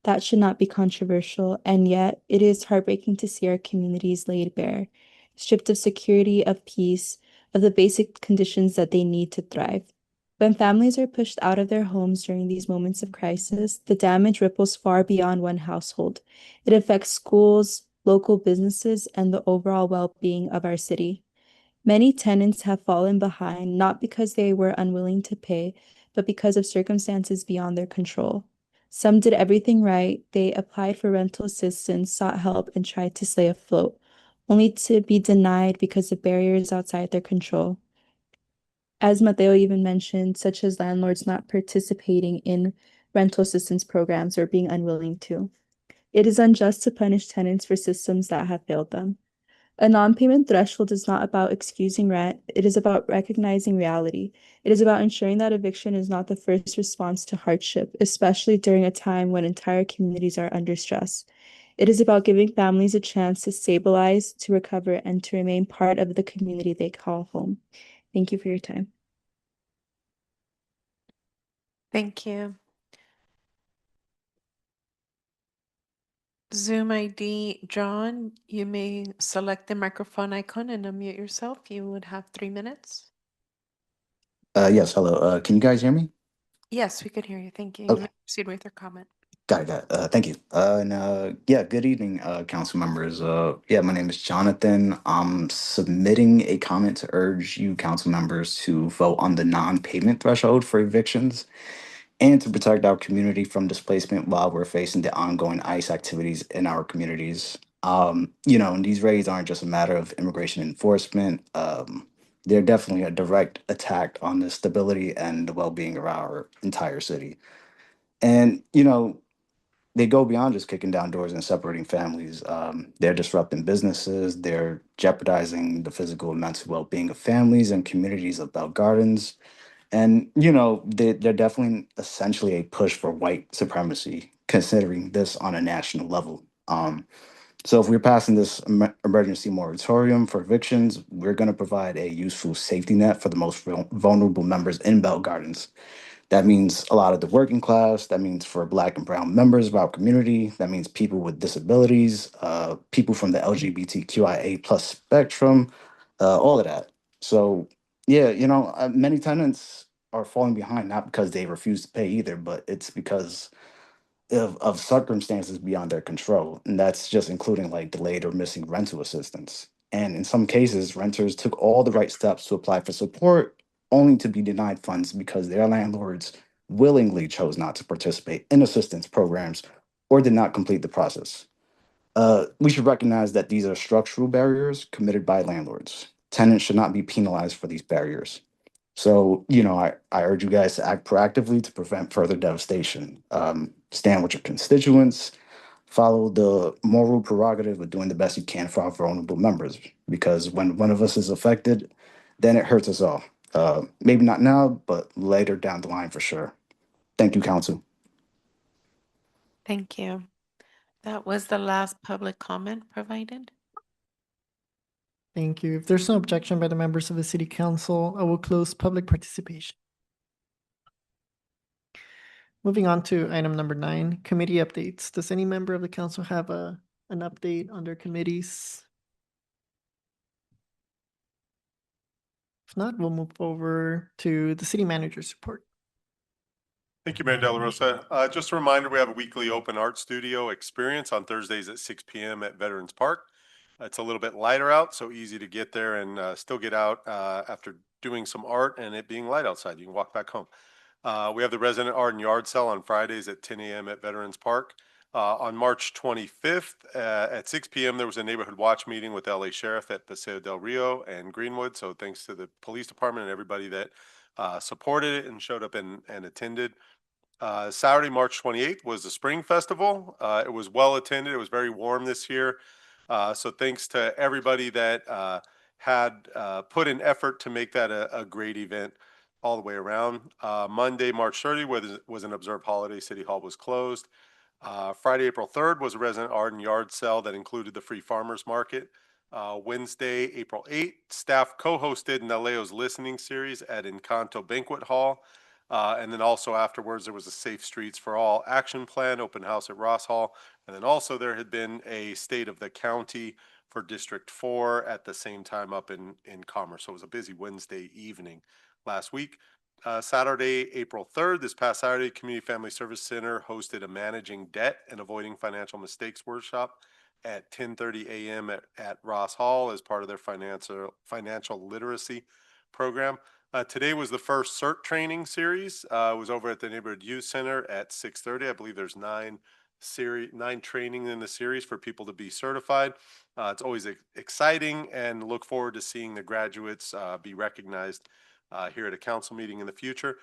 Speaker 12: That should not be controversial, and yet it is heartbreaking to see our communities laid bare, stripped of security, of peace, of the basic conditions that they need to thrive. When families are pushed out of their homes during these moments of crisis, the damage ripples far beyond one household. It affects schools, local businesses, and the overall well-being of our city. Many tenants have fallen behind not because they were unwilling to pay, but because of circumstances beyond their control. Some did everything right. They applied for rental assistance, sought help, and tried to stay afloat, only to be denied because of barriers outside their control. As Mateo even mentioned, such as landlords not participating in rental assistance programs or being unwilling to. It is unjust to punish tenants for systems that have failed them. A non-payment threshold is not about excusing rent. It is about recognizing reality. It is about ensuring that eviction is not the first response to hardship, especially during a time when entire communities are under stress. It is about giving families a chance to stabilize, to recover, and to remain part of the community they call home. Thank you for your time.
Speaker 1: Thank you. Zoom ID, John, you may select the microphone icon and unmute yourself. You would have 3 minutes.
Speaker 14: Yes, hello. Can you guys hear me?
Speaker 1: Yes, we could hear you. Thank you. You
Speaker 14: Okay.
Speaker 1: may proceed with your comment.
Speaker 14: Got it, got it. Thank you. Yeah, good evening, council members. Yeah, my name is Jonathan. I'm submitting a comment to urge you council members to vote on the non-payment threshold for evictions and to protect our community from displacement while we're facing the ongoing ICE activities in our communities. And these raids aren't just a matter of immigration enforcement. They're definitely a direct attack on the stability and the well-being of our entire city. And, they go beyond just kicking down doors and separating families. They're disrupting businesses. They're jeopardizing the physical and mental well-being of families and communities of Bell Gardens. And, they're definitely essentially a push for white supremacy, considering this on a national level. So if we're passing this emergency moratorium for evictions, we're going to provide a useful safety net for the most vulnerable members in Bell Gardens. That means a lot of the working class. That means for Black and brown members of our community. That means people with disabilities, people from the LGBTQIA plus spectrum, all of that. So yeah, many tenants are falling behind not because they refuse to pay either, but it's because of circumstances beyond their control. And that's just including like delayed or missing rental assistance. And in some cases, renters took all the right steps to apply for support only to be denied funds because their landlords willingly chose not to participate in assistance programs or did not complete the process. We should recognize that these are structural barriers committed by landlords. Tenants should not be penalized for these barriers. So, I urge you guys to act proactively to prevent further devastation. Stand with your constituents, follow the moral prerogative of doing the best you can for our vulnerable members. Because when one of us is affected, then it hurts us all. Maybe not now, but later down the line for sure. Thank you, Council.
Speaker 1: Thank you. That was the last public comment provided.
Speaker 2: Thank you. If there's no objection by the members of the City Council, I will close public participation. Moving on to item number 9, committee updates. Does any member of the council have an update on their committees? If not, we'll move over to the city manager's report.
Speaker 7: Thank you, Mayor De La Rosa. Just a reminder, we have a weekly open art studio experience on Thursdays at 6 p.m. at Veterans Park. It's a little bit lighter out, so easy to get there and still get out after doing some art and it being light outside. You can walk back home. We have the resident art and yard sale on Fridays at 10 a.m. at Veterans Park. On March 25th at 6 p.m. there was a neighborhood watch meeting with LA Sheriff at Paseo del Rio and Greenwood. So thanks to the police department and everybody that supported it and showed up and attended. Saturday, March 28th was the Spring Festival. It was well attended. It was very warm this year. So thanks to everybody that had put in effort to make that a great event all the way around. Monday, March 30th was an observed holiday. City Hall was closed. Friday, April 3rd was a resident art and yard sale that included the free farmers market. Wednesday, April 8th, staff co-hosted Naleo's listening series at Encanto Banquet Hall. And then also afterwards, there was a Safe Streets for All action plan, open house at Ross Hall. And then also there had been a state of the county for District 4 at the same time up in Commerce. So it was a busy Wednesday evening last week. Saturday, April 3rd, this past Saturday, Community Family Service Center hosted a Managing Debt and Avoiding Financial Mistakes workshop at 10:30 a.m. at Ross Hall as part of their financial literacy program. Today was the first CERT training series. It was over at the Neighborhood Youth Center at 6:30. I believe there's nine training in the series for people to be certified. It's always exciting, and look forward to seeing the graduates be recognized here at a council meeting in the future.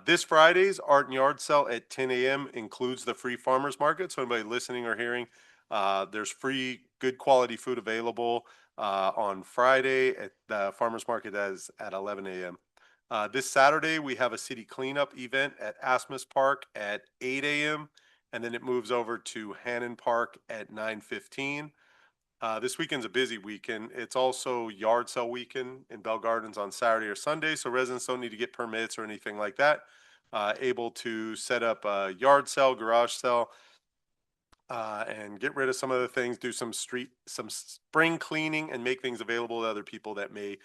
Speaker 7: This Friday's Art and Yard Sale at 10 a.m. includes the free farmers market. So anybody listening or hearing, there's free, good quality food available on Friday at the farmers market at 11 a.m. This Saturday, we have a city cleanup event at Asmus Park at 8 a.m. And then it moves over to Hannon Park at 9:15. This weekend's a busy weekend. It's also yard sale weekend in Bell Gardens on Saturday or Sunday, so residents don't need to get permits or anything like that. Able to set up a yard sale, garage sale, and get rid of some other things, do some spring cleaning, and make things available to other people that may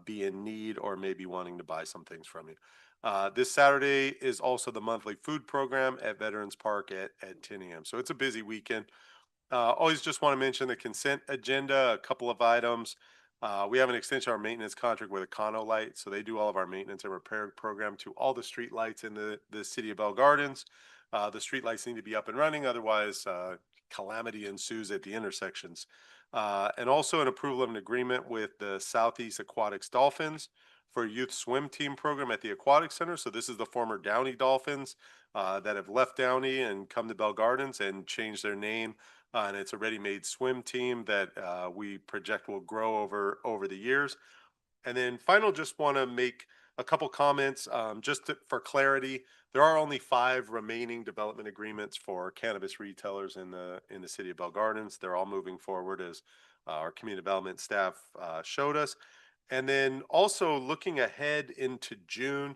Speaker 7: be in need or may be wanting to buy some things from you. This Saturday is also the monthly food program at Veterans Park at 10 a.m. So it's a busy weekend. Always just want to mention the consent agenda, a couple of items. We have an extension of our maintenance contract with Econolight, so they do all of our maintenance and repair program to all the street lights in the city of Bell Gardens. The street lights need to be up and running, otherwise calamity ensues at the intersections. And also an approval of an agreement with the Southeast Aquatics Dolphins for a youth swim team program at the Aquatic Center. So this is the former Downey Dolphins that have left Downey and come to Bell Gardens and changed their name. And it's a ready-made swim team that we project will grow over the years. And then final, just want to make a couple comments for clarity. There are only 5 remaining development agreements for cannabis retailers in the city of Bell Gardens. They're all moving forward as our community development staff showed us. And then also looking ahead into June,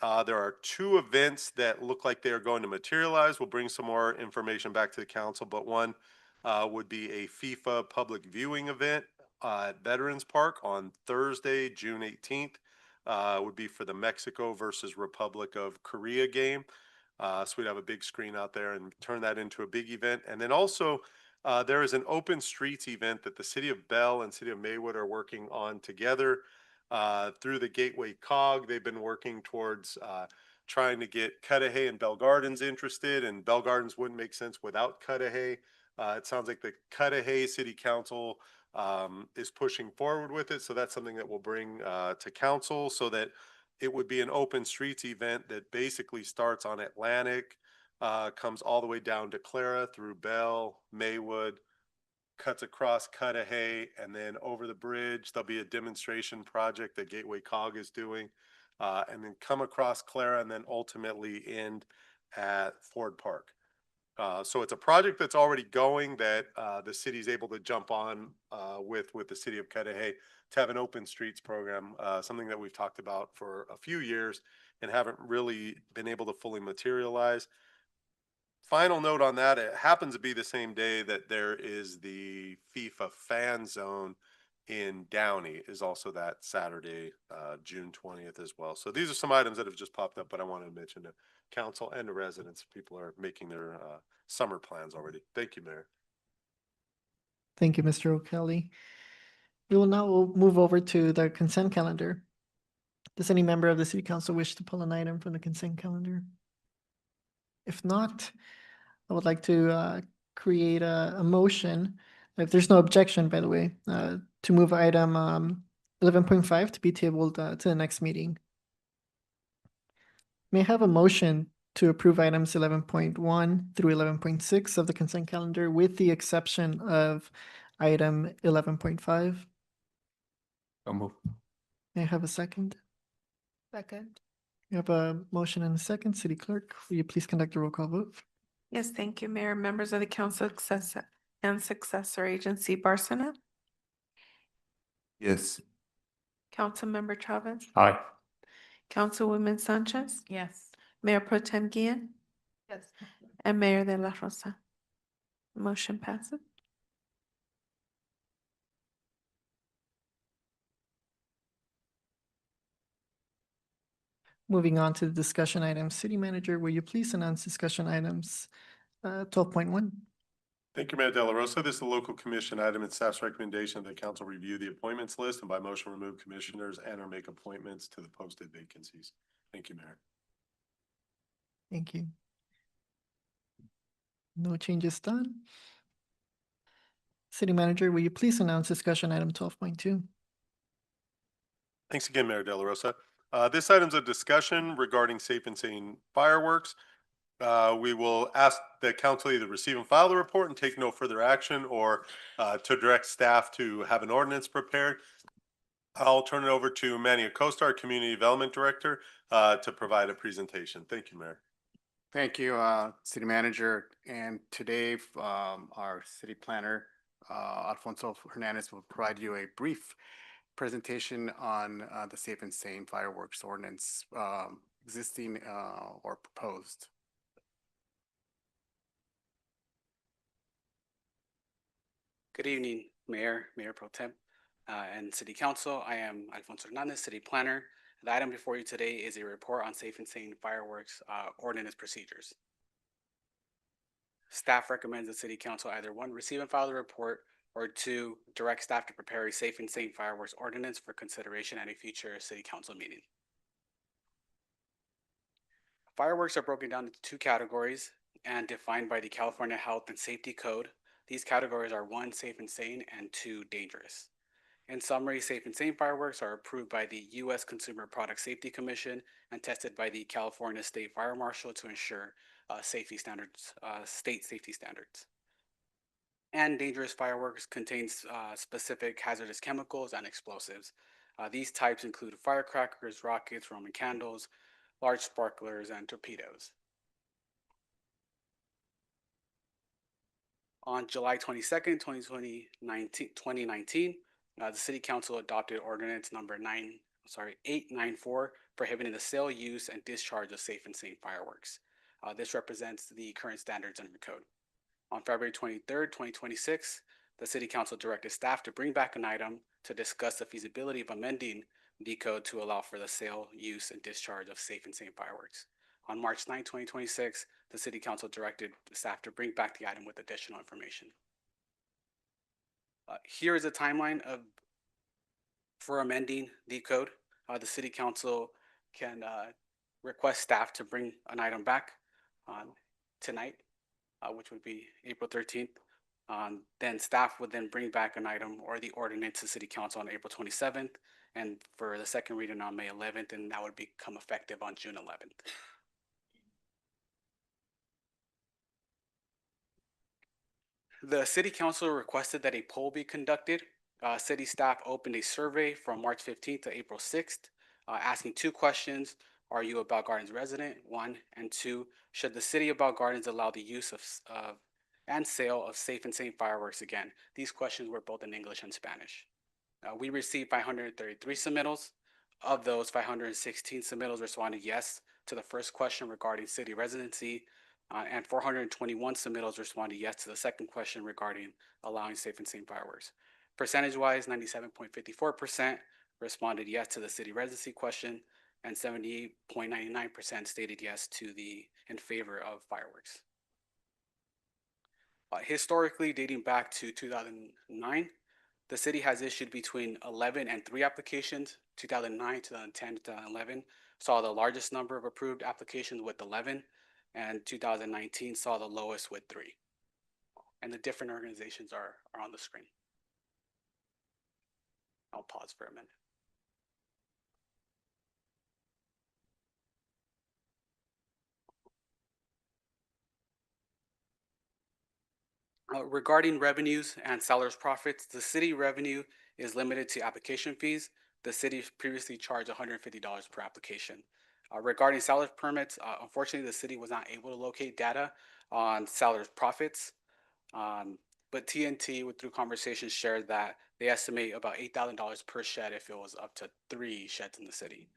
Speaker 7: there are 2 events that look like they are going to materialize. We'll bring some more information back to the council, but one would be a FIFA public viewing event at Veterans Park on Thursday, June 18th. Would be for the Mexico versus Republic of Korea game. So we'd have a big screen out there and turn that into a big event. And then also there is an open streets event that the city of Bell and city of Maywood are working on together. Through the Gateway COG, they've been working towards trying to get Cudahy and Bell Gardens interested, and Bell Gardens wouldn't make sense without Cudahy. It sounds like the Cudahy City Council is pushing forward with it, so that's something that we'll bring to council, so that it would be an open streets event that basically starts on Atlantic, comes all the way down to Clara through Bell, Maywood, cuts across Cudahy, and then over the bridge. There'll be a demonstration project that Gateway COG is doing, and then come across Clara and then ultimately end at Ford Park. So it's a project that's already going that the city's able to jump on with the city of Cudahy to have an open streets program, something that we've talked about for a few years and haven't really been able to fully materialize. Final note on that, it happens to be the same day that there is the FIFA fan zone in Downey, is also that Saturday, June 20th as well. So these are some items that have just popped up, but I wanted to mention to council and the residents. People are making their summer plans already. Thank you, Mayor.
Speaker 2: Thank you, Mr. O'Kelly. We will now move over to the consent calendar. Does any member of the city council wish to pull an item from the consent calendar? If not, I would like to create a motion, if there's no objection, by the way, to move item 11.5 to be tabled to the next meeting. May I have a motion to approve items 11.1 through 11.6 of the consent calendar with the exception of item 11.5?
Speaker 9: I'll move.
Speaker 2: May I have a second?
Speaker 11: Second.
Speaker 2: We have a motion and a second. City Clerk, will you please conduct a roll call vote?
Speaker 1: Yes, thank you, Mayor. Members of the council and successor agency, Barcena,
Speaker 8: Yes.
Speaker 1: Councilmember Chavez,
Speaker 9: Aye.
Speaker 1: Councilwoman Sanchez,
Speaker 10: Yes.
Speaker 1: Mayor Pro Tem Guillen,
Speaker 11: Yes.
Speaker 1: and Mayor De La Rosa. Motion passes.
Speaker 2: Moving on to the discussion items. City Manager, will you please announce discussion items 12.1?
Speaker 7: Thank you, Mayor De La Rosa. This is a local commission item and staff's recommendation that council review the appointments list and by motion remove commissioners and or make appointments to the posted vacancies. Thank you, Mayor.
Speaker 2: Thank you. No changes done. City Manager, will you please announce discussion item 12.2?
Speaker 7: Thanks again, Mayor De La Rosa. This item's a discussion regarding safe and sane fireworks. We will ask the council either receive and file the report and take no further action or to direct staff to have an ordinance prepared. I'll turn it over to Manny Acosta, our Community Development Director, to provide a presentation. Thank you, Mayor.
Speaker 13: Thank you, City Manager. And today, our City Planner, Alfonso Hernandez, will provide you a brief presentation on the Safe and Sane Fireworks Ordinance, existing or proposed.
Speaker 16: Good evening, Mayor Pro Tem, and City Council. I am Alfonso Hernandez, City Planner. The item before you today is a report on safe and sane fireworks ordinance procedures. Staff recommends the City Council either 1, receive and file the report, or 2, direct staff to prepare a safe and sane fireworks ordinance for consideration at a future City Council meeting. Fireworks are broken down into 2 categories and defined by the California Health and Safety Code. These categories are 1, safe and sane, and 2, dangerous. In summary, safe and sane fireworks are approved by the U.S. Consumer Product Safety Commission and tested by the California State Fire Marshal to ensure safety standards, state safety standards. And dangerous fireworks contains specific hazardous chemicals and explosives. These types include firecrackers, rockets, Roman candles, large sparklers, and torpedoes. On July 22nd, 2019, the City Council adopted Ordinance number 894, prohibiting the sale, use, and discharge of safe and sane fireworks. This represents the current standards under the code. On February 23rd, 2026, the City Council directed staff to bring back an item to discuss the feasibility of amending the code to allow for the sale, use, and discharge of safe and sane fireworks. On March 9, 2026, the City Council directed staff to bring back the item with additional information. Here is a timeline for amending the code. The City Council can request staff to bring an item back tonight, which would be April 13th. Then staff would then bring back an item or the ordinance to City Council on April 27th, and for the second reading on May 11th, and that would become effective on June 11th. The City Council requested that a poll be conducted. City staff opened a survey from March 15th to April 6th, asking 2 questions. Are you a Bell Gardens resident? 1, and 2, should the City of Bell Gardens allow the use of and sale of safe and sane fireworks again? These questions were both in English and Spanish. We received 533 submittals. Of those, 516 submittals responded yes to the first question regarding city residency, and 421 submittals responded yes to the second question regarding allowing safe and sane fireworks. Percentage-wise, 97.54% responded yes to the city residency question, and 78.99% stated yes to the in favor of fireworks. Historically, dating back to 2009, the city has issued between 11 and 3 applications. 2009, 2010, 2011 saw the largest number of approved applications with 11, and 2019 saw the lowest with 3. And the different organizations are on the screen. I'll pause for a minute. Regarding revenues and sellers' profits, the city revenue is limited to application fees. The city previously charged $150 per application. Regarding sellers' permits, unfortunately, the city was not able to locate data on sellers' profits, but TNT, through conversations, shared that they estimate about $8,000 per shed if it was up to 3 sheds in the city.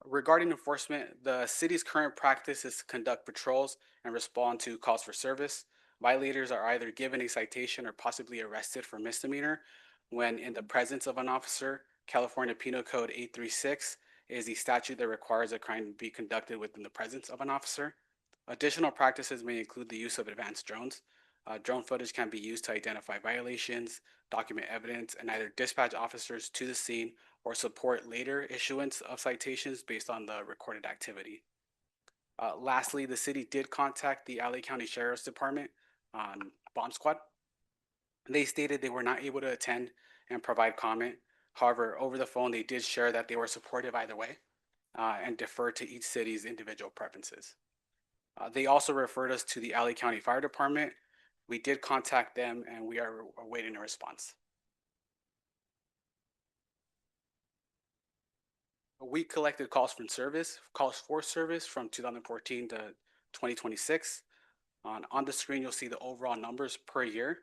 Speaker 16: Regarding enforcement, the city's current practice is to conduct patrols and respond to calls for service. Violators are either given a citation or possibly arrested for misdemeanor when in the presence of an officer. California Penal Code 836 is the statute that requires a crime to be conducted within the presence of an officer. Additional practices may include the use of advanced drones. Drone footage can be used to identify violations, document evidence, and either dispatch officers to the scene or support later issuance of citations based on the recorded activity. Lastly, the city did contact the LA County Sheriff's Department bomb squad. They stated they were not able to attend and provide comment. However, over the phone, they did share that they were supportive either way and deferred to each city's individual preferences. They also referred us to the LA County Fire Department. We did contact them and we are awaiting a response. We collected calls for service from 2014 to 2026. On the screen, you'll see the overall numbers per year.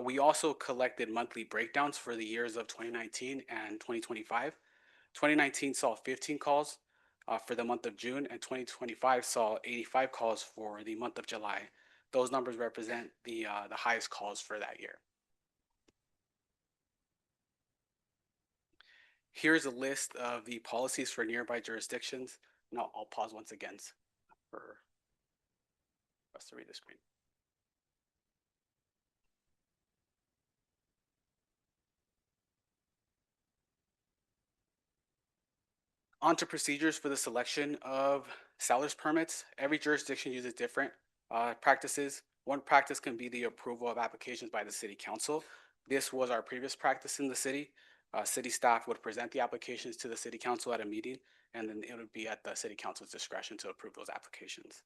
Speaker 16: We also collected monthly breakdowns for the years of 2019 and 2025. 2019 saw 15 calls for the month of June, and 2025 saw 85 calls for the month of July. Those numbers represent the highest calls for that year. Here's a list of the policies for nearby jurisdictions. Now I'll pause once again for us to read the screen. On to procedures for the selection of seller's permits. Every jurisdiction uses different practices. One practice can be the approval of applications by the city council. This was our previous practice in the city. City staff would present the applications to the city council at a meeting, and then it would be at the city council's discretion to approve those applications.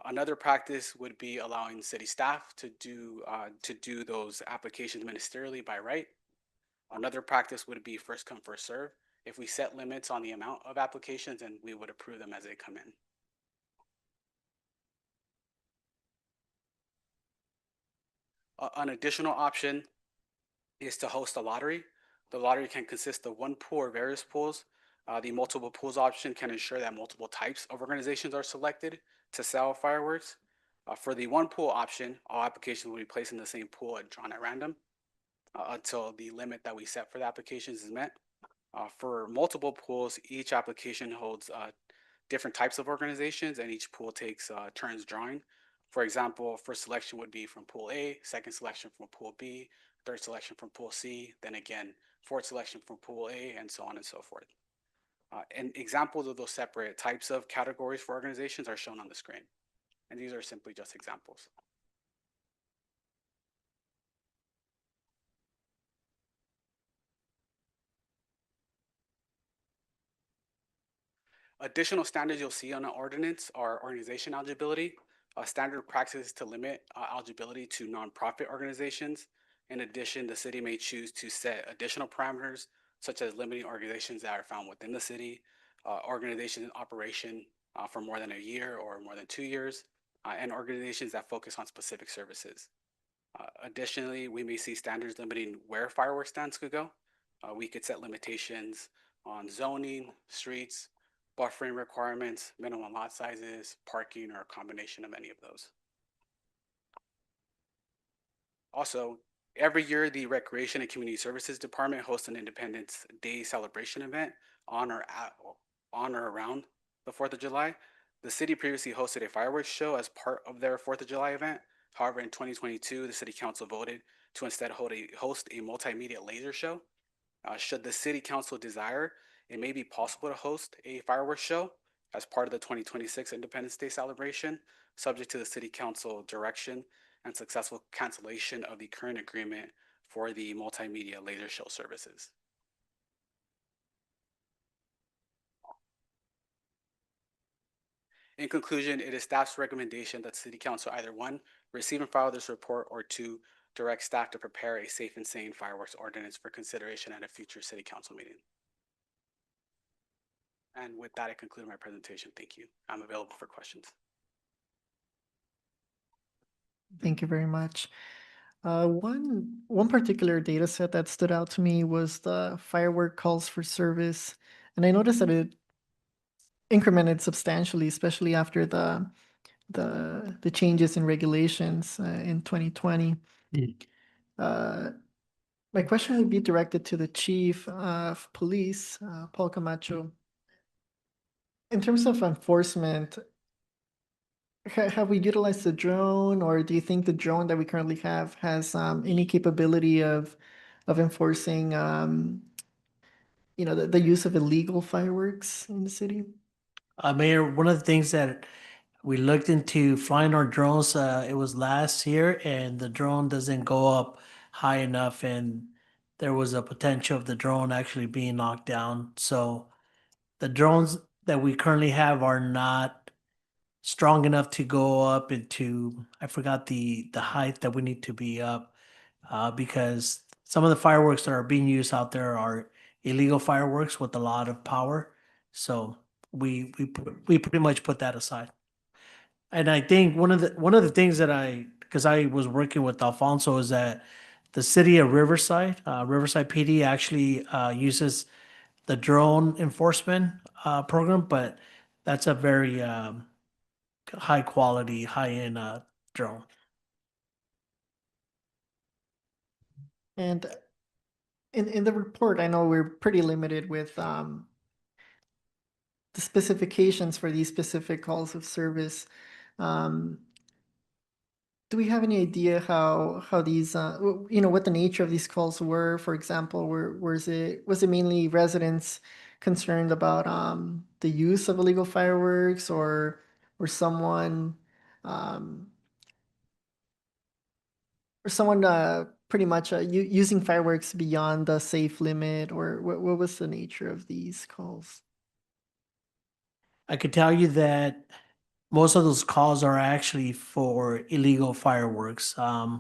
Speaker 16: Another practice would be allowing city staff to do those applications ministerially by right. Another practice would be first come, first serve. If we set limits on the amount of applications, then we would approve them as they come in. An additional option is to host a lottery. The lottery can consist of one pool or various pools. The multiple pools option can ensure that multiple types of organizations are selected to sell fireworks. For the one pool option, all applications will be placed in the same pool and drawn at random until the limit that we set for the applications is met. For multiple pools, each application holds different types of organizations, and each pool takes turns drawing. For example, first selection would be from pool A, second selection from pool B, third selection from pool C, then again, fourth selection from pool A, and so on and so forth. And examples of those separate types of categories for organizations are shown on the screen. And these are simply just examples. Additional standards you'll see on an ordinance are organization eligibility, standard practices to limit eligibility to nonprofit organizations. In addition, the city may choose to set additional parameters, such as limiting organizations that are found within the city, organizations in operation for more than a year or more than 2 years, and organizations that focus on specific services. Additionally, we may see standards limiting where fireworks stands could go. We could set limitations on zoning, streets, buffering requirements, minimum lot sizes, parking, or a combination of any of those. Also, every year, the Recreation and Community Services Department hosts an Independence Day celebration event on or around the 4th of July. The city previously hosted a fireworks show as part of their 4th of July event. However, in 2022, the city council voted to instead host a multimedia laser show. Should the city council desire, it may be possible to host a fireworks show as part of the 2026 Independence Day celebration, subject to the city council direction and successful cancellation of the current agreement for the multimedia laser show services. In conclusion, it is staff's recommendation that City Council either 1, receive and file this report, or 2, direct staff to prepare a safe and sane fireworks ordinance for consideration at a future City Council meeting. And with that, I conclude my presentation. Thank you. I'm available for questions.
Speaker 2: Thank you very much. One particular data set that stood out to me was the firework calls for service. And I noticed that it incremented substantially, especially after the changes in regulations in 2020. My question would be directed to the Chief of Police, Paul Camacho. In terms of enforcement, have we utilized the drone, or do you think the drone that we currently have has any capability of enforcing, the use of illegal fireworks in the city?
Speaker 3: Mayor, one of the things that we looked into flying our drones, it was last year, and the drone doesn't go up high enough, and there was a potential of the drone actually being knocked down. So the drones that we currently have are not strong enough to go up into, I forgot the height that we need to be up, because some of the fireworks that are being used out there are illegal fireworks with a lot of power. So we pretty much put that aside. And I think one of the things that because I was working with Alfonso, is that the city of Riverside, Riverside PD actually uses the drone enforcement program, but that's a very high quality, high end drone.
Speaker 2: And in the report, I know we're pretty limited with the specifications for these specific calls of service. Do we have any idea how these, what the nature of these calls were? For example, was it mainly residents concerned about the use of illegal fireworks, or someone pretty much using fireworks beyond the safe limit, or what was the nature of these calls?
Speaker 3: I could tell you that most of those calls are actually for illegal fireworks. I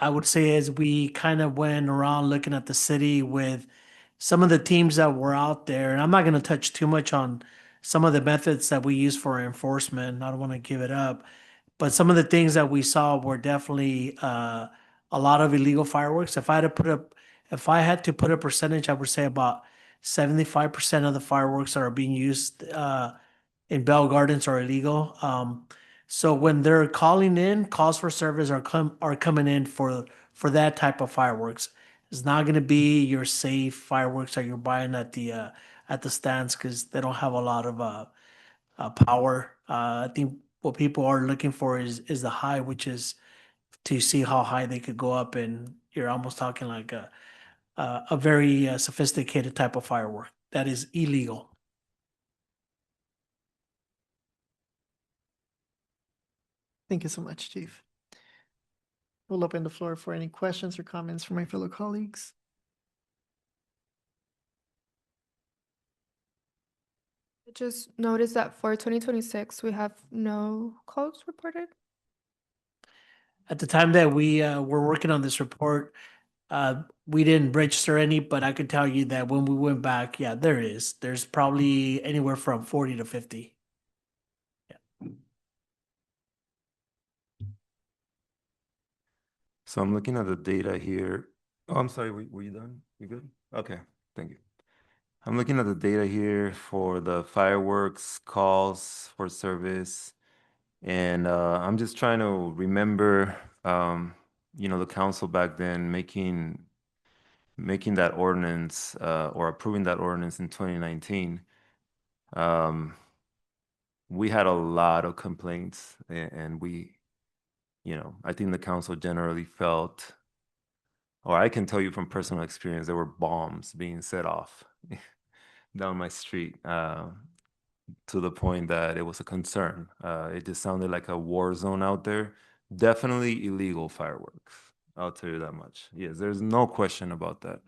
Speaker 3: would say as we kind of went around looking at the city with some of the teams that were out there, and I'm not going to touch too much on some of the methods that we use for enforcement. I don't want to give it up, but some of the things that we saw were definitely a lot of illegal fireworks. If I had to put a percentage, I would say about 75% of the fireworks that are being used in Bell Gardens are illegal. So when they're calling in, calls for service are coming in for that type of fireworks. It's not going to be your safe fireworks that you're buying at the stands, because they don't have a lot of power. I think what people are looking for is the high, which is to see how high they could go up, and you're almost talking like a very sophisticated type of firework that is illegal.
Speaker 2: Thank you so much, Chief. We'll open the floor for any questions or comments from my fellow colleagues.
Speaker 11: I just noticed that for 2026, we have no calls reported.
Speaker 3: At the time that we were working on this report, we didn't register any, but I could tell you that when we went back, yeah, there is. There's probably anywhere from 40 to 50.
Speaker 8: So I'm looking at the data here. Oh, I'm sorry, were you done? You good? Okay, thank you. I'm looking at the data here for the fireworks calls for service, and I'm just trying to remember, the council back then making that ordinance or approving that ordinance in 2019. We had a lot of complaints, and I think the council generally felt, or I can tell you from personal experience, there were bombs being set off down my street to the point that it was a concern. It just sounded like a war zone out there. Definitely illegal fireworks. I'll tell you that much. Yes, there's no question about that.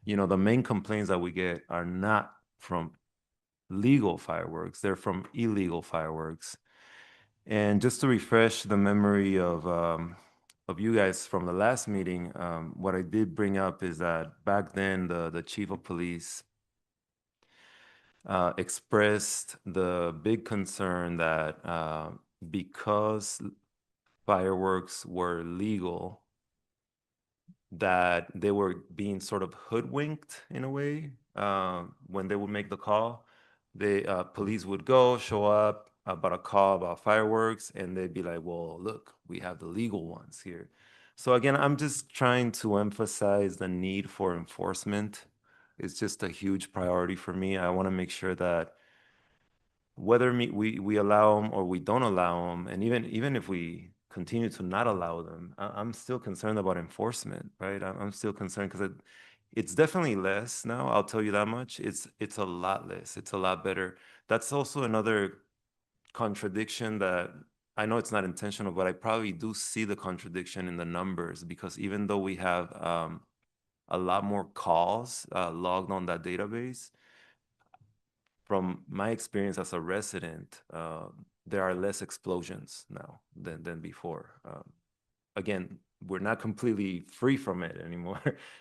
Speaker 8: The main complaints that we get are not from legal fireworks. They're from illegal fireworks. And just to refresh the memory of you guys from the last meeting, what I did bring up is that back then the chief of police expressed the big concern that because fireworks were legal, that they were being sort of hoodwinked in a way, when they would make the call. The police would go, show up about a call about fireworks, and they'd be like, well, look, we have the legal ones here. So again, I'm just trying to emphasize the need for enforcement. It's just a huge priority for me. I want to make sure that whether we allow them or we don't allow them, and even if we continue to not allow them, I'm still concerned about enforcement, right? I'm still concerned because it's definitely less now. I'll tell you that much. It's a lot less. It's a lot better. That's also another contradiction that I know it's not intentional, but I probably do see the contradiction in the numbers, because even though we have a lot more calls logged on that database, from my experience as a resident, there are less explosions now than before. Again, we're not completely free from it anymore.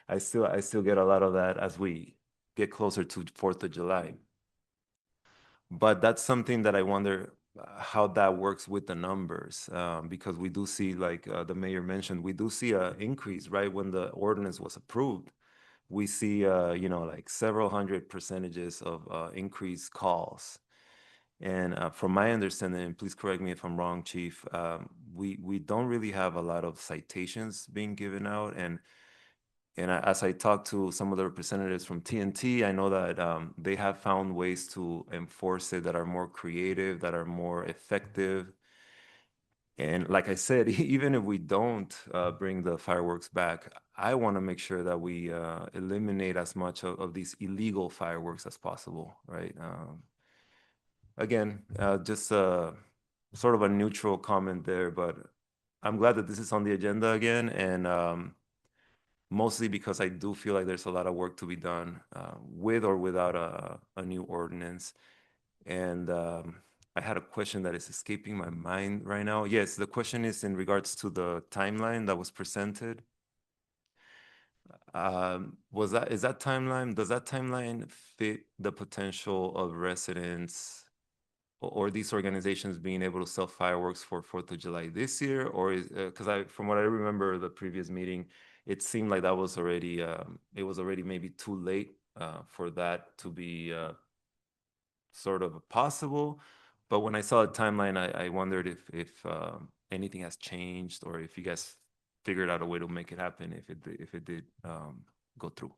Speaker 8: I still get a lot of that as we get closer to 4th of July. But that's something that I wonder how that works with the numbers, because we do see, like the mayor mentioned, we do see an increase right when the ordinance was approved. We see, like several hundred percentages of increased calls. And from my understanding, and please correct me if I'm wrong, Chief, we don't really have a lot of citations being given out. And as I talked to some of the representatives from TNT, I know that they have found ways to enforce it that are more creative, that are more effective. And like I said, even if we don't bring the fireworks back, I want to make sure that we eliminate as much of these illegal fireworks as possible, right? Again, just sort of a neutral comment there, but I'm glad that this is on the agenda again, and mostly because I do feel like there's a lot of work to be done with or without a new ordinance. And I had a question that is escaping my mind right now. Yes, the question is in regards to the timeline that was presented. Does that timeline fit the potential of residents or these organizations being able to sell fireworks for 4th of July this year? Or is, because from what I remember the previous meeting, it seemed like that was already, it was already maybe too late for that to be sort of possible. But when I saw the timeline, I wondered if anything has changed, or if you guys figured out a way to make it happen if it did go through.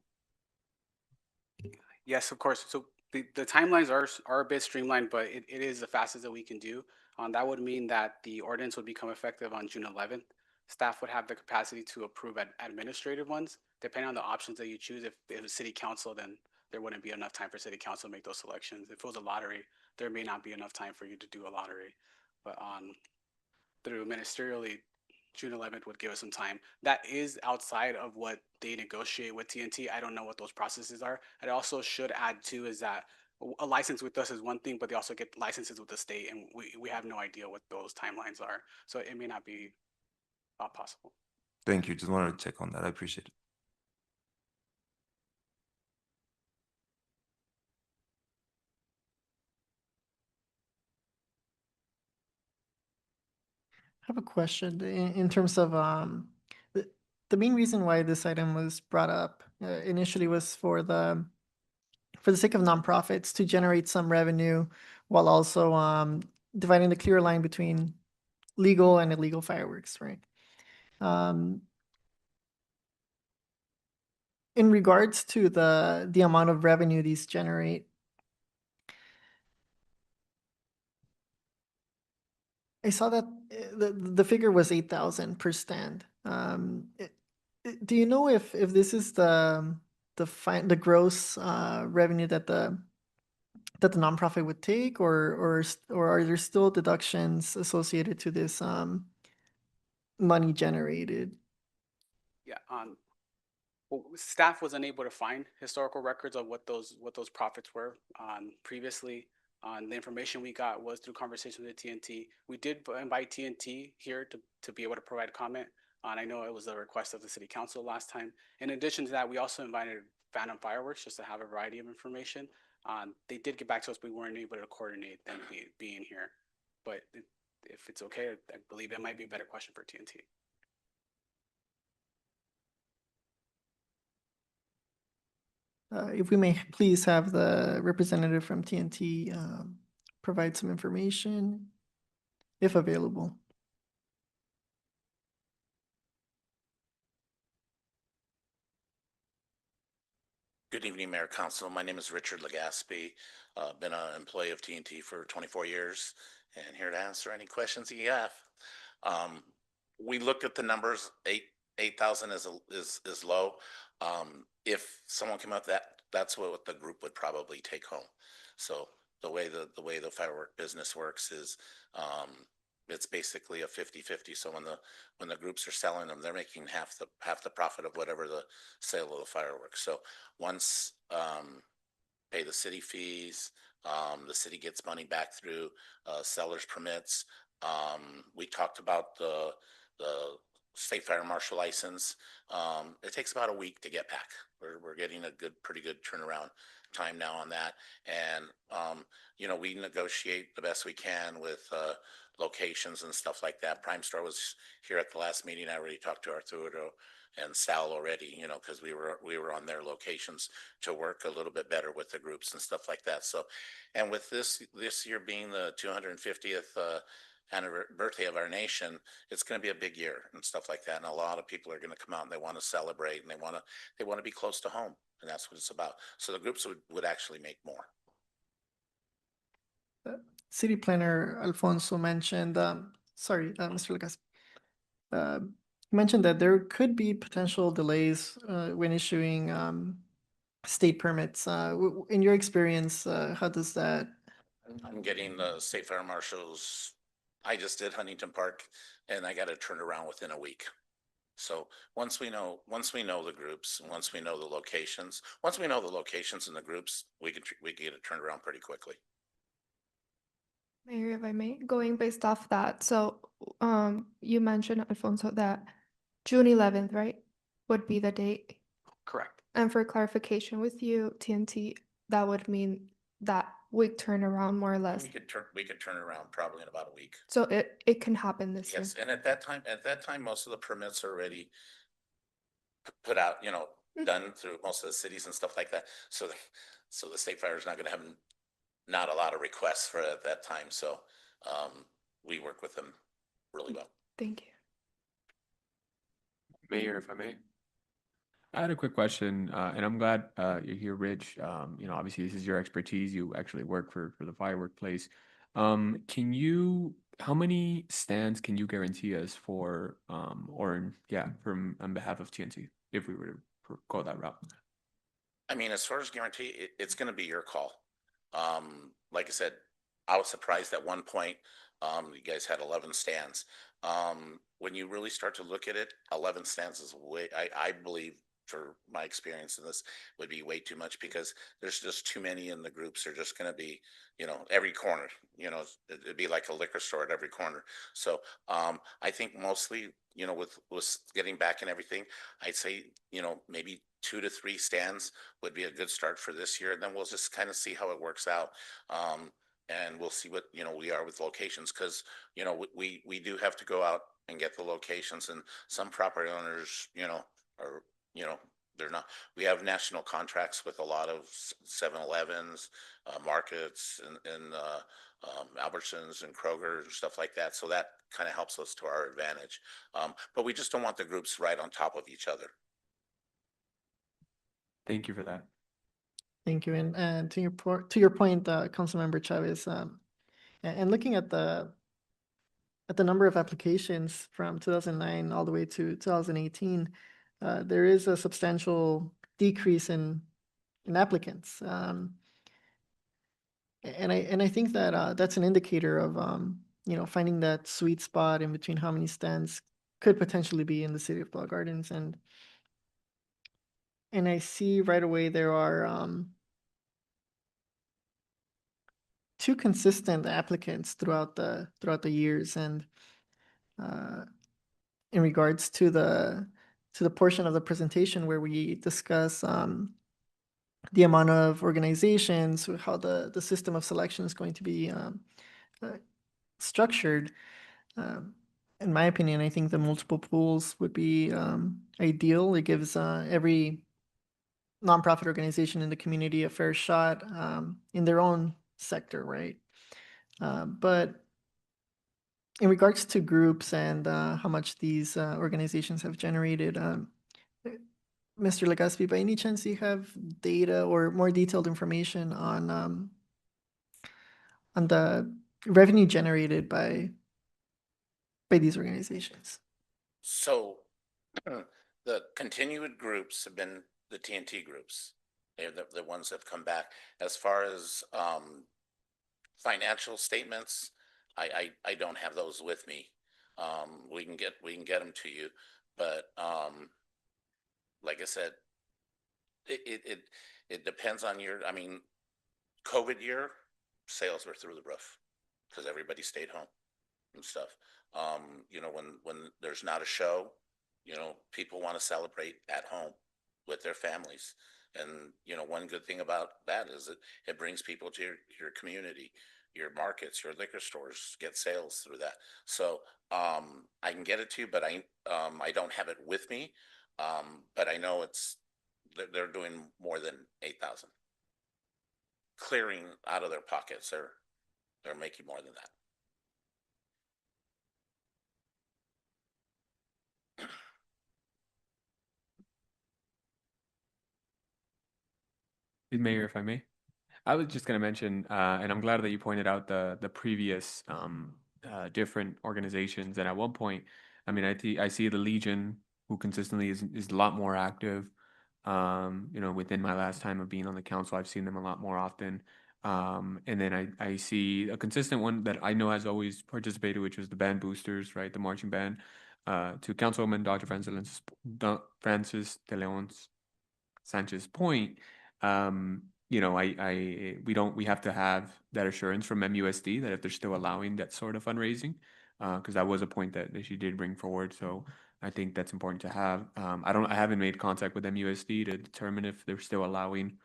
Speaker 16: Yes, of course. So the timelines are a bit streamlined, but it is the fastest that we can do. That would mean that the ordinance would become effective on June 11th. Staff would have the capacity to approve administrative ones, depending on the options that you choose. If it was city council, then there wouldn't be enough time for city council to make those selections. If it was a lottery, there may not be enough time for you to do a lottery. But through ministerially, June 11th would give us some time. That is outside of what they negotiate with TNT. I don't know what those processes are. I also should add too is that a license with us is one thing, but they also get licenses with the state, and we have no idea what those timelines are. So it may not be possible.
Speaker 8: Thank you. Just wanted to check on that. I appreciate it.
Speaker 2: I have a question in terms of the main reason why this item was brought up initially was for the sake of nonprofits to generate some revenue while also dividing the clear line between legal and illegal fireworks, right? In regards to the amount of revenue these generate, I saw that the figure was 8,000 per stand. Do you know if this is the gross revenue that the nonprofit would take, or are there still deductions associated to this money generated?
Speaker 16: Yeah. Well, staff was unable to find historical records of what those profits were previously. The information we got was through conversations with TNT. We did invite TNT here to be able to provide comment. And I know it was a request of the city council last time. In addition to that, we also invited Phantom Fireworks just to have a variety of information. They did get back to us, but we weren't able to coordinate them being here. But if it's okay, I believe it might be a better question for TNT.
Speaker 2: If we may please have the representative from TNT provide some information, if available.
Speaker 17: Good evening, Mayor Council. My name is Richard Legaspi. Been an employee of TNT for 24 years and here to answer any questions you have. We looked at the numbers, 8,000 is low. If someone came up that's what the group would probably take home. So the way the firework business works is it's basically a 50-50. So when the groups are selling them, they're making half the profit of whatever the sale of the fireworks. So once pay the city fees, the city gets money back through seller's permits. We talked about the state fire marshal license. It takes about a week to get back. We're getting a pretty good turnaround time now on that. And we negotiate the best we can with locations and stuff like that. Prime Star was here at the last meeting. I already talked to Arturo and Sal already, because we were on their locations to work a little bit better with the groups and stuff like that. So, and with this year being the 250th birthday of our nation, it's going to be a big year and stuff like that. And a lot of people are going to come out and they want to celebrate and they want to be close to home, and that's what it's about. So the groups would actually make more.
Speaker 2: City Planner Alfonso mentioned, Mr. Lucas, mentioned that there could be potential delays when issuing state permits. In your experience, how does that?
Speaker 17: I'm getting the state fire marshals. I just did Huntington Park and I got to turn around within a week. So once we know the groups, and once we know the locations, and the groups, we get it turned around pretty quickly.
Speaker 11: Mayor, if I may, going based off that, so you mentioned, Alfonso, that June 11th, right, would be the date?
Speaker 17: Correct.
Speaker 11: And for clarification with you, TNT, that would mean that week turnaround, more or less.
Speaker 17: We could turn it around probably in about a week.
Speaker 11: So it can happen this year.
Speaker 17: Yes, and at that time, most of the permits are already put out, done through most of the cities and stuff like that. So the state fire is not going to have not a lot of requests for it at that time. So we work with them really well.
Speaker 11: Thank you.
Speaker 9: Mayor, if I may. I had a quick question, and I'm glad you're here, Rich. Obviously this is your expertise. You actually work for the firework place. How many stands can you guarantee us for, on behalf of TNT, if we were to go that route?
Speaker 17: I mean, as far as guarantee, it's going to be your call. Like I said, I was surprised at one point, you guys had 11 stands. When you really start to look at it, 11 stands is I believe, for my experience in this, would be way too much, because there's just too many in the groups. They're just going to be, every corner, it'd be like a liquor store at every corner. So I think mostly, with getting back and everything, I'd say, maybe 2 to 3 stands would be a good start for this year. And then we'll just kind of see how it works out. And we'll see what, we are with locations, because, we do have to go out and get the locations, and some property owners, are, they're not. We have national contracts with a lot of 7-Elevens, markets, and Albertsons and Kroger and stuff like that. So that kind of helps us to our advantage. But we just don't want the groups right on top of each other.
Speaker 9: Thank you for that.
Speaker 2: Thank you. And to your point, Councilmember Chavez, and looking at the number of applications from 2009 all the way to 2018, there is a substantial decrease in applicants. And I think that that's an indicator of finding that sweet spot in between how many stands could potentially be in the city of Bell Gardens. And I see right away there are 2 consistent applicants throughout the years. And in regards to the portion of the presentation where we discuss the amount of organizations, how the system of selection is going to be structured. In my opinion, I think the multiple pools would be ideal. It gives every nonprofit organization in the community a fair shot in their own sector, right? But in regards to groups and how much these organizations have generated, Mr. Legaspi, by any chance do you have data or more detailed information on the revenue generated by these organizations?
Speaker 17: So the continued groups have been the TNT groups. They're the ones that have come back. As far as financial statements, I don't have those with me. We can get them to you, but like I said, it depends on your. I mean, COVID year sales were through the roof because everybody stayed home and stuff. You know, when there's not a show, you know, people want to celebrate at home with their families. And, you know, one good thing about that is that it brings people to your community, your markets, your liquor stores, get sales through that. So I can get it to you, but I don't have it with me. But I know they're doing more than 8,000. Clearing out of their pockets, they're making more than that.
Speaker 9: Mayor, if I may. I was just going to mention, and I'm glad that you pointed out the previous different organizations. And at one point, I mean, I see the Legion, who consistently is a lot more active. You know, within my last time of being on the council, I've seen them a lot more often. And then I see a consistent one that I know has always participated, which was the band boosters, right? The marching band. To Councilwoman Dr. Francis de Leon Sanchez point, you know, we have to have that assurance from MUSD that if they're still allowing that sort of fundraising, because that was a point that she did bring forward. So I think that's important to have. I haven't made contact with MUSD to determine if they're still allowing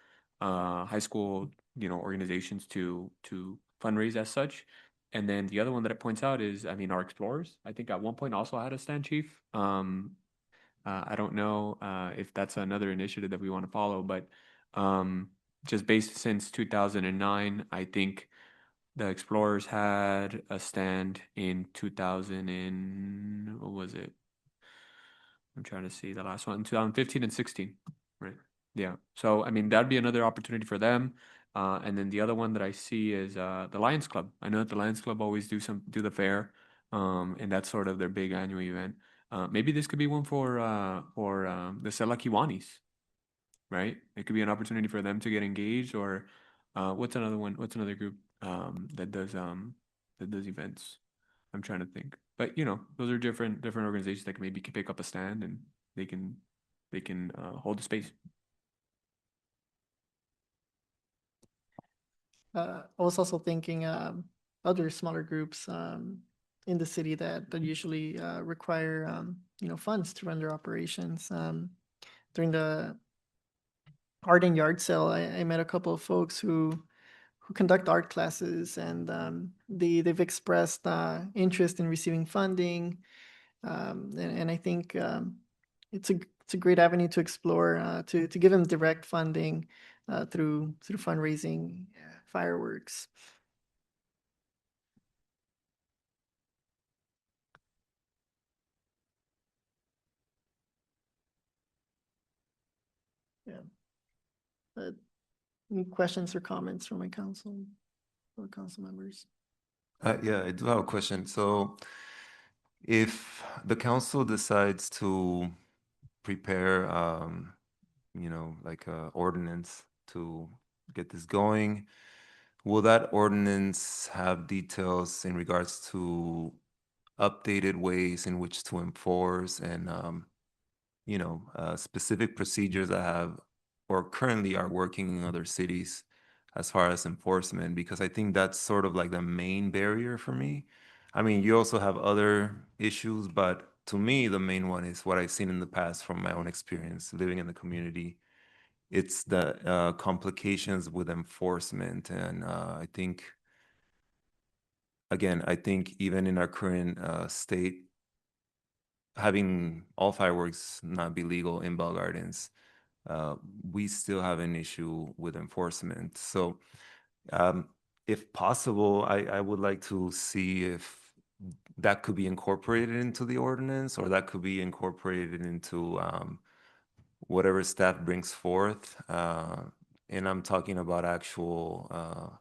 Speaker 9: high school, you know, organizations to fundraise as such. And then the other one that it points out is, I mean, our Explorers, I think at one point also had a stand chief. I don't know if that's another initiative that we want to follow, but just based since 2009, I think the Explorers had a stand in 2000 and what was it? I'm trying to see the last one, 2015 and 16, right? Yeah. So, I mean, that'd be another opportunity for them. And then the other one that I see is the Lions Club. I know that the Lions Club always do the fair, and that's sort of their big annual event. Maybe this could be one for the Sela Kiwanis, right? It could be an opportunity for them to get engaged. Or what's another one? What's another group that does events? I'm trying to think. But you know, those are different organizations that can maybe pick up a stand and they can hold the space.
Speaker 2: I was also thinking other smaller groups in the city that usually require you know, funds to run their operations. During the art and yard sale, I met a couple of folks who conduct art classes, and they've expressed interest in receiving funding, and I think it's a great avenue to explore to give them direct funding through fundraising, fireworks. Yeah. Any questions or comments from my council or council members?
Speaker 8: Yeah, I do have a question. So if the council decides to prepare, you know, like a ordinance to get this going, will that ordinance have details in regards to updated ways in which to enforce and, you know, specific procedures that have or currently are working in other cities as far as enforcement? Because I think that's sort of like the main barrier for me. I mean, you also have other issues, but to me, the main one is what I've seen in the past from my own experience living in the community. It's the complications with enforcement. And I think, again, I think even in our current state, having all fireworks not be legal in Bell Gardens we still have an issue with enforcement. So if possible, I would like to see if that could be incorporated into the ordinance, or that could be incorporated into whatever staff brings forth. And I'm talking about actual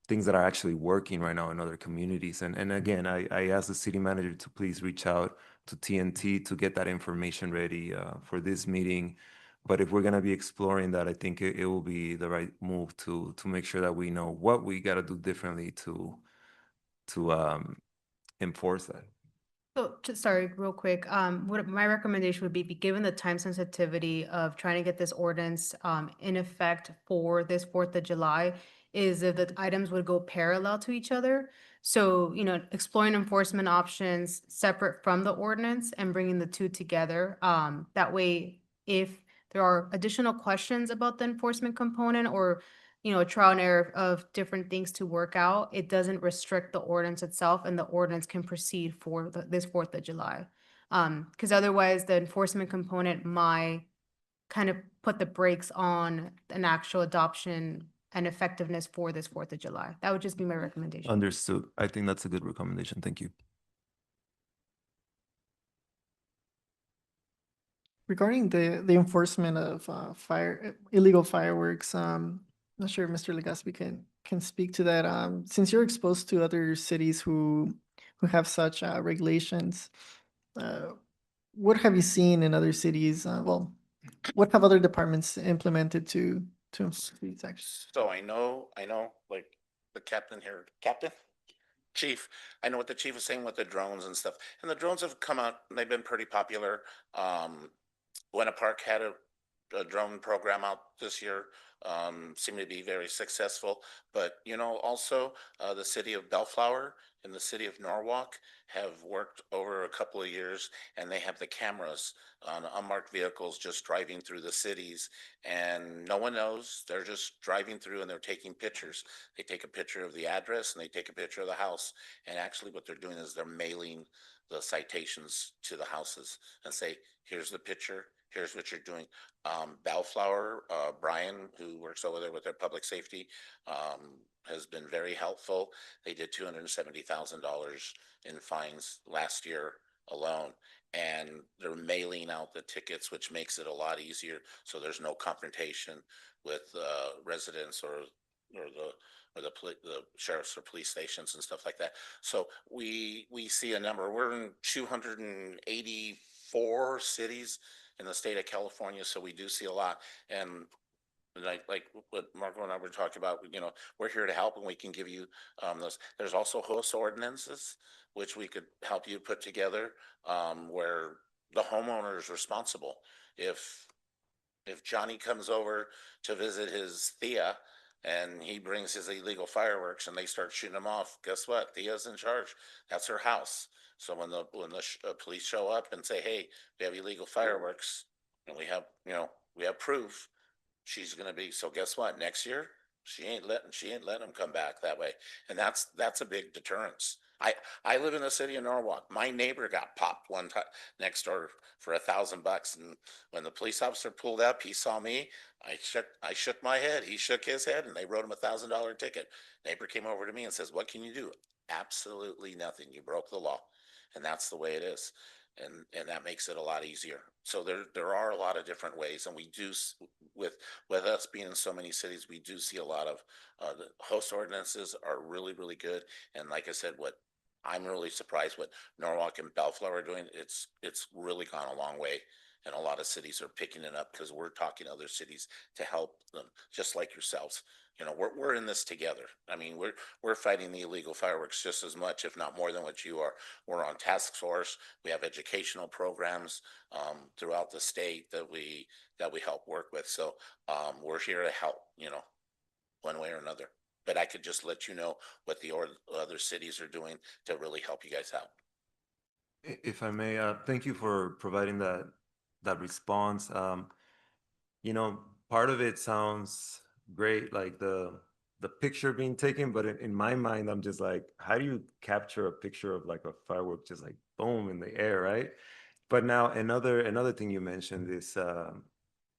Speaker 8: things that are actually working right now in other communities. And again, I asked the city manager to please reach out to TNT to get that information ready for this meeting. But if we're going to be exploring that, I think it will be the right move to make sure that we know what we got to do differently to enforce that.
Speaker 18: So, sorry, real quick, what my recommendation would be, given the time sensitivity of trying to get this ordinance in effect for this 4th of July, is that the items would go parallel to each other. So, exploring enforcement options separate from the ordinance and bringing the two together. That way, if there are additional questions about the enforcement component, or a trial and error of different things to work out, it doesn't restrict the ordinance itself, and the ordinance can proceed for this 4th of July. Because otherwise the enforcement component might kind of put the brakes on an actual adoption and effectiveness for this 4th of July. That would just be my recommendation.
Speaker 8: Understood. I think that's a good recommendation. Thank you.
Speaker 2: Regarding the enforcement of illegal fireworks, not sure if Mr. Legaspi can speak to that. Since you're exposed to other cities who have such regulations, what have you seen in other cities? Well, what have other departments implemented to these actions?
Speaker 17: So I know, like the captain here, chief, I know what the chief is saying with the drones and stuff. And the drones have come out, and they've been pretty popular. Buena Park had a drone program out this year, seemed to be very successful. But, also the city of Bellflower and the city of Norwalk have worked over a couple of years, and they have the cameras on unmarked vehicles just driving through the cities, and no one knows. They're just driving through and they're taking pictures. They take a picture of the address and they take a picture of the house. And actually what they're doing is they're mailing the citations to the houses and say, here's the picture, here's what you're doing. Bellflower, Brian, who works over there with their public safety, has been very helpful. They did $270,000 in fines last year alone, and they're mailing out the tickets, which makes it a lot easier. So there's no confrontation with residents or the sheriffs or police stations and stuff like that. So we see a number. We're in 284 cities in the state of California, so we do see a lot. And like what Marco and I were talking about, we're here to help, and we can give you those. There's also host ordinances, which we could help you put together, where the homeowner is responsible. If Johnny comes over to visit his Thea and he brings his illegal fireworks and they start shooting them off, guess what? Thea's in charge. That's her house. So when the police show up and say, hey, we have illegal fireworks and we have proof, she's going to be, so guess what? Next year, she ain't letting them come back that way. And that's a big deterrence. I live in the city of Norwalk. My neighbor got popped one time next door for $1,000. And when the police officer pulled up, he saw me. I shook my head. He shook his head, and they wrote him $1,000 ticket. Neighbor came over to me and says, what can you do? Absolutely nothing. You broke the law. And that's the way it is. And that makes it a lot easier. So there are a lot of different ways, and we do, with us being in so many cities, we do see a lot of the host ordinances are really, really good. And like I said, what I'm really surprised what Norwalk and Bellflower are doing. It's really gone a long way, and a lot of cities are picking it up because we're talking to other cities to help them, just like yourselves. We're in this together. I mean, we're fighting the illegal fireworks just as much, if not more than what you are. We're on task force. We have educational programs throughout the state that we help work with. So we're here to help, one way or another. But I could just let you know what the other cities are doing to really help you guys out.
Speaker 8: If I may, thank you for providing that response. Part of it sounds great, like the picture being taken, but in my mind, I'm just like, how do you capture a picture of like a firework just like boom in the air, right? But now another thing you mentioned is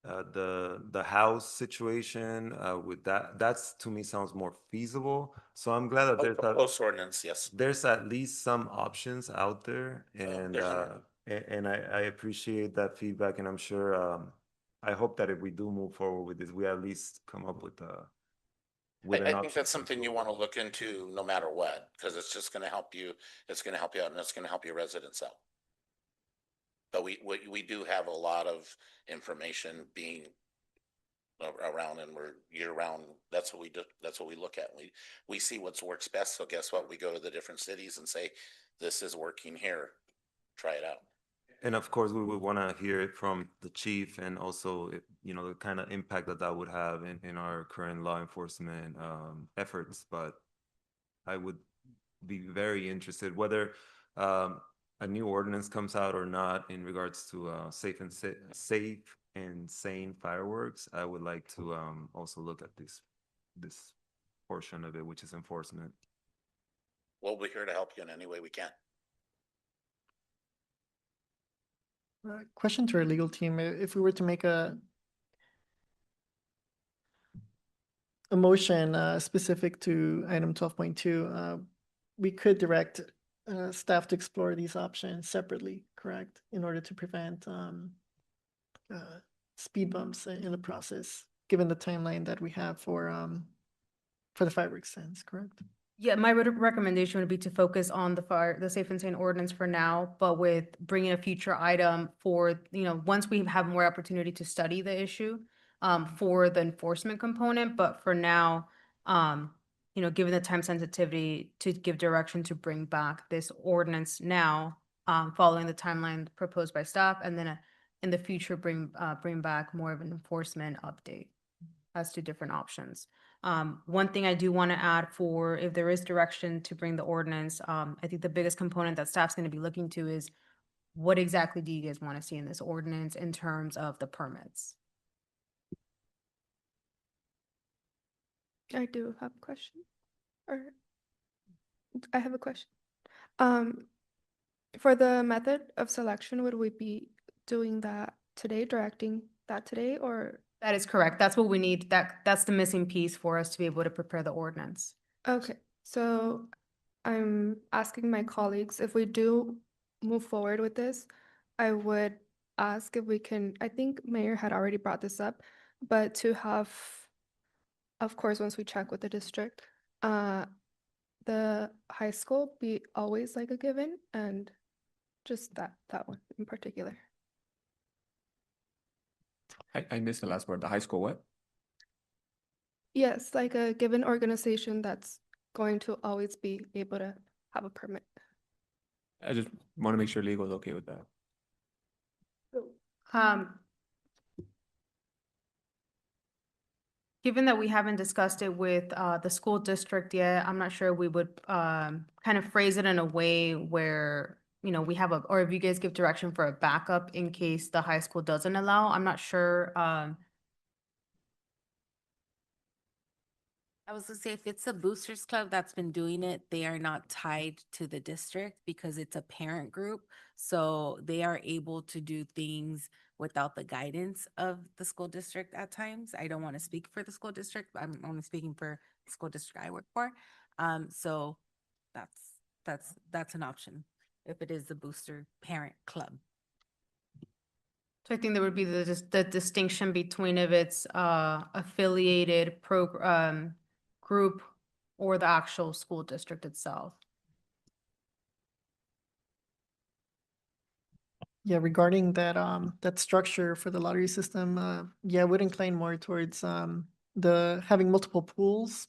Speaker 8: the house situation with that's to me sounds more feasible. So I'm glad that
Speaker 17: Proposed ordinance, yes.
Speaker 8: there's at least some options out there, and I appreciate that feedback, and I'm sure I hope that if we do move forward with this, we at least come up with an
Speaker 17: I think
Speaker 8: option.
Speaker 17: that's something you want to look into no matter what, because it's just going to help you. It's going to help you out, and it's going to help your residents out. But we do have a lot of information being around, and we're year round. That's what we do. That's what we look at. We see what works best. So guess what? We go to the different cities and say, this is working here. Try it out.
Speaker 8: And of course, we would want to hear it from the chief, and also, the kind of impact that would have in our current law enforcement efforts. But I would be very interested whether a new ordinance comes out or not in regards to safe and sane fireworks. I would like to also look at this portion of it, which is enforcement.
Speaker 17: We'll be here to help you in any way we can.
Speaker 2: Question to our legal team: if we were to make a motion specific to item 12.2, we could direct staff to explore these options separately, correct? In order to prevent speed bumps in the process, given the timeline that we have for the fireworks sense, correct?
Speaker 18: Yeah, my recommendation would be to focus on the safe and sane ordinance for now, but with bringing a future item for, once we have more opportunity to study the issue, for the enforcement component. But for now, given the time sensitivity, to give direction to bring back this ordinance now, following the timeline proposed by staff, and then in the future, bring back more of an enforcement update as to different options. One thing I do want to add, for if there is direction to bring the ordinance, I think the biggest component that staff's going to be looking to is, what exactly do you guys want to see in this ordinance in terms of the permits?
Speaker 11: I do have a question. Or I have a question. For the method of selection, would we be doing that today, directing that today, or?
Speaker 18: That is correct. That's what we need. That's the missing piece for us to be able to prepare the ordinance.
Speaker 11: Okay, so I'm asking my colleagues, if we do move forward with this, I would ask if we can, I think Mayor had already brought this up, but to have, of course, once we check with the district, the high school be always like a given, and just that one in particular.
Speaker 9: I missed the last word. The high school what?
Speaker 11: Yes, like a given organization that's going to always be able to have a permit.
Speaker 9: I just want to make sure legal is okay with that.
Speaker 18: Given that we haven't discussed it with the school district yet, I'm not sure we would kind of phrase it in a way where, we have or if you guys give direction for a backup in case the high school doesn't allow. I'm not sure.
Speaker 10: I was gonna say, if it's a boosters club that's been doing it, they are not tied to the district because it's a parent group. So they are able to do things without the guidance of the school district at times. I don't want to speak for the school district, but I'm only speaking for the school district I work for. So that's an option if it is the booster parent club.
Speaker 18: So I think there would be the distinction between if it's affiliated group or the actual school district itself.
Speaker 2: Yeah, regarding that structure for the lottery system, yeah, I would incline more towards the having multiple pools,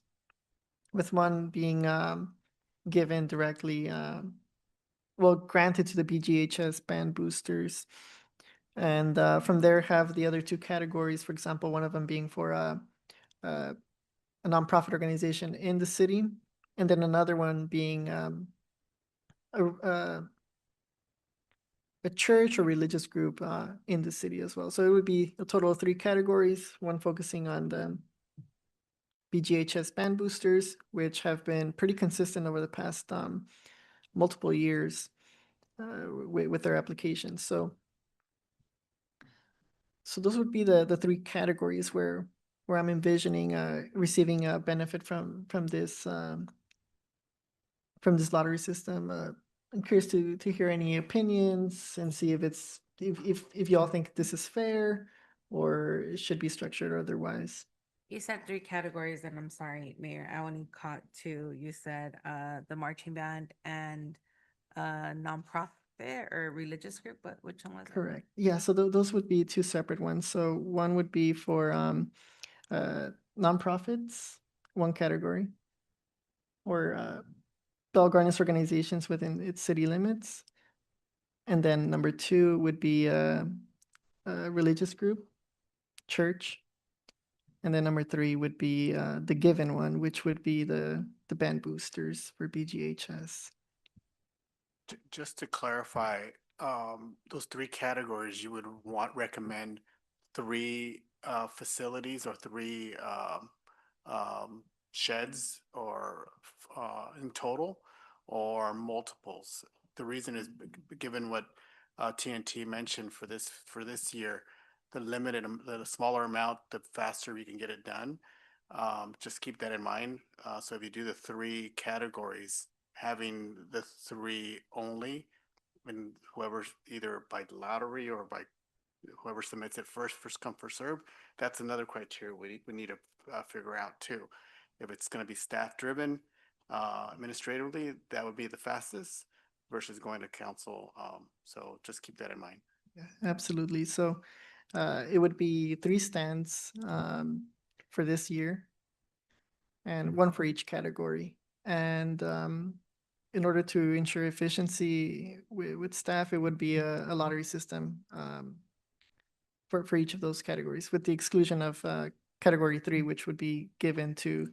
Speaker 2: with one being given directly, granted to the BGHS band boosters, and from there have the other two categories. For example, one of them being for a nonprofit organization in the city, and then another one being a church or religious group in the city as well. So it would be a total of 3 categories, one focusing on the BGHS band boosters, which have been pretty consistent over the past multiple years with their applications. So So those would be the three categories where I'm envisioning receiving a benefit from this lottery system. I'm curious to hear any opinions and see if it's if y'all think this is fair or it should be structured otherwise.
Speaker 10: You said three categories, and I'm sorry, Mayor, I only caught two. You said the marching band and nonprofit or religious group, but which one was it?
Speaker 2: Correct. Yeah, so those would be two separate ones. So one would be for nonprofits, one category, or Bell Gardens organizations within its city limits. And then number two would be a religious group, church. And then number three would be the given one, which would be the band boosters for BGHS.
Speaker 13: Just to clarify, those three categories, you would recommend three facilities or three sheds or in total, or multiples? The reason is given what TNT mentioned for this year, the smaller amount, the faster we can get it done. Just keep that in mind. So if you do the three categories, having the three only, and whoever's either by lottery or by whoever submits it first come, first serve, that's another criteria we need to figure out too. If it's going to be staff driven administratively, that would be the fastest versus going to council. So just keep that in mind.
Speaker 2: Yeah, absolutely. So it would be 3 stands for this year and one for each category. And in order to ensure efficiency with staff, it would be a lottery system for each of those categories, with the exclusion of category 3, which would be given to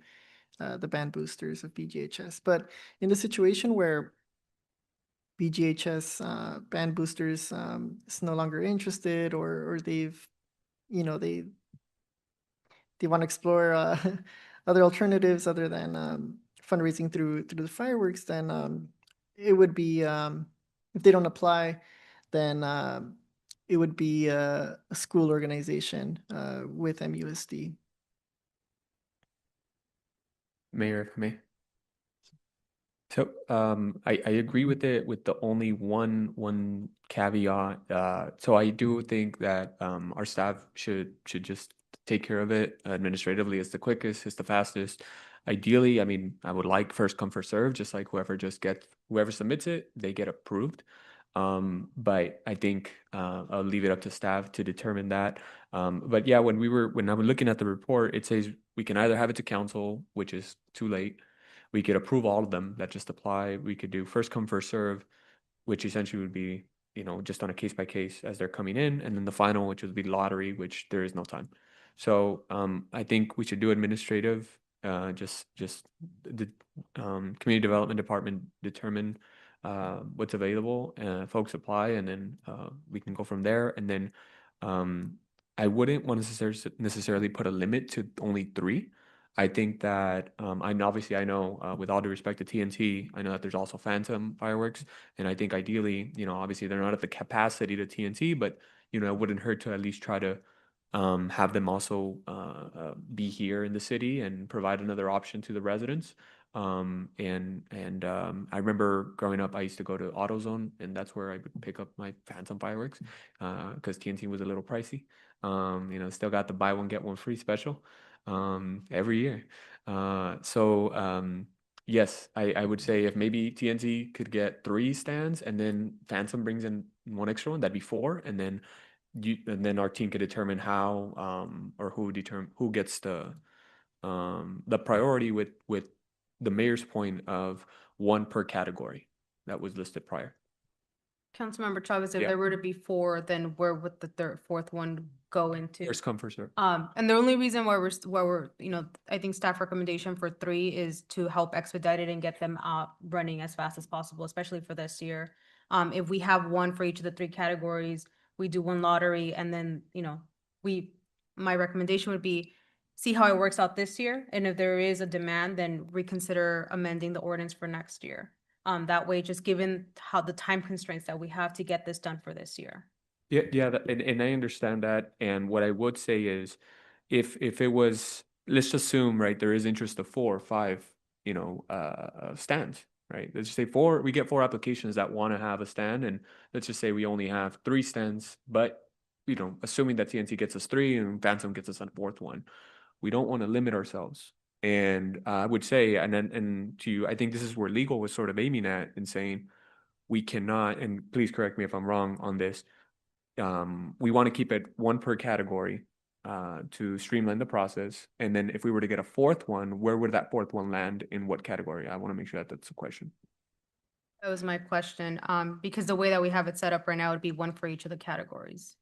Speaker 2: the band boosters of BGHS. But in the situation where BGHS band boosters is no longer interested, or they've, they want to explore other alternatives other than fundraising through the fireworks, then it would be, if they don't apply, then it would be a school organization with MUSD.
Speaker 9: Mayor, if I may. So I agree with it, with the only one caveat. So I do think that our staff should just take care of it administratively. It's the quickest, it's the fastest. Ideally, I mean, I would like first come, first serve, just like whoever submits it, they get approved. But I think I'll leave it up to staff to determine that. But yeah, when I was looking at the report, it says we can either have it to council, which is too late. We could approve all of them that just apply. We could do first come, first serve, which essentially would be, just on a case by case as they're coming in. And then the final, which would be lottery, which there is no time. So I think we should do administrative, just the community development department determine what's available, folks apply, and then we can go from there. And then I wouldn't want to necessarily put a limit to only 3. I think that I know with all due respect to TNT, I know that there's also Phantom fireworks, and I think ideally, obviously they're not at the capacity to TNT, but it wouldn't hurt to at least try to have them also be here in the city and provide another option to the residents. I remember growing up, I used to go to AutoZone, and that's where I would pick up my Phantom fireworks because TNT was a little pricey. Still got the buy one get one free special every year. Yes, I would say if maybe TNT could get 3 stands and then Phantom brings in one extra one, that'd be 4, and then our team could determine how or who gets the priority with the mayor's point of 1 per category that was listed prior.
Speaker 18: Councilmember Chavez, if
Speaker 9: Yeah.
Speaker 18: there were to be 4, then where would the fourth one go into?
Speaker 9: First come, first serve.
Speaker 18: And the only reason why we're, I think staff recommendation for 3 is to help expedite it and get them running as fast as possible, especially for this year. If we have 1 for each of the 3 categories, we do 1 lottery, and then, my recommendation would be see how it works out this year. And if there is a demand, then reconsider amending the ordinance for next year. That way, just given how the time constraints that we have to get this done for this year.
Speaker 9: Yeah, and I understand that. And what I would say is, if it was, let's assume, right, there is interest of 4 or 5, stands, right? Let's just say we get 4 applications that want to have a stand, and let's just say we only have 3 stands, but assuming that TNT gets us 3 and Phantom gets us a 4th one, we don't want to limit ourselves. And I would say, and to you, I think this is where legal was sort of aiming at and saying we cannot, and please correct me if I'm wrong on this. We want to keep it 1 per category to streamline the process. And then if we were to get a 4th one, where would that 4th one land in what category? I want to make sure that that's a question.
Speaker 18: That was my question. Because the way that we have it set up right now would be 1 for each of the categories.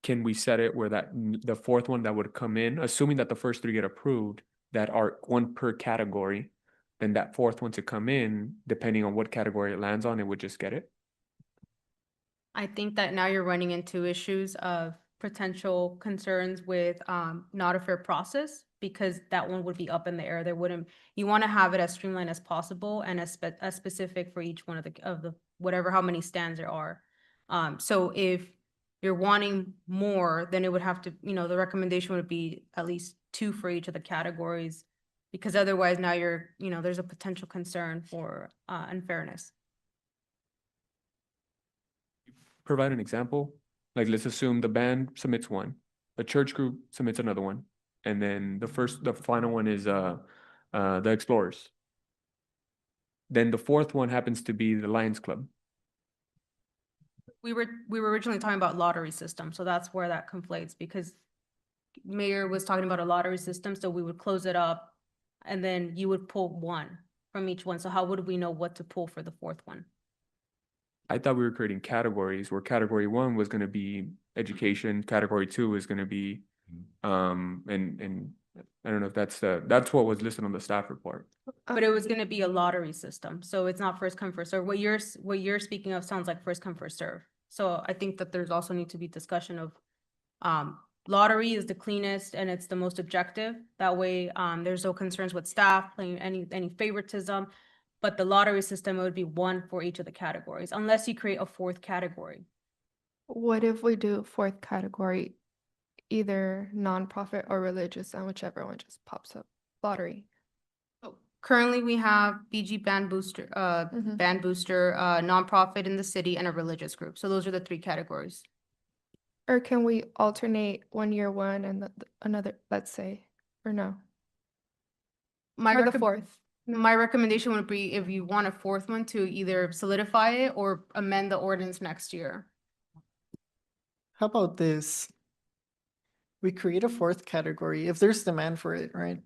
Speaker 9: Can we set it where that the 4th one that would come in, assuming that the first 3 get approved, that are 1 per category, then that 4th one to come in, depending on what category it lands on, it would just get it?
Speaker 18: I think that now you're running into issues of potential concerns with not a fair process, because that one would be up in the air. You want to have it as streamlined as possible and as specific for each one of the whatever, how many stands there are. So if you're wanting more, then it would have to, the recommendation would be at least 2 for each of the categories, because otherwise now there's a potential concern for unfairness.
Speaker 9: Provide an example. Like, let's assume the band submits 1, the church group submits another one, and then the final one is the Explorers. Then the 4th one happens to be the Lions Club.
Speaker 18: We were originally talking about lottery system, so that's where that conflates, because Mayor was talking about a lottery system, so we would close it up and then you would pull 1 from each one. So how would we know what to pull for the 4th one?
Speaker 9: I thought we were creating categories where category 1 was going to be education, category 2 is going to be, and I don't know if that's what was listed on the staff report.
Speaker 18: But it was going to be a lottery system, so it's not first come, first serve. What you're speaking of sounds like first come, first serve. So I think that there's also need to be discussion of lottery is the cleanest and it's the most objective. That way, there's no concerns with staff playing any favoritism. But the lottery system would be 1 for each of the categories, unless you create a 4th category.
Speaker 11: What if we do 4th category, either nonprofit or religious, and whichever one just pops up, lottery?
Speaker 18: Currently, we have BG Band Booster, nonprofit in the city, and a religious group. So those are the 3 categories.
Speaker 11: Or can we alternate 1 year 1 and another, let's say, or no? Or the 4th?
Speaker 18: My recommendation would be, if you want a 4th one, to either solidify it or amend the ordinance next year.
Speaker 2: How about this? We create a 4th category if there's demand for it, right?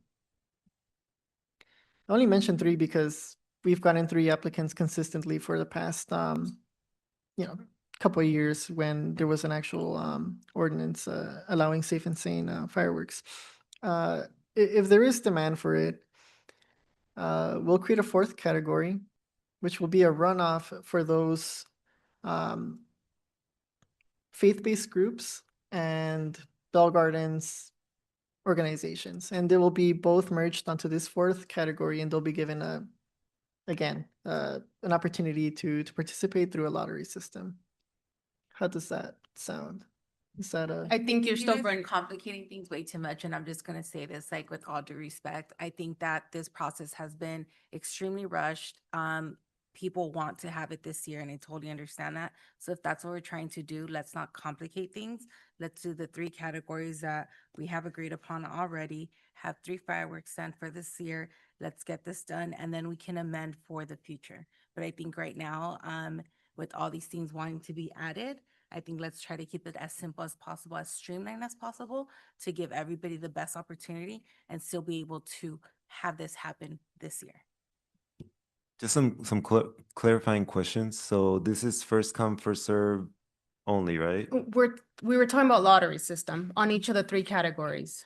Speaker 2: I only mentioned 3 because we've gotten 3 applicants consistently for the past, couple of years when there was an actual ordinance allowing safe and sane fireworks. If there is demand for it, we'll create a 4th category, which will be a runoff for those faith-based groups and Bell Gardens organizations. And they will be both merged onto this 4th category, and they'll be given an opportunity to participate through a lottery system. How does that sound? Is that
Speaker 18: I think you're still
Speaker 10: running complicating things way too much, and I'm just gonna say this, like, with all due respect, I think that this process has been extremely rushed. People want to have it this year, and I totally understand that. So if that's what we're trying to do, let's not complicate things. Let's do the 3 categories that we have agreed upon already, have 3 fireworks sent for this year. Let's get this done, and then we can amend for the future. But I think right now, with all these things wanting to be added, I think let's try to keep it as simple as possible, as streamlined as possible, to give everybody the best opportunity and still be able to have this happen this year.
Speaker 8: Just some clarifying questions. So this is first come, first serve only, right?
Speaker 18: We were talking about lottery system on each of the 3 categories.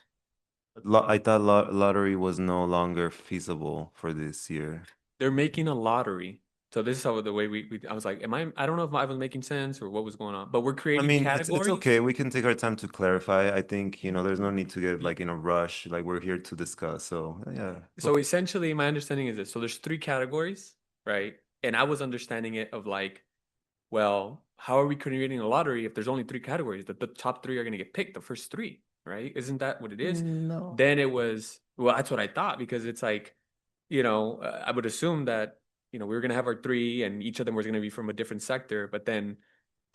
Speaker 8: I thought lottery was no longer feasible for this year.
Speaker 9: They're making a lottery. So this is how the way I was like, I don't know if I was making sense or what was going on, but we're creating categories.
Speaker 8: It's okay. We can take our time to clarify. I think, there's no need to get like in a rush. Like, we're here to discuss. So yeah.
Speaker 9: So essentially my understanding is this. So there's 3 categories, right? And I was understanding it of like, well, how are we creating a lottery if there's only 3 categories? The top 3 are going to get picked, the first 3, right? Isn't that what it is?
Speaker 2: No.
Speaker 9: Then it was, well, that's what I thought, because it's like, I would assume that, we were going to have our 3 and each of them was going to be from a different sector. But then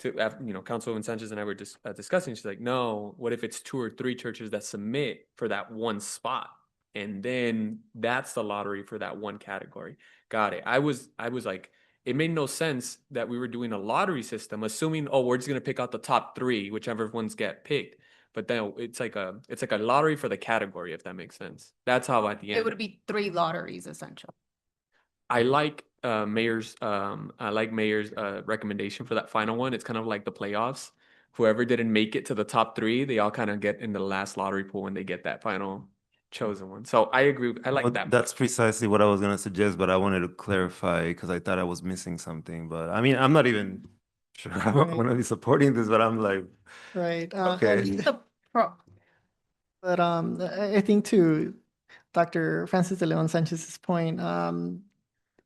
Speaker 9: Councilwoman Sanchez and I were just discussing, she's like, no, what if it's 2 or 3 churches that submit for that one spot? And then that's the lottery for that one category. Got it. I was like, it made no sense that we were doing a lottery system, assuming, oh, we're just going to pick out the top 3, whichever ones get picked. But then it's like a lottery for the category, if that makes sense. That's how at the end.
Speaker 18: It would be 3 lotteries essentially.
Speaker 9: I like Mayor's recommendation for that final one. It's kind of like the playoffs. Whoever didn't make it to the top 3, they all kind of get in the last lottery pool when they get that final chosen one. So I agree. I like
Speaker 8: Well,
Speaker 9: that.
Speaker 8: that's precisely what I was gonna suggest, but I wanted to clarify because I thought I was missing something. But I mean, I'm not even sure I'm
Speaker 2: Right.
Speaker 8: gonna be supporting this, but I'm like,
Speaker 2: Right.
Speaker 8: okay.
Speaker 2: But I think to Dr. Francis de Leon Sanchez's point,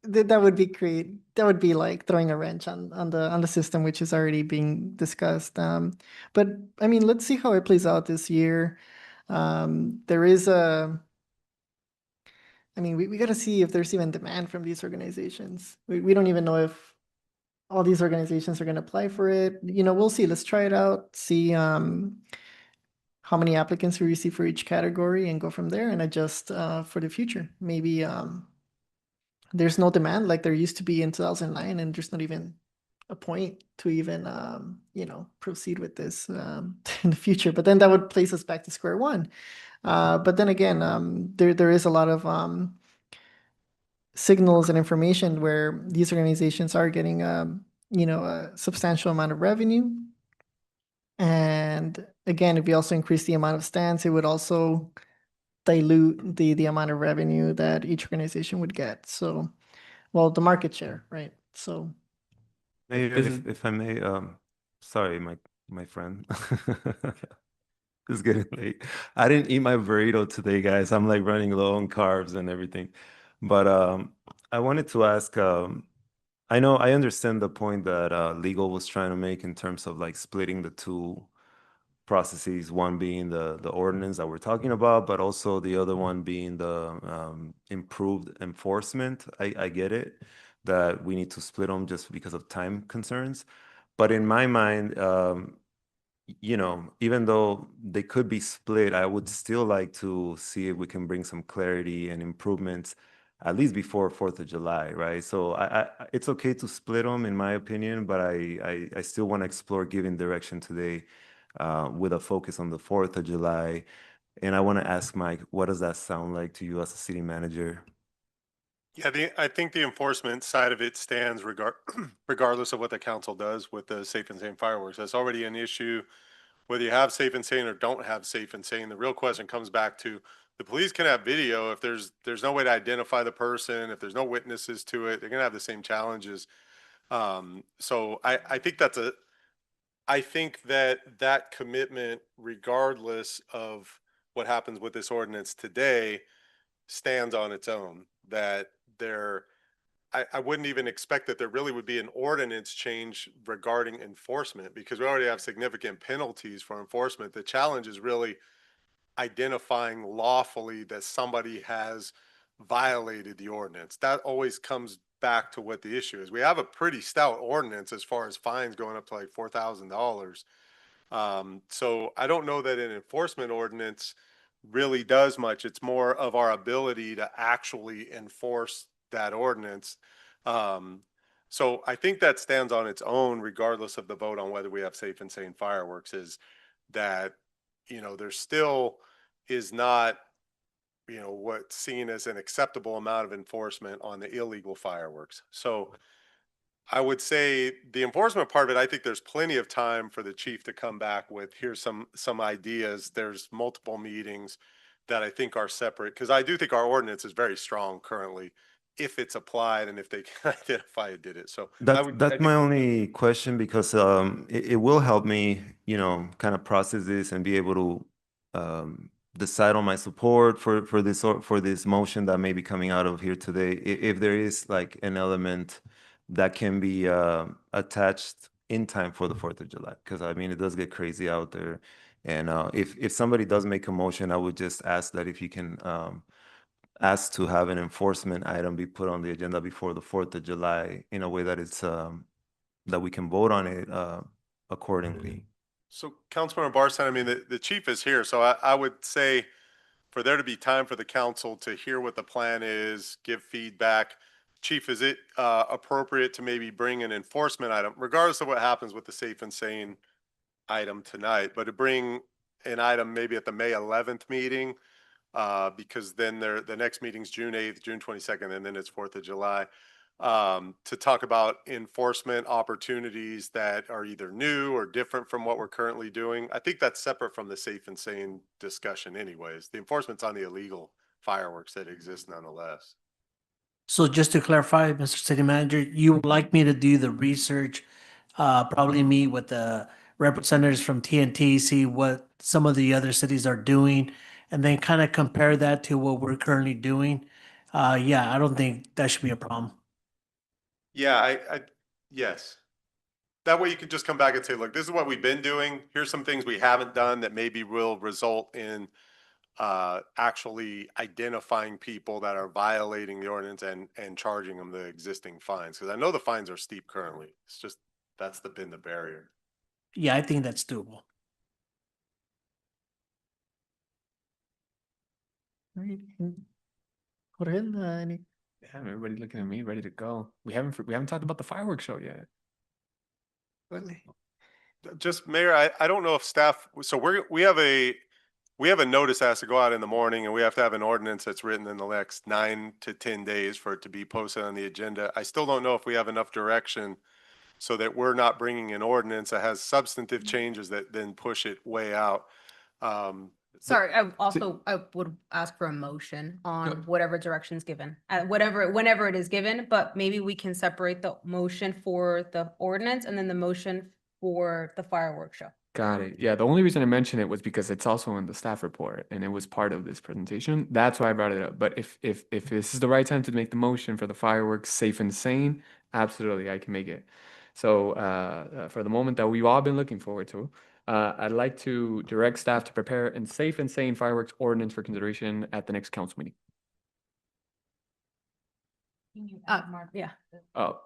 Speaker 2: that would be great. That would be like throwing a wrench on the system, which is already being discussed. But I mean, let's see how it plays out this year. There is I mean, we got to see if there's even demand from these organizations. We don't even know if all these organizations are going to apply for it. We'll see. Let's try it out. See how many applicants we receive for each category and go from there and adjust for the future. Maybe there's no demand like there used to be in 2009, and there's not even a point to even proceed with this in the future. But then that would place us back to square one. But then again, there is a lot of signals and information where these organizations are getting a substantial amount of revenue. And again, if we also increase the amount of stands, it would also dilute the amount of revenue that each organization would get. So, well, the market share, right? So,
Speaker 8: Mayor,
Speaker 9: This is-
Speaker 8: if I may, sorry, my friend. It's getting late. I didn't eat my burrito today, guys. I'm like running low on carbs and everything. But I wanted to ask, I understand the point that legal was trying to make in terms of like splitting the 2 processes, one being the ordinance that we're talking about, but also the other one being the improved enforcement. I get it that we need to split them just because of time concerns. But in my mind, even though they could be split, I would still like to see if we can bring some clarity and improvements at least before 4th of July, right? So it's okay to split them, in my opinion, but I still want to explore giving direction today with a focus on the 4th of July. And I want to ask Mike, what does that sound like to you as a city manager?
Speaker 7: Yeah, I think the enforcement side of it stands regardless of what the council does with the safe and sane fireworks. That's already an issue, whether you have safe and sane or don't have safe and sane. The real question comes back to the police can have video. If there's no way to identify the person, if there's no witnesses to it, they're gonna have the same challenges. So I think I think that commitment, regardless of what happens with this ordinance today, stands on its own. That I wouldn't even expect that there really would be an ordinance change regarding enforcement, because we already have significant penalties for enforcement. The challenge is really identifying lawfully that somebody has violated the ordinance. That always comes back to what the issue is. We have a pretty stout ordinance as far as fines going up to like $4,000. So I don't know that an enforcement ordinance really does much. It's more of our ability to actually enforce that ordinance. So I think that stands on its own, regardless of the vote on whether we have safe and sane fireworks, is that, there still is not, what's seen as an acceptable amount of enforcement on the illegal fireworks. So I would say the enforcement part of it, I think there's plenty of time for the chief to come back with, here's some ideas. There's multiple meetings that I think are separate, because I do think our ordinance is very strong currently, if it's applied and if they can identify who did it. So
Speaker 8: That's my only question, because it will help me, kind of process this and be able to decide on my support for this motion that may be coming out of here today. If there is like an element that can be attached in time for the 4th of July. Because I mean, it does get crazy out there. And if somebody does make a motion, I would just ask that if you can ask to have an enforcement item be put on the agenda before the 4th of July in a way that it's that we can vote on it accordingly.
Speaker 7: So Councilmember Barstein, I mean, the chief is here, so I would say for there to be time for the council to hear what the plan is, give feedback. Chief, is it appropriate to maybe bring an enforcement item, regardless of what happens with the safe and sane item tonight, but to bring an item maybe at the May 11th meeting, because then the next meeting's June 8th, June 22nd, and then it's 4th of July, to talk about enforcement opportunities that are either new or different from what we're currently doing. I think that's separate from the safe and sane discussion anyways. The enforcement's on the illegal fireworks that exist nonetheless.
Speaker 3: So just to clarify, Mr. City Manager, you would like me to do the research, probably meet with the representatives from TNT, see what some of the other cities are doing, and then kind of compare that to what we're currently doing. Yeah, I don't think that should be a problem.
Speaker 7: Yeah, yes. That way you can just come back and say, look, this is what we've been doing. Here's some things we haven't done that maybe will result in actually identifying people that are violating the ordinance and charging them the existing fines. Because I know the fines are steep currently. It's just, that's been the barrier.
Speaker 3: Yeah, I think that's doable.
Speaker 2: Right. Jorge, any
Speaker 9: Yeah, everybody looking at me, ready to go. We haven't talked about the fireworks show yet.
Speaker 7: Just Mayor, I don't know if staff, so we have a notice that has to go out in the morning, and we have to have an ordinance that's written in the next 9 to 10 days for it to be posted on the agenda. I still don't know if we have enough direction so that we're not bringing an ordinance that has substantive changes that then push it way out.
Speaker 18: Sorry, I would ask for a motion on whatever direction's given, whenever it is given, but maybe we can separate the motion for the ordinance and then the motion for the fireworks show.
Speaker 9: Got it. Yeah, the only reason I mentioned it was because it's also in the staff report and it was part of this presentation. That's why I brought it up. But if this is the right time to make the motion for the fireworks safe and sane, absolutely, I can make it. So for the moment that we've all been looking forward to, I'd like to direct staff to prepare a safe and sane fireworks ordinance for consideration at the next council meeting.
Speaker 18: Yeah.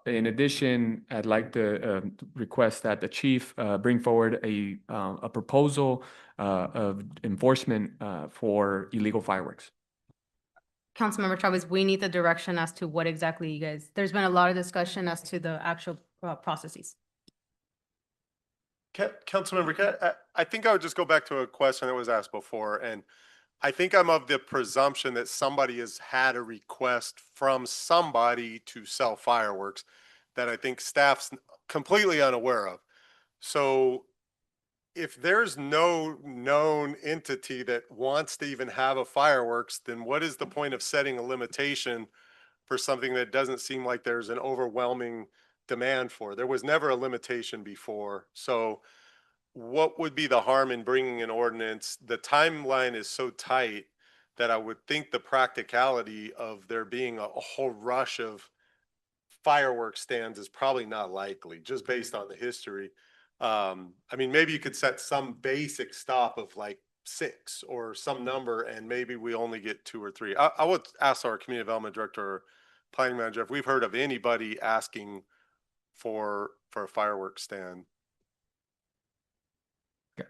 Speaker 9: In addition, I'd like to request that the chief bring forward a proposal of enforcement for illegal fireworks.
Speaker 18: Councilmember Chavez, we need the direction as to what exactly you guys, there's been a lot of discussion as to the actual processes.
Speaker 7: Councilmember, I think I would just go back to a question that was asked before, and I think I'm of the presumption that somebody has had a request from somebody to sell fireworks that I think staff's completely unaware of. So if there's no known entity that wants to even have a fireworks, then what is the point of setting a limitation for something that doesn't seem like there's an overwhelming demand for? There was never a limitation before. So what would be the harm in bringing an ordinance? The timeline is so tight that I would think the practicality of there being a whole rush of fireworks stands is probably not likely, just based on the history. I mean, maybe you could set some basic stop of like 6 or some number, and maybe we only get 2 or 3. I would ask our community development director or planning manager if we've heard of anybody asking for a fireworks stand.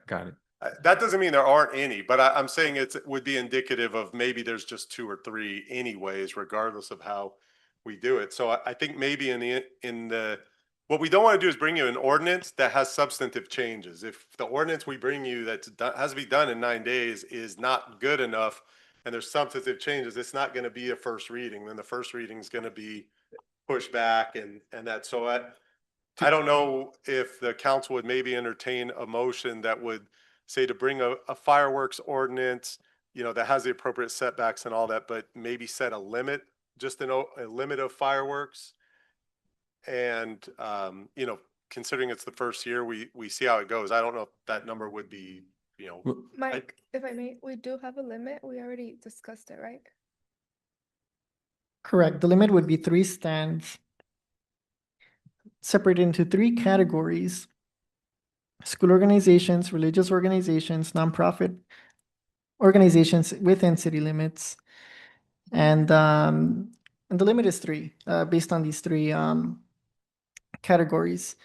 Speaker 9: Got it.
Speaker 7: That doesn't mean there aren't any, but I'm saying it would be indicative of maybe there's just 2 or 3 anyways, regardless of how we do it. So I think maybe what we don't want to do is bring you an ordinance that has substantive changes. If the ordinance we bring you that has to be done in 9 days is not good enough and there's substantive changes, it's not going to be a first reading. Then the first reading is going to be pushed back and that. So I don't know if the council would maybe entertain a motion that would say to bring a fireworks ordinance, that has the appropriate setbacks and all that, but maybe set a limit, just a limit of fireworks. And, considering it's the first year, we see how it goes. I don't know if that number would be,
Speaker 11: Mike, if I may, we do have a limit. We already discussed it, right?
Speaker 2: Correct. The limit would be 3 stands. separated into three categories: school organizations, religious organizations, nonprofit organizations within city limits. And the limit is three, based on these three categories.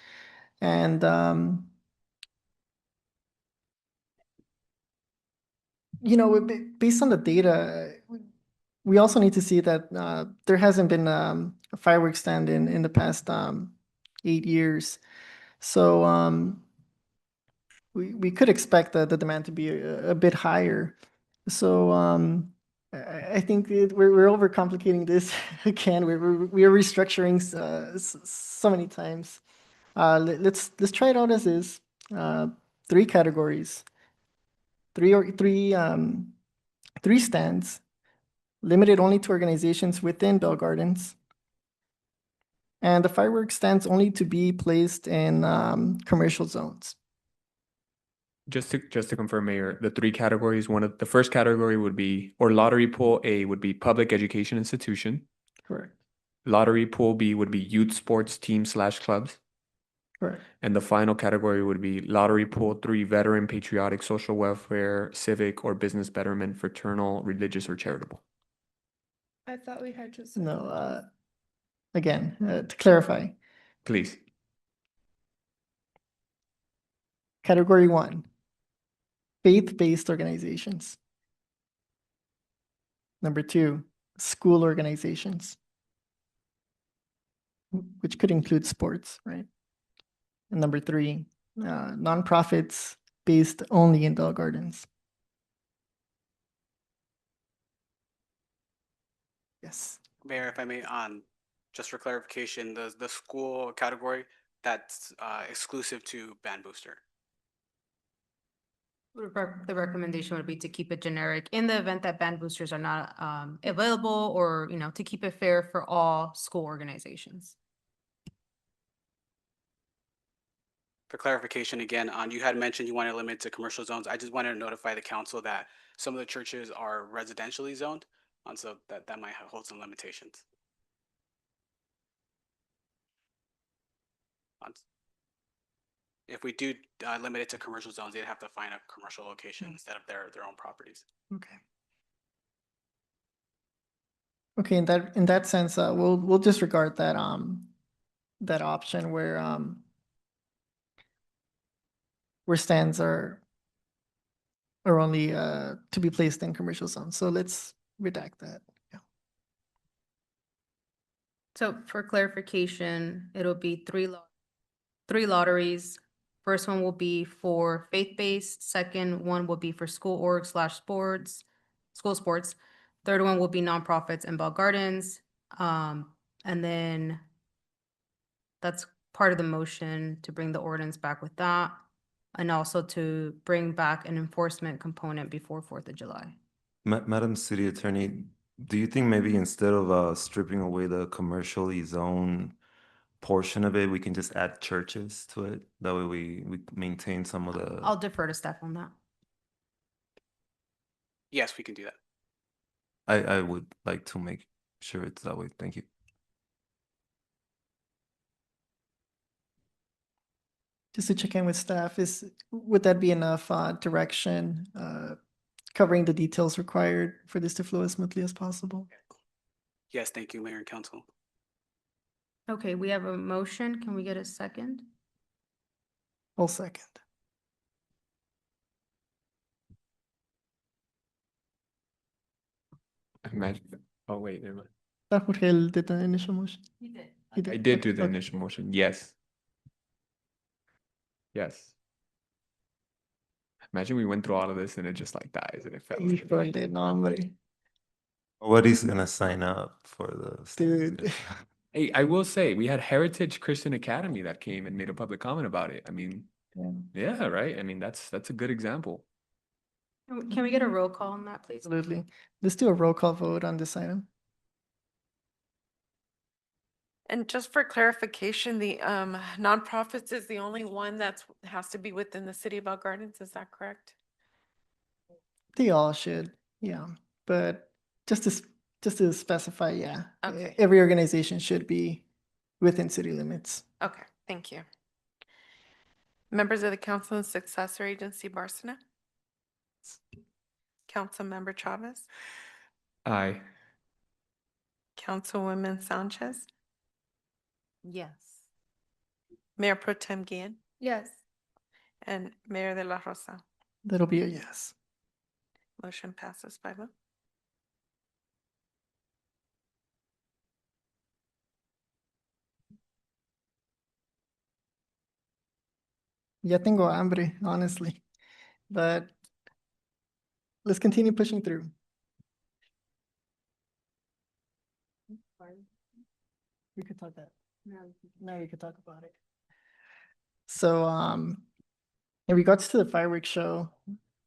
Speaker 2: And based on the data, we also need to see that there hasn't been a fireworks stand in the past 8 years. So we could expect the demand to be a bit higher. So I think we're overcomplicating this again. We are restructuring so many times. Let's try it out as is. Three categories, three stands, limited only to organizations within Bell Gardens. And the fireworks stands only to be placed in commercial zones.
Speaker 9: Just to confirm, Mayor, the three categories, the first category would be, or lottery pool A would be public education institution.
Speaker 2: Correct.
Speaker 9: Lottery pool B would be youth sports team/clubs.
Speaker 2: Correct.
Speaker 9: And the final category would be lottery pool 3, veteran, patriotic, social welfare, civic or business betterment, fraternal, religious, or charitable.
Speaker 11: I thought we had just.
Speaker 2: No, again, to clarify,
Speaker 9: Please.
Speaker 2: Category 1, faith-based organizations. Number 2, school organizations, which could include sports, right? And number 3, nonprofits based only in Bell Gardens. Yes.
Speaker 16: Mayor, if I may, just for clarification, the school category, that's exclusive to Band Booster.
Speaker 18: The recommendation would be to keep it generic in the event that band boosters are not available, or, to keep it fair for all school organizations.
Speaker 16: For clarification, again, you had mentioned you want to limit to commercial zones. I just wanted to notify the council that some of the churches are residentially zoned, so that might hold some limitations. If we do limit it to commercial zones, they'd have to find a commercial location instead of their own properties.
Speaker 2: Okay. Okay, in that sense, we'll disregard that that option where stands are only to be placed in commercial zones. So let's redact that. Yeah.
Speaker 18: So for clarification, it'll be three lotteries. First one will be for faith-based. Second one will be for school org/sports, school sports. Third one will be nonprofits and Bell Gardens. And then that's part of the motion to bring the ordinance back with that, and also to bring back an enforcement component before 4th of July.
Speaker 8: Madam City Attorney, do you think maybe instead of stripping away the commercially zoned portion of it, we can just add churches to it? That way we maintain some of the.
Speaker 18: I'll defer to staff on that.
Speaker 16: Yes, we can do that.
Speaker 8: I would like to make sure it's that way. Thank you.
Speaker 2: Just to check in with staff, would that be enough direction, covering the details required for this to flow as smoothly as possible?
Speaker 16: Yes, thank you, Mayor and Council.
Speaker 18: Okay, we have a motion. Can we get a second?
Speaker 2: I'll second.
Speaker 9: Imagine. Oh, wait, never mind.
Speaker 2: Jorge did the initial motion.
Speaker 18: You did.
Speaker 2: He did.
Speaker 9: I did do the
Speaker 2: Okay.
Speaker 9: initial motion. Yes. Yes. Imagine we went through all of this and it just like dies and it fell.
Speaker 2: Híjole, no, hombre.
Speaker 8: Nobody's gonna sign up for the.
Speaker 2: Dude.
Speaker 9: Hey, I will say we had Heritage Christian Academy that came and made a public comment about it. I mean,
Speaker 2: Yeah.
Speaker 9: yeah, right. I mean, that's a good example.
Speaker 18: Can we get a roll call on that, please?
Speaker 2: Absolutely. Let's do a roll call vote on this item.
Speaker 1: And just for clarification, the nonprofits is the only one has to be within the city of Bell Gardens, is that correct?
Speaker 2: They all should, yeah. But just to specify, yeah.
Speaker 1: Okay.
Speaker 2: Every organization should be within city limits.
Speaker 1: Okay, thank you. Members of the council and successor agency, Barsina? Councilmember Chavez?
Speaker 9: Aye.
Speaker 1: Councilwoman Sanchez?
Speaker 10: Yes.
Speaker 1: Mayor Pro Tem Guillen?
Speaker 11: Yes.
Speaker 1: And Mayor de la Rosa?
Speaker 2: That'll be a yes.
Speaker 1: Motion passes 5-0.
Speaker 2: Ya tengo hambre, honestly, but let's continue pushing through. We could talk that. No, we could talk about it. So, in regards to the fireworks show,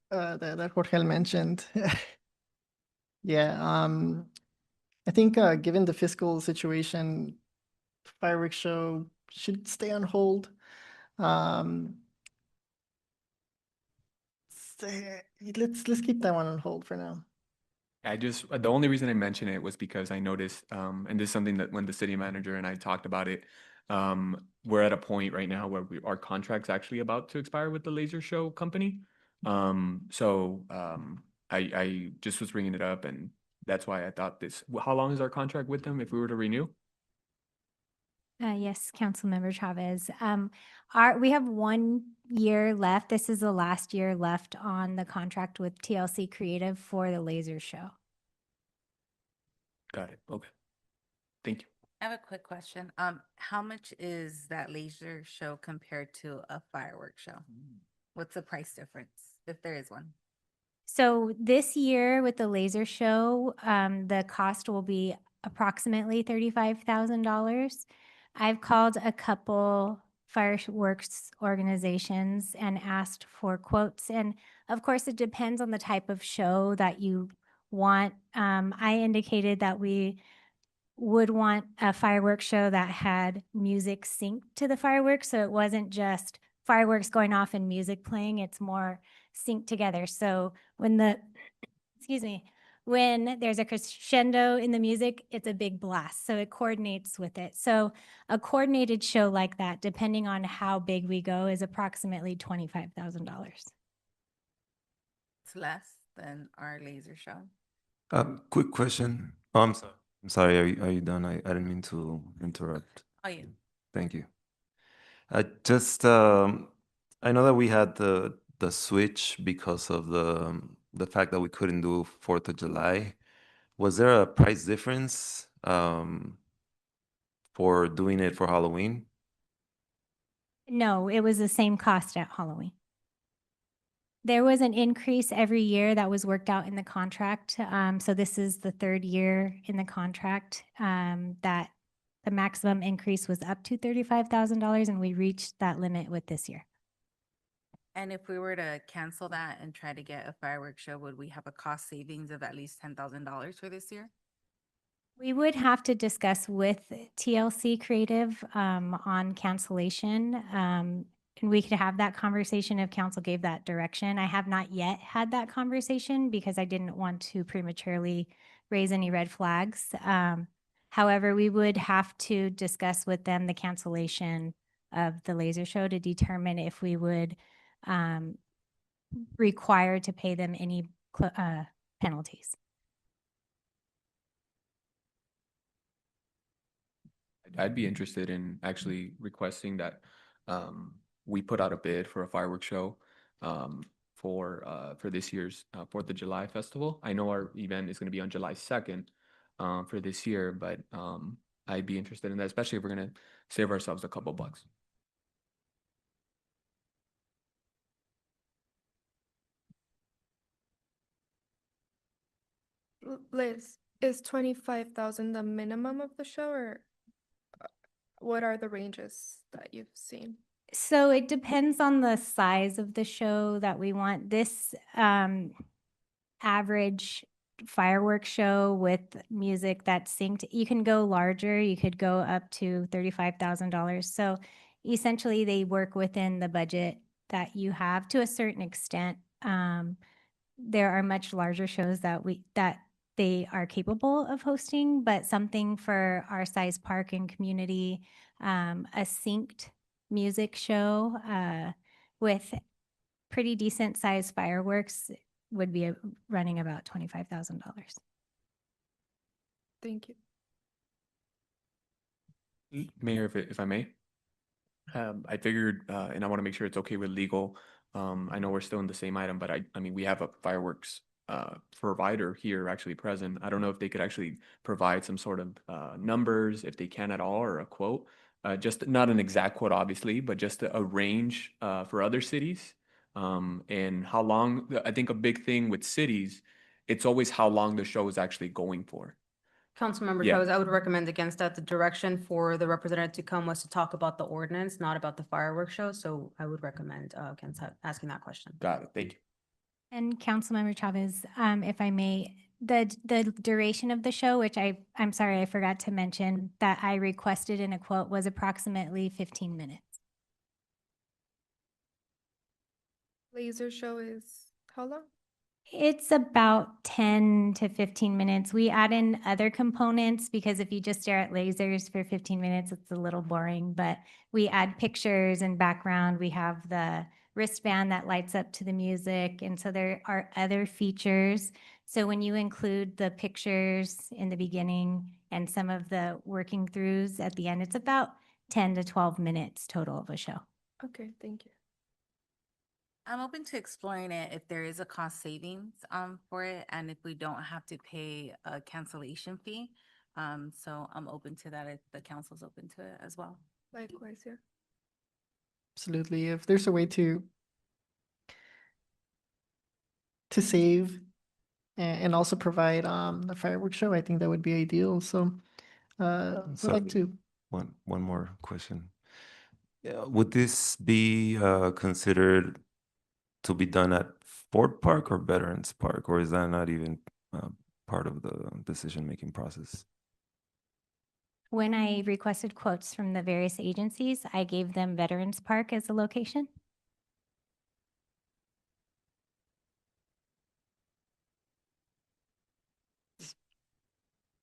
Speaker 2: that Jorge mentioned, yeah, I think, given the fiscal situation, fireworks show should stay on hold. Let's keep that one on hold for now.
Speaker 9: The only reason I mentioned it was because I noticed, and this is something that when the city manager and I talked about it, we're at a point right now where our contract's actually about to expire with the laser show company. I just was bringing it up, and that's why I thought this. How long is our contract with them if we were to renew?
Speaker 4: Yes, Councilmember Chavez. We have 1 year left. This is the last year left on the contract with TLC Creative for the laser show.
Speaker 9: Got it. Okay. Thank you.
Speaker 10: I have a quick question. How much is that laser show compared to a fireworks show? What's the price difference, if there is one?
Speaker 4: So this year with the laser show, the cost will be approximately $35,000. I've called a couple fireworks organizations and asked for quotes. And of course, it depends on the type of show that you want. I indicated that we would want a fireworks show that had music synced to the fireworks. So it wasn't just fireworks going off and music playing, it's more synced together. So when when there's a crescendo in the music, it's a big blast. So it coordinates with it. So a coordinated show like that, depending on how big we go, is approximately $25,000.
Speaker 10: It's less than our laser show.
Speaker 8: Quick question. I'm sorry. Are you done? I didn't mean to interrupt.
Speaker 10: Oh, yeah.
Speaker 8: Thank you. I know that we had the switch because of the fact that we couldn't do 4th of July. Was there a price difference for doing it for Halloween?
Speaker 4: No, it was the same cost at Halloween. There was an increase every year that was worked out in the contract. So this is the 3rd year in the contract that the maximum increase was up to $35,000, and we reached that limit with this year.
Speaker 10: And if we were to cancel that and try to get a fireworks show, would we have a cost savings of at least $10,000 for this year?
Speaker 4: We would have to discuss with TLC Creative on cancellation. And we could have that conversation if council gave that direction. I have not yet had that conversation because I didn't want to prematurely raise any red flags. However, we would have to discuss with them the cancellation of the laser show to determine if we would require to pay them any penalties.
Speaker 9: I'd be interested in actually requesting that we put out a bid for a fireworks show for this year's 4th of July festival. I know our event is going to be on July 2nd for this year, but I'd be interested in that, especially if we're going to save ourselves a couple bucks.
Speaker 11: Liz, is 25,000 the minimum of the show, or what are the ranges that you've seen?
Speaker 4: So it depends on the size of the show that we want. This average fireworks show with music that's synced, you can go larger, you could go up to $35,000. So essentially they work within the budget that you have to a certain extent. There are much larger shows that they are capable of hosting, but something for our size park and community, a synced music show with pretty decent sized fireworks would be running about $25,000.
Speaker 11: Thank you.
Speaker 9: Mayor, if I may, I figured, and I want to make sure it's okay with legal. I know we're still in the same item, but I mean, we have a fireworks provider here actually present. I don't know if they could actually provide some sort of numbers, if they can at all, or a quote. Just not an exact quote, obviously, but just a range for other cities. And how long, I think a big thing with cities, it's always how long the show is actually going for.
Speaker 18: Councilmember
Speaker 9: Yeah.
Speaker 18: Chavez, I would recommend against that. The direction for the representative to come was to talk about the ordinance, not about the fireworks show. So I would recommend against asking that question.
Speaker 9: Got it. Thank you.
Speaker 4: And Councilmember Chavez, if I may, the duration of the show, which I'm sorry, I forgot to mention, that I requested in a quote was approximately 15 minutes.
Speaker 11: Laser show is how long?
Speaker 4: It's about 10 to 15 minutes. We add in other components because if you just stare at lasers for 15 minutes, it's a little boring, but we add pictures and background. We have the wristband that lights up to the music. And so there are other features. So when you include the pictures in the beginning and some of the working throughs at the end, it's about 10 to 12 minutes total of a show.
Speaker 11: Okay, thank you.
Speaker 10: I'm open to exploring it if there is a cost savings for it and if we don't have to pay a cancellation fee. So I'm open to that if the council's open to it as well.
Speaker 11: Likewise, yeah.
Speaker 2: Absolutely. If there's a way to save and also provide the fireworks show, I think that would be ideal. So I'd
Speaker 8: So-
Speaker 2: like to.
Speaker 8: One more question. Would this be considered to be done at Fort Park or Veterans Park, or is that not even part of the decision-making process?
Speaker 4: When I requested quotes from the various agencies, I gave them Veterans Park as a location.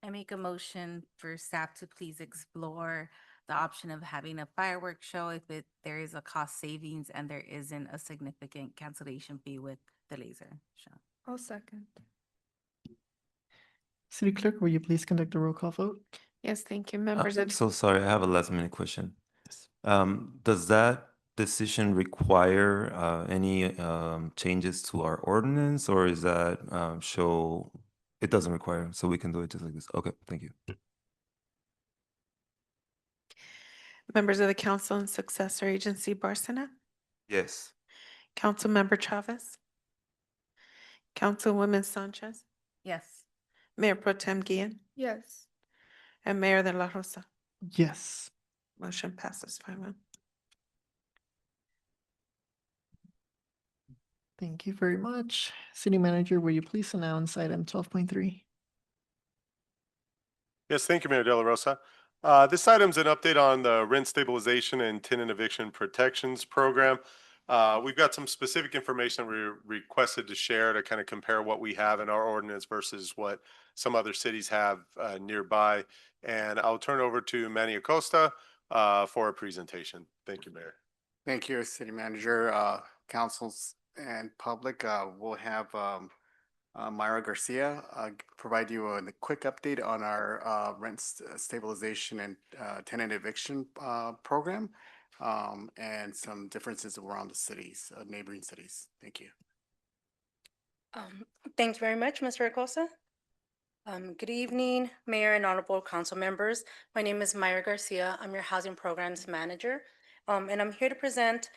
Speaker 10: I make a motion for staff to please explore the option of having a fireworks show if there is a cost savings and there isn't a significant cancellation fee with the laser show.
Speaker 11: I'll second.
Speaker 2: City Clerk, will you please conduct a roll call vote?
Speaker 1: Yes, thank you. Members of
Speaker 8: So sorry, I have a last minute question. Does that decision require any changes to our ordinance, or is that show it doesn't require, so we can do it just like this? Okay, thank you.
Speaker 1: members of the council and successor agency, Barcena,
Speaker 8: Yes.
Speaker 1: Councilmember Chavez, Councilwoman Sanchez,
Speaker 10: Yes.
Speaker 1: Mayor Pro Tem Guillen,
Speaker 11: Yes.
Speaker 1: and Mayor de la Rosa.
Speaker 2: Yes.
Speaker 1: Motion passes 5-1.
Speaker 2: Thank you very much. City Manager, will you please announce item 12.3?
Speaker 7: Yes, thank you, Mayor De La Rosa. This item's an update on the rent stabilization and tenant eviction protections program. We've got some specific information we requested to share to kind of compare what we have in our ordinance versus what some other cities have nearby. And I'll turn over to Manny Acosta for a presentation. Thank you, Mayor.
Speaker 13: Thank you, City Manager, councils and public. We'll have Myra Garcia provide you a quick update on our rent stabilization and tenant eviction program and some differences around the cities, neighboring cities. Thank you.
Speaker 5: Thanks very much, Mr. Acosta. Good evening, Mayor and honorable council members. My name is Myra Garcia. I'm your Housing Programs Manager, and I'm here to present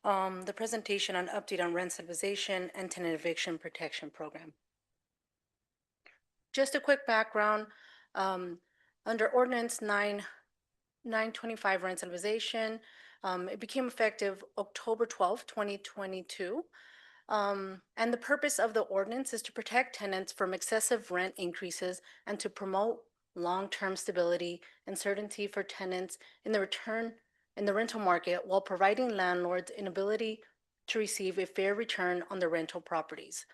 Speaker 5: the presentation on update on rent stabilization and tenant eviction protection program. Just a quick background, under Ordinance 925 rent stabilization, it became effective October 12th, 2022. And the purpose of the ordinance is to protect tenants from excessive rent increases and to promote long-term stability and certainty for tenants in the rental market while providing landlords an ability to receive a fair return on their rental properties.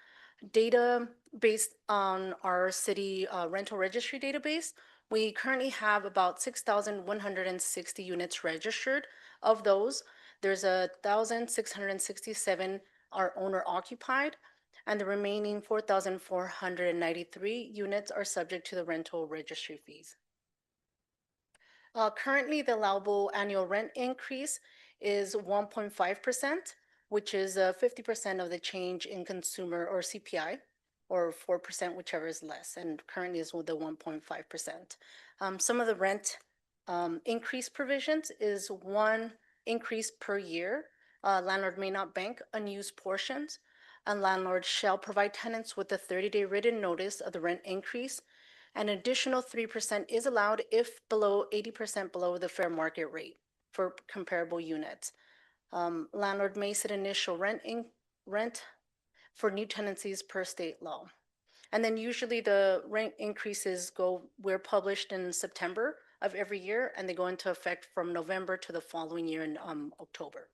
Speaker 5: Data based on our city rental registry database, we currently have about 6,160 units registered. Of those, there's 1,667 are owner occupied, and the remaining 4,493 units are subject to the rental registry fees. Currently, the allowable annual rent increase is 1.5%, which is 50% of the change in consumer or CPI, or 4%, whichever is less, and currently is with the 1.5%. Some of the rent increase provisions is one increase per year. Landlord may not bank unused portions, and landlord shall provide tenants with a 30-day written notice of the rent increase. An additional 3% is allowed if below 80% below the fair market rate for comparable units. Landlord may set initial rent for new tenancies per state law. And then usually the rent increases we're published in September of every year, and they go into effect from November to the following year in October.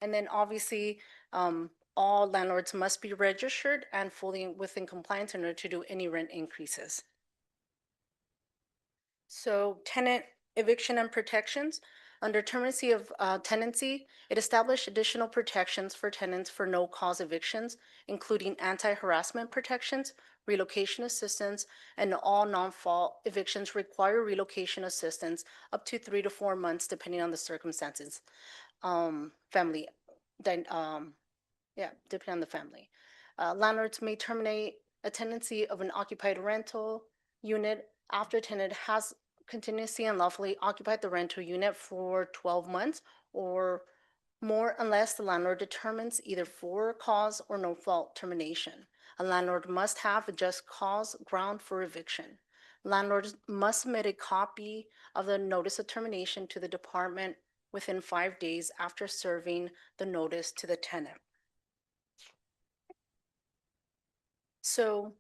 Speaker 5: And then obviously, all landlords must be registered and fully within compliance in order to do any rent increases. So tenant eviction and protections. Under terminacy of tenancy, it established additional protections for tenants for no-cause evictions, including anti-harassment protections, relocation assistance, and all non-fault evictions require relocation assistance up to 3 to 4 months, depending on the circumstances. Depending on the family. Landlords may terminate a tenancy of an occupied rental unit after a tenant has continuously and lawfully occupied the rental unit for 12 months or more, unless the landlord determines either for cause or no fault termination. A landlord must have a just cause ground for eviction. Landlords must submit a copy of the notice of termination to the department within 5 days after serving the notice to the tenant. So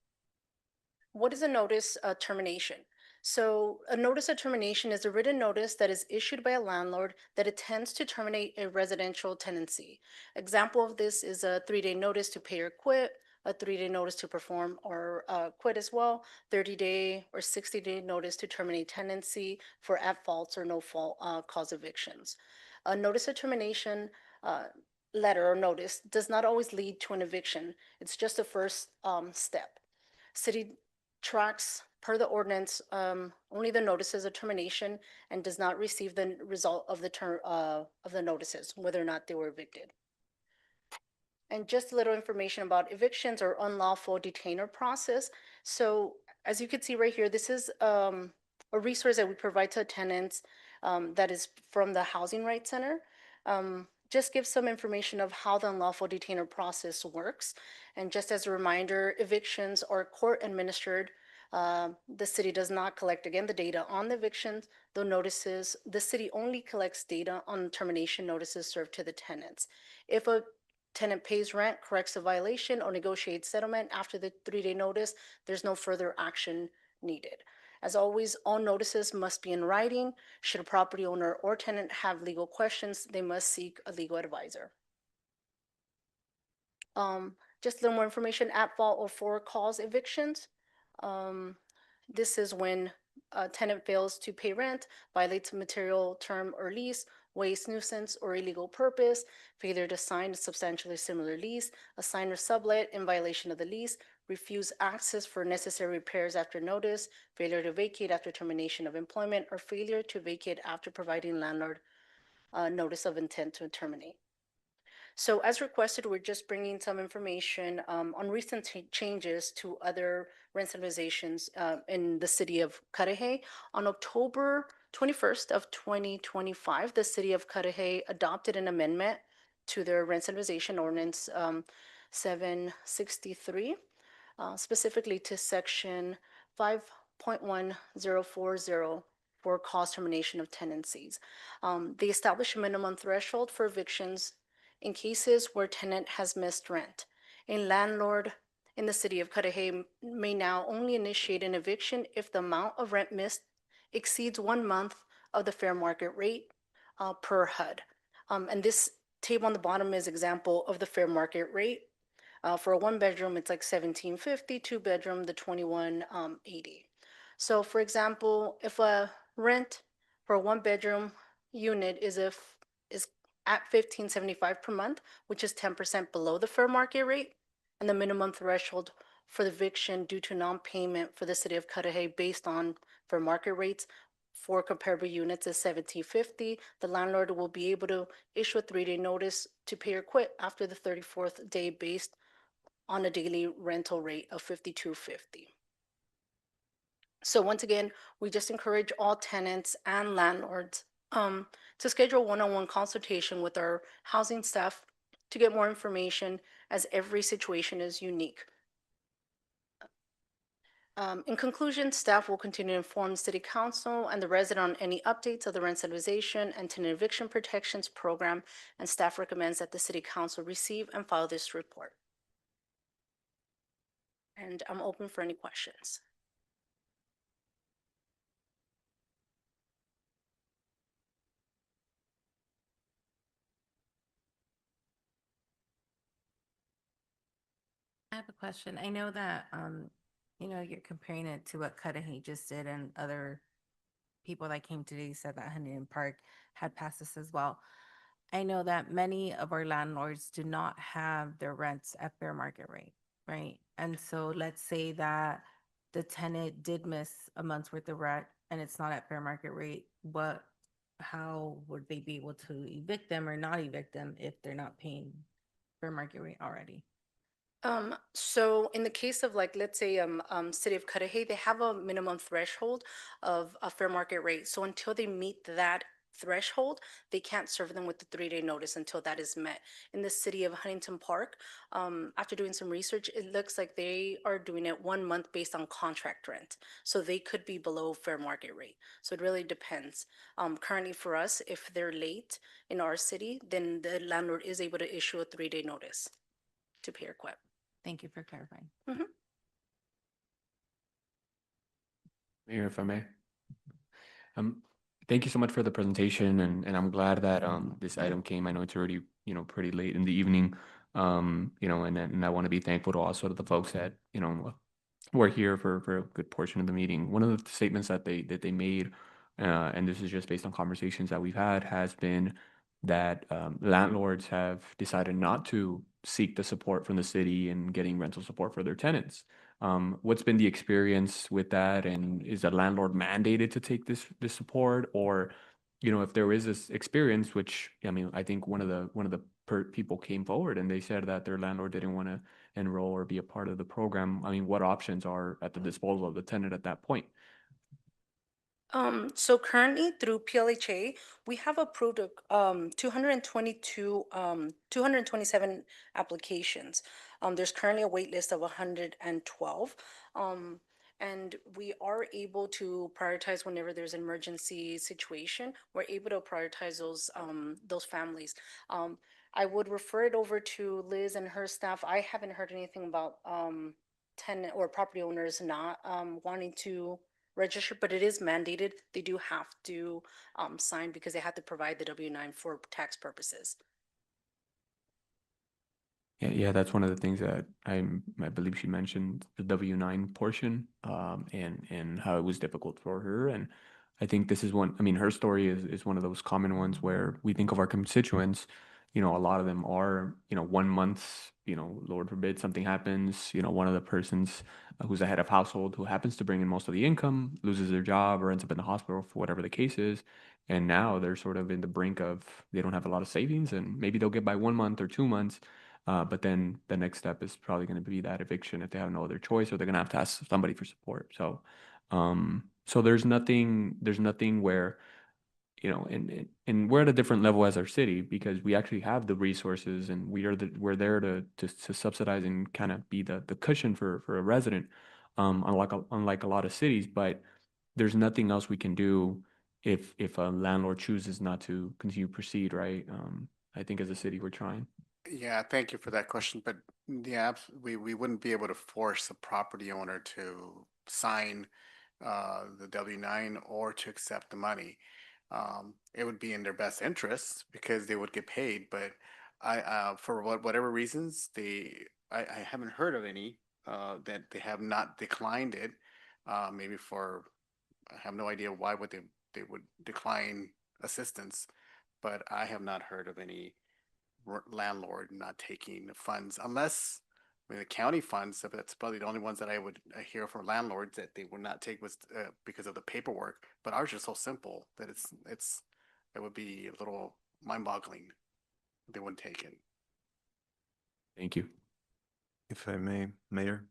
Speaker 5: what is a notice of termination? So a notice of termination is a written notice that is issued by a landlord that intends to terminate a residential tenancy. Example of this is a 3-day notice to pay or quit, a 3-day notice to perform or quit as well, 30-day or 60-day notice to terminate tenancy for at faults or no fault cause evictions. A notice of termination letter or notice does not always lead to an eviction. It's just the first step. City tracks per the ordinance only the notices of termination and does not receive the result of the notices, whether or not they were evicted. And just a little information about evictions or unlawful detainer process. So as you can see right here, this is a resource that we provide to tenants that is from the Housing Rights Center. Just gives some information of how the unlawful detainer process works. And just as a reminder, evictions are court administered. The city does not collect, again, the data on the evictions, the notices. The city only collects data on termination notices served to the tenants. If a tenant pays rent, corrects a violation, or negotiates settlement after the 3-day notice, there's no further action needed. As always, all notices must be in writing. Should a property owner or tenant have legal questions, they must seek a legal advisor. Just a little more information, at fault or for cause evictions. This is when a tenant fails to pay rent, violates a material term or lease, waste, nuisance, or illegal purpose, failure to sign a substantially similar lease, assign or sublet in violation of the lease, refuse access for necessary repairs after notice, failure to vacate after termination of employment, or failure to vacate after providing landlord notice of intent to terminate. So as requested, we're just bringing some information on recent changes to other rent stabilizations in the city of Cudahy. On October 21st of 2025, the city of Cudahy adopted an amendment to their rent stabilization ordinance 763, specifically to section 5.1040 for cause termination of tenancies. They established a minimum threshold for evictions in cases where tenant has missed rent. A landlord in the city of Cudahy may now only initiate an eviction if the amount of rent missed exceeds 1 month of the fair market rate per HUD. And this table on the bottom is example of the fair market rate. For a one bedroom, it's like 1750, two bedroom, the 2180. So for example, if a rent for a one bedroom unit is at 1575 per month, which is 10% below the fair market rate, and the minimum threshold for the eviction due to non-payment for the city of Cudahy based on fair market rates for comparable units is 1750. The landlord will be able to issue a 3-day notice to pay or quit after the 34th day based on a daily rental rate of 5250. So once again, we just encourage all tenants and landlords to schedule one-on-one consultation with our housing staff to get more information, as every situation is unique. In conclusion, staff will continue to inform City Council and the resident on any updates of the rent stabilization and tenant eviction protections program, and staff recommends that the City Council receive and file this report. And I'm open for any questions.
Speaker 10: I have a question. I know that, you're comparing it to what Cudahy just did, and other people that came today said that Huntington Park had passed this as well. I know that many of our landlords do not have their rents at fair market rate, right? And so let's say that the tenant did miss a month's worth of rent and it's not at fair market rate, how would they be able to evict them or not evict them if they're not paying fair market rate already?
Speaker 5: So in the case of, like, let's say, City of Cudahy, they have a minimum threshold of a fair market rate. So until they meet that threshold, they can't serve them with the 3-day notice until that is met. In the city of Huntington Park, after doing some research, it looks like they are doing it 1 month based on contract rent. So they could be below fair market rate. So it really depends. Currently for us, if they're late in our city, then the landlord is able to issue a 3-day notice to pay or quit.
Speaker 10: Thank you for clarifying.
Speaker 9: Mayor, if I may. Thank you so much for the presentation, and I'm glad that this item came. I know it's already, pretty late in the evening. And I want to be thankful to also to the folks that, were here for a good portion of the meeting. One of the statements that they made, and this is just based on conversations that we've had, has been that landlords have decided not to seek the support from the city in getting rental support for their tenants. What's been the experience with that, and is the landlord mandated to take this support, or if there is this experience, which I think one of the people came forward and they said that their landlord didn't want to enroll or be a part of the program. What options are at the disposal of the tenant at that point?
Speaker 5: So currently through PLHA, we have approved 227 applications. There's currently a wait list of 112. And we are able to prioritize whenever there's an emergency situation. We're able to prioritize those families. I would refer it over to Liz and her staff. I haven't heard anything about tenant or property owners not wanting to register, but it is mandated. They do have to sign because they have to provide the W-9 for tax purposes.
Speaker 9: Yeah, that's one of the things that I believe she mentioned, the W-9 portion, and how it was difficult for her. And I think this is one. Her story is one of those common ones where we think of our constituents. A lot of them are, 1 month. Lord forbid something happens. One of the persons who's the head of household who happens to bring in most of the income loses their job or ends up in the hospital for whatever the case is, and now they're sort of in the brink of, they don't have a lot of savings, and maybe they'll get by 1 month or 2 months. But then the next step is probably going to be that eviction if they have no other choice, or they're going to have to ask somebody for support. So, there's nothing where, and we're at a different level as our city because we actually have the resources, and we're there to subsidize and kind of be the cushion for a resident, unlike a lot of cities. But there's nothing else we can do if a landlord chooses not to continue to proceed, right? I think as a city we're trying.
Speaker 13: Yeah, thank you for that question. But yeah, we wouldn't be able to force the property owner to sign the W-9 or to accept the money. It would be in their best interest because they would get paid. But for whatever reasons, I haven't heard of any that they have not declined it. Maybe for, I have no idea why would they would decline assistance, but I have not heard of any landlord not taking the funds unless, I mean, the county funds, that's probably the only ones that I would hear from landlords that they would not take was because of the paperwork. But ours is so simple that it would be a little mind-boggling if they wouldn't take it.
Speaker 9: Thank you.
Speaker 8: If I may, Mayor.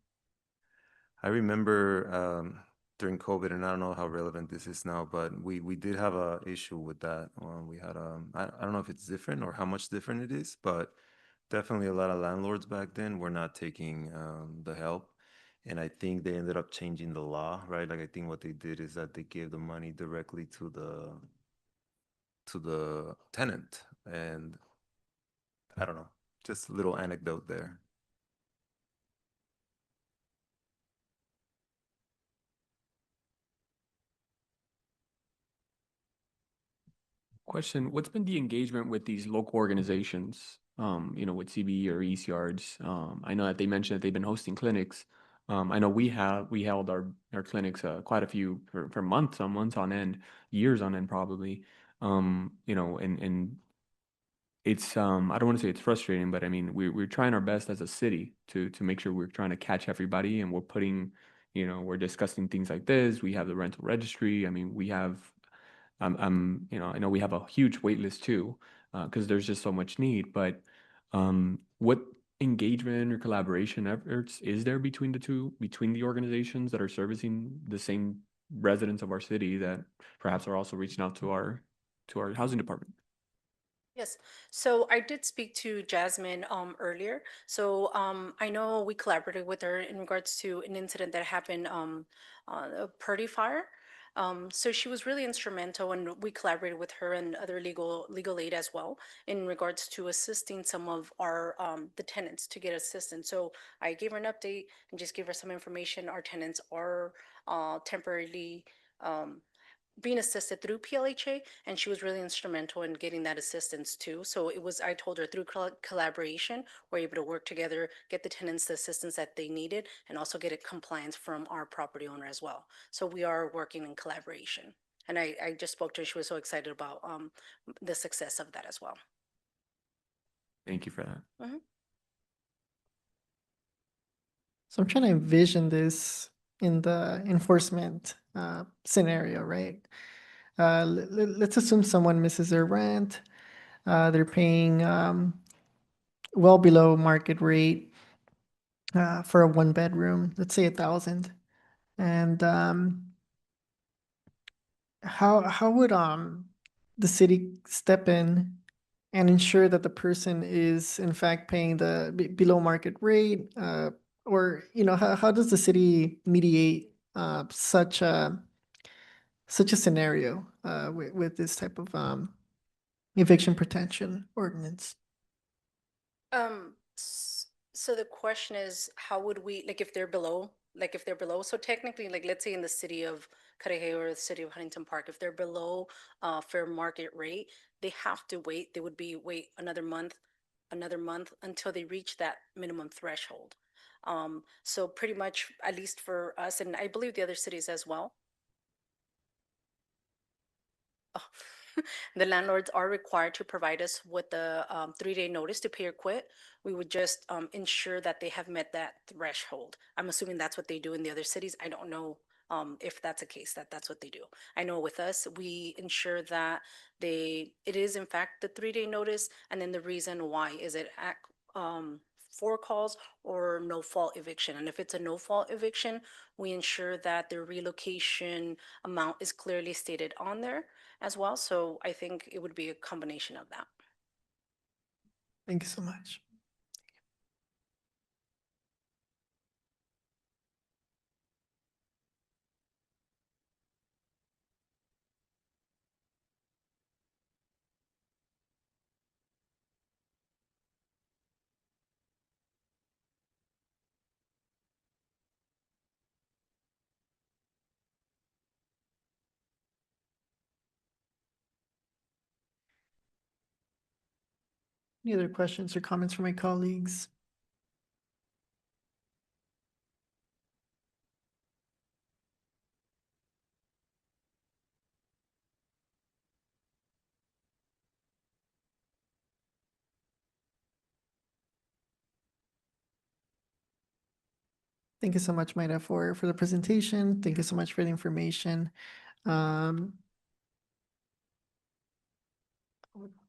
Speaker 8: I remember during COVID, and I don't know how relevant this is now, but we did have a issue with that. We had I don't know if it's different or how much different it is, but definitely a lot of landlords back then were not taking the help. And I think they ended up changing the law, right? Like I think what they did is that they gave the money directly to the tenant. And I don't know, just a little anecdote there.
Speaker 9: Question, what's been the engagement with these local organizations, with CB or East Yards? I know that they mentioned that they've been hosting clinics. I know we held our clinics quite a few for months on end, years on end probably. And it's I don't want to say it's frustrating, but I mean we're trying our best as a city to make sure we're trying to catch everybody, and we're putting, we're discussing things like this. We have the rental registry. I mean, we have I know we have a huge wait list too, because there's just so much need. But what engagement or collaboration efforts is there between the organizations that are servicing the same residents of our city that perhaps are also reaching out to our housing department?
Speaker 5: Yes, so I did speak to Jasmine earlier. So I know we collaborated with her in regards to an incident that happened on a Purdy fire. So she was really instrumental, and we collaborated with her and other legal aid as well in regards to assisting some of our the tenants to get assistance. So I gave her an update and just gave her some information. Our tenants are temporarily being assisted through PLHA, and she was really instrumental in getting that assistance too. So it was, I told her through collaboration, we're able to work together, get the tenants the assistance that they needed, and also get it compliance from our property owner as well. So we are working in collaboration. And I just spoke to her. She was so excited about the success of that as well.
Speaker 9: Thank you for that.
Speaker 5: Mhm.
Speaker 2: So I'm trying to envision this in the enforcement scenario, right? Let's assume someone misses their rent. They're paying well below market rate for a one bedroom, let's say 1,000. And how would the city step in and ensure that the person is in fact paying the below market rate? Or how does the city mediate such a scenario with this type of eviction protection ordinance?
Speaker 5: So the question is, how would we, like, if they're below, so technically, like, let's say in the city of Carajé or the city of Huntington Park, if they're below fair market rate, they have to wait. They would wait another month until they reach that minimum threshold. So pretty much, at least for us, and I believe the other cities as well, the landlords are required to provide us with the 3-day notice to pay or quit. We would just ensure that they have met that threshold. I'm assuming that's what they do in the other cities. I don't know if that's a case that's what they do. I know with us, we ensure that it is in fact the 3-day notice, and then the reason why is it for calls or no fault eviction. And if it's a no fault eviction, we ensure that the relocation amount is clearly stated on there as well. So I think it would be a combination of that.
Speaker 2: Thank you so much. Any other questions or comments from my colleagues? Thank you so much, Mayra, for the presentation. Thank you so much for the information. At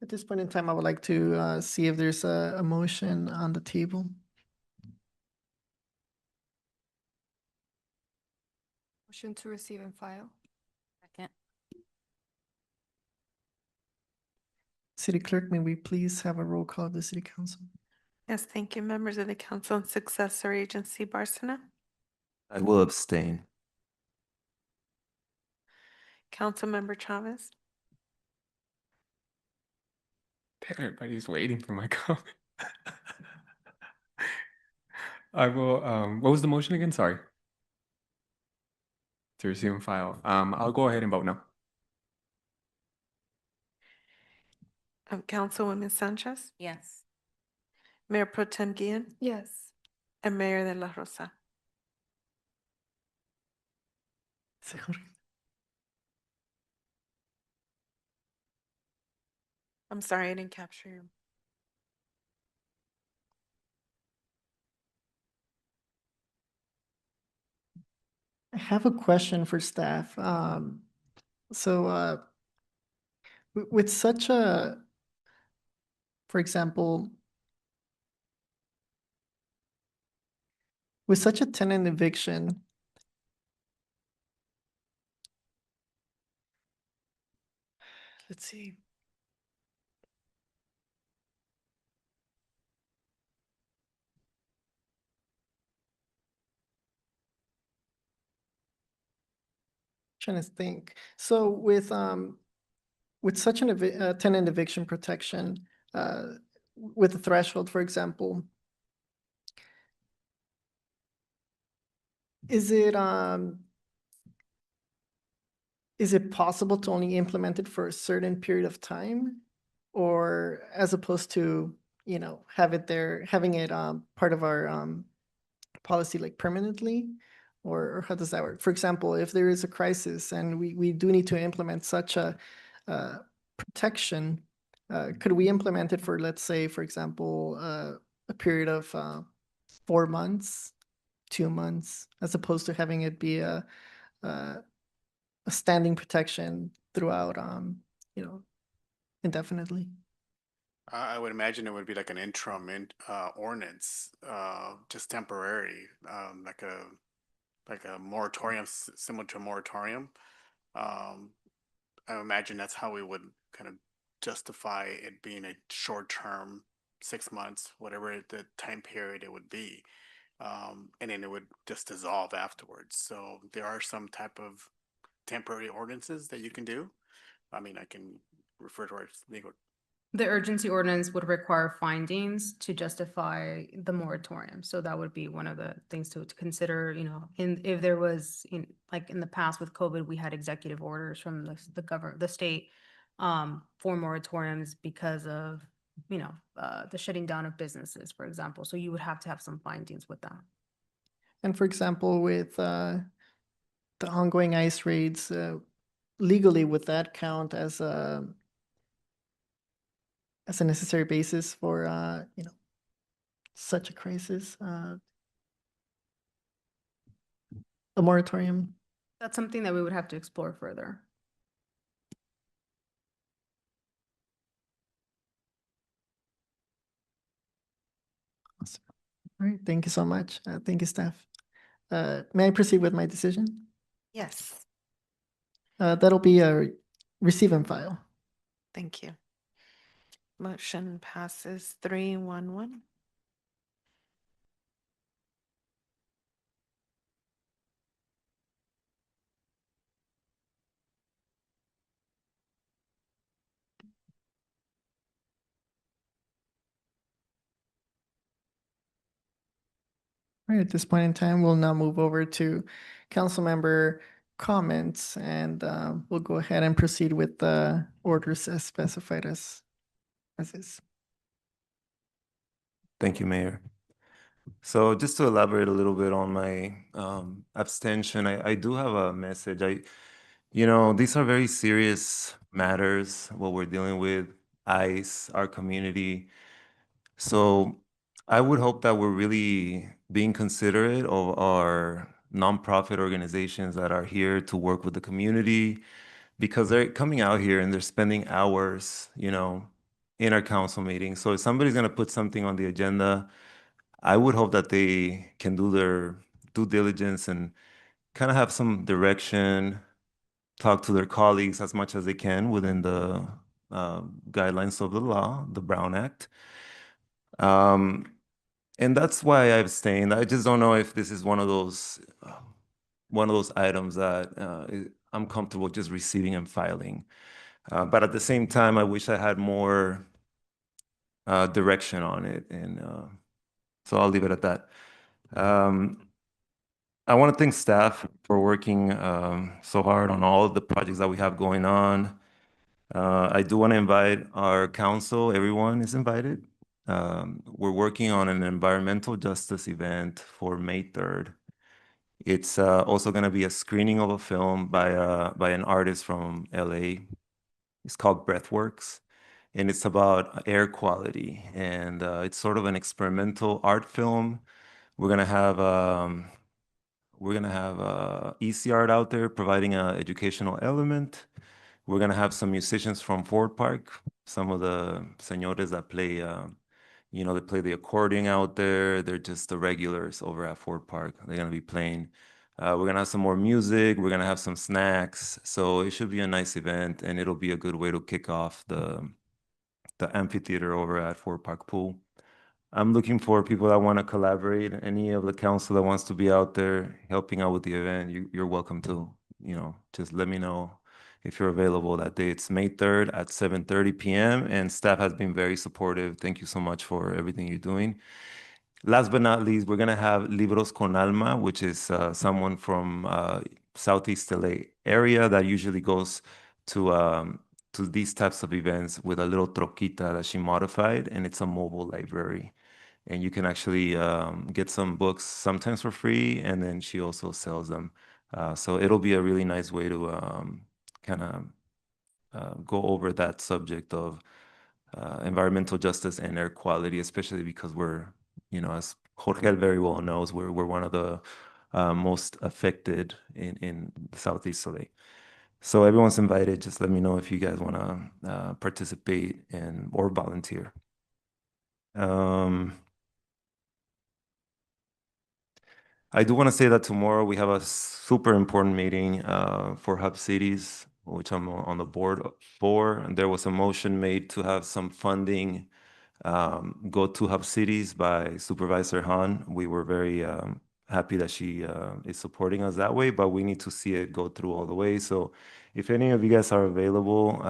Speaker 2: this point in time, I would like to see if there's a motion on the table.
Speaker 11: Motion to receive and file.
Speaker 10: Second.
Speaker 2: City Clerk, may we please have a roll call of the City Council?
Speaker 1: Yes, thank you. Members of the council and successor agency, Barcena.
Speaker 8: I will abstain.
Speaker 1: Councilmember Chavez.
Speaker 9: Everybody's waiting for my comment. I will, what was the motion again? Sorry. To receive and file. I'll go ahead and vote no.
Speaker 1: Councilwoman Sanchez,
Speaker 10: Yes.
Speaker 1: Mayor Pro Tem Guillen,
Speaker 11: Yes.
Speaker 1: and Mayor de la Rosa.
Speaker 2: Sí, Jorge.
Speaker 1: I'm sorry, I didn't capture you.
Speaker 2: I have a question for staff. With such a, for example, with such a tenant eviction, let's see. Trying to think. So with such an tenant eviction protection, with the threshold, for example, is it possible to only implement it for a certain period of time, or as opposed to, you know, having it part of our policy like permanently, or how does that work? For example, if there is a crisis and we do need to implement such a protection, could we implement it for, let's say, for example, a period of 4 months, 2 months, as opposed to having it be a standing protection throughout, you know, indefinitely?
Speaker 13: I would imagine it would be like an interim ordinance, just temporary, like a moratorium, similar to a moratorium. I imagine that's how we would kind of justify it being a short term, 6 months, whatever the time period it would be. And then it would just dissolve afterwards. So there are some type of temporary ordinances that you can do. I mean, I can refer to our legal.
Speaker 18: The urgency ordinance would require findings to justify the moratorium. So that would be one of the things to consider, you know, if there was, like in the past with COVID, we had executive orders from the state for moratoriums because of, you know, the shutting down of businesses, for example. So you would have to have some findings with that.
Speaker 2: And for example, with the ongoing ICE raids, legally, would that count as a necessary basis for you know, such a crisis, a moratorium?
Speaker 18: That's something that we would have to explore further.
Speaker 2: Awesome. All right, thank you so much. Thank you, staff. May I proceed with my decision?
Speaker 1: Yes,
Speaker 2: That'll be a receive and file.
Speaker 1: thank you. Motion passes 3-1-1.
Speaker 2: All right, at this point in time, we'll now move over to council member comments, and we'll go ahead and proceed with the orders as specified as is.
Speaker 8: Thank you, Mayor. So just to elaborate a little bit on my abstention, I do have a message. You know, these are very serious matters, what we're dealing with, ICE, our community. So I would hope that we're really being considerate of our nonprofit organizations that are here to work with the community, because they're coming out here and they're spending hours, in our council meetings. So if somebody's going to put something on the agenda, I would hope that they can do their due diligence and kind of have some direction, talk to their colleagues as much as they can within the guidelines of the law, the Brown Act. And that's why I abstained. I just don't know if this is one of those items that I'm comfortable just receiving and filing. But at the same time, I wish I had more direction on it, and so I'll leave it at that. I want to thank staff for working so hard on all of the projects that we have going on. I do want to invite our council. Everyone is invited. We're working on an environmental justice event for May 3rd. It's also going to be a screening of a film by an artist from LA. It's called Breathworks, and it's about air quality. And it's sort of an experimental art film. We're gonna have EC Art out there providing an educational element. We're gonna have some musicians from Ford Park, some of the señores that play, they play the accordion out there. They're just the regulars over at Ford Park. They're gonna be playing. We're gonna have some more music. We're gonna have some snacks. So it should be a nice event, and it'll be a good way to kick off the amphitheater over at Ford Park Pool. I'm looking for people that want to collaborate. Any of the council that wants to be out there helping out with the event, you're welcome to. Just let me know if you're available that day. It's May 3rd at 7:30 p.m. and staff has been very supportive. Thank you so much for everything you're doing. Last but not least, we're gonna have Libros con Alma, which is someone from Southeast LA area that usually goes to these types of events with a little troquita that she modified, and it's a mobile library. And you can actually get some books sometimes for free, and then she also sells them. So it'll be a really nice way to kind of go over that subject of environmental justice and air quality, especially because we're, as Jorge very well knows, we're one of the most affected in Southeast LA. So everyone's invited. Just let me know if you guys want to participate or volunteer. I do want to say that tomorrow we have a super important meeting for Hub Cities, which I'm on the board for. And there was a motion made to have some funding go to Hub Cities by Supervisor Han. We were very happy that she is supporting us that way, but we need to see it go through all the way. So if any of you guys are available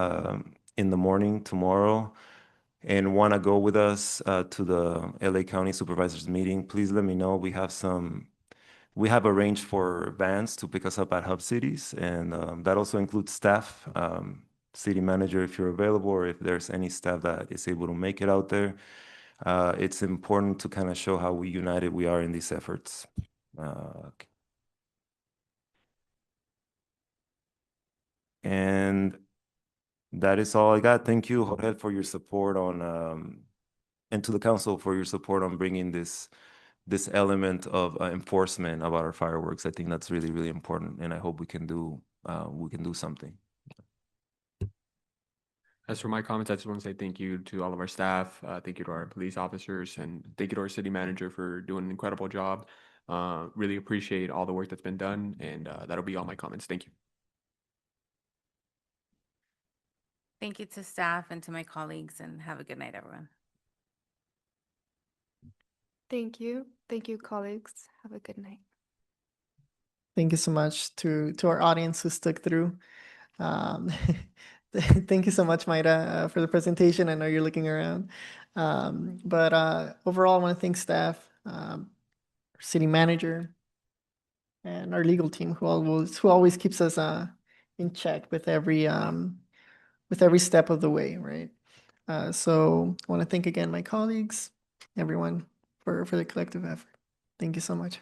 Speaker 8: in the morning tomorrow and want to go with us to the LA County Supervisors meeting, please let me know. We have arranged for vans to pick us up at Hub Cities, and that also includes staff, city manager if you're available, or if there's any staff that is able to make it out there. It's important to kind of show how united we are in these efforts. And that is all I got. Thank you, Jorge, for your support and to the council for your support on bringing this element of enforcement about our fireworks. I think that's really, really important, and I hope we can do something.
Speaker 9: As for my comments, I just want to say thank you to all of our staff, thank you to our police officers, and thank you to our city manager for doing an incredible job. Really appreciate all the work that's been done, and that'll be all my comments. Thank you.
Speaker 10: Thank you to staff and to my colleagues, and have a good night, everyone.
Speaker 11: Thank you. Thank you, colleagues. Have a good night.
Speaker 2: Thank you so much to our audience who stuck through. Thank you so much, Mayra, for the presentation. I know you're looking around. But overall, I want to thank staff, our city manager, and our legal team who always keeps us in check with every step of the way, right? So I want to thank again my colleagues, everyone for the collective effort. Thank you so much.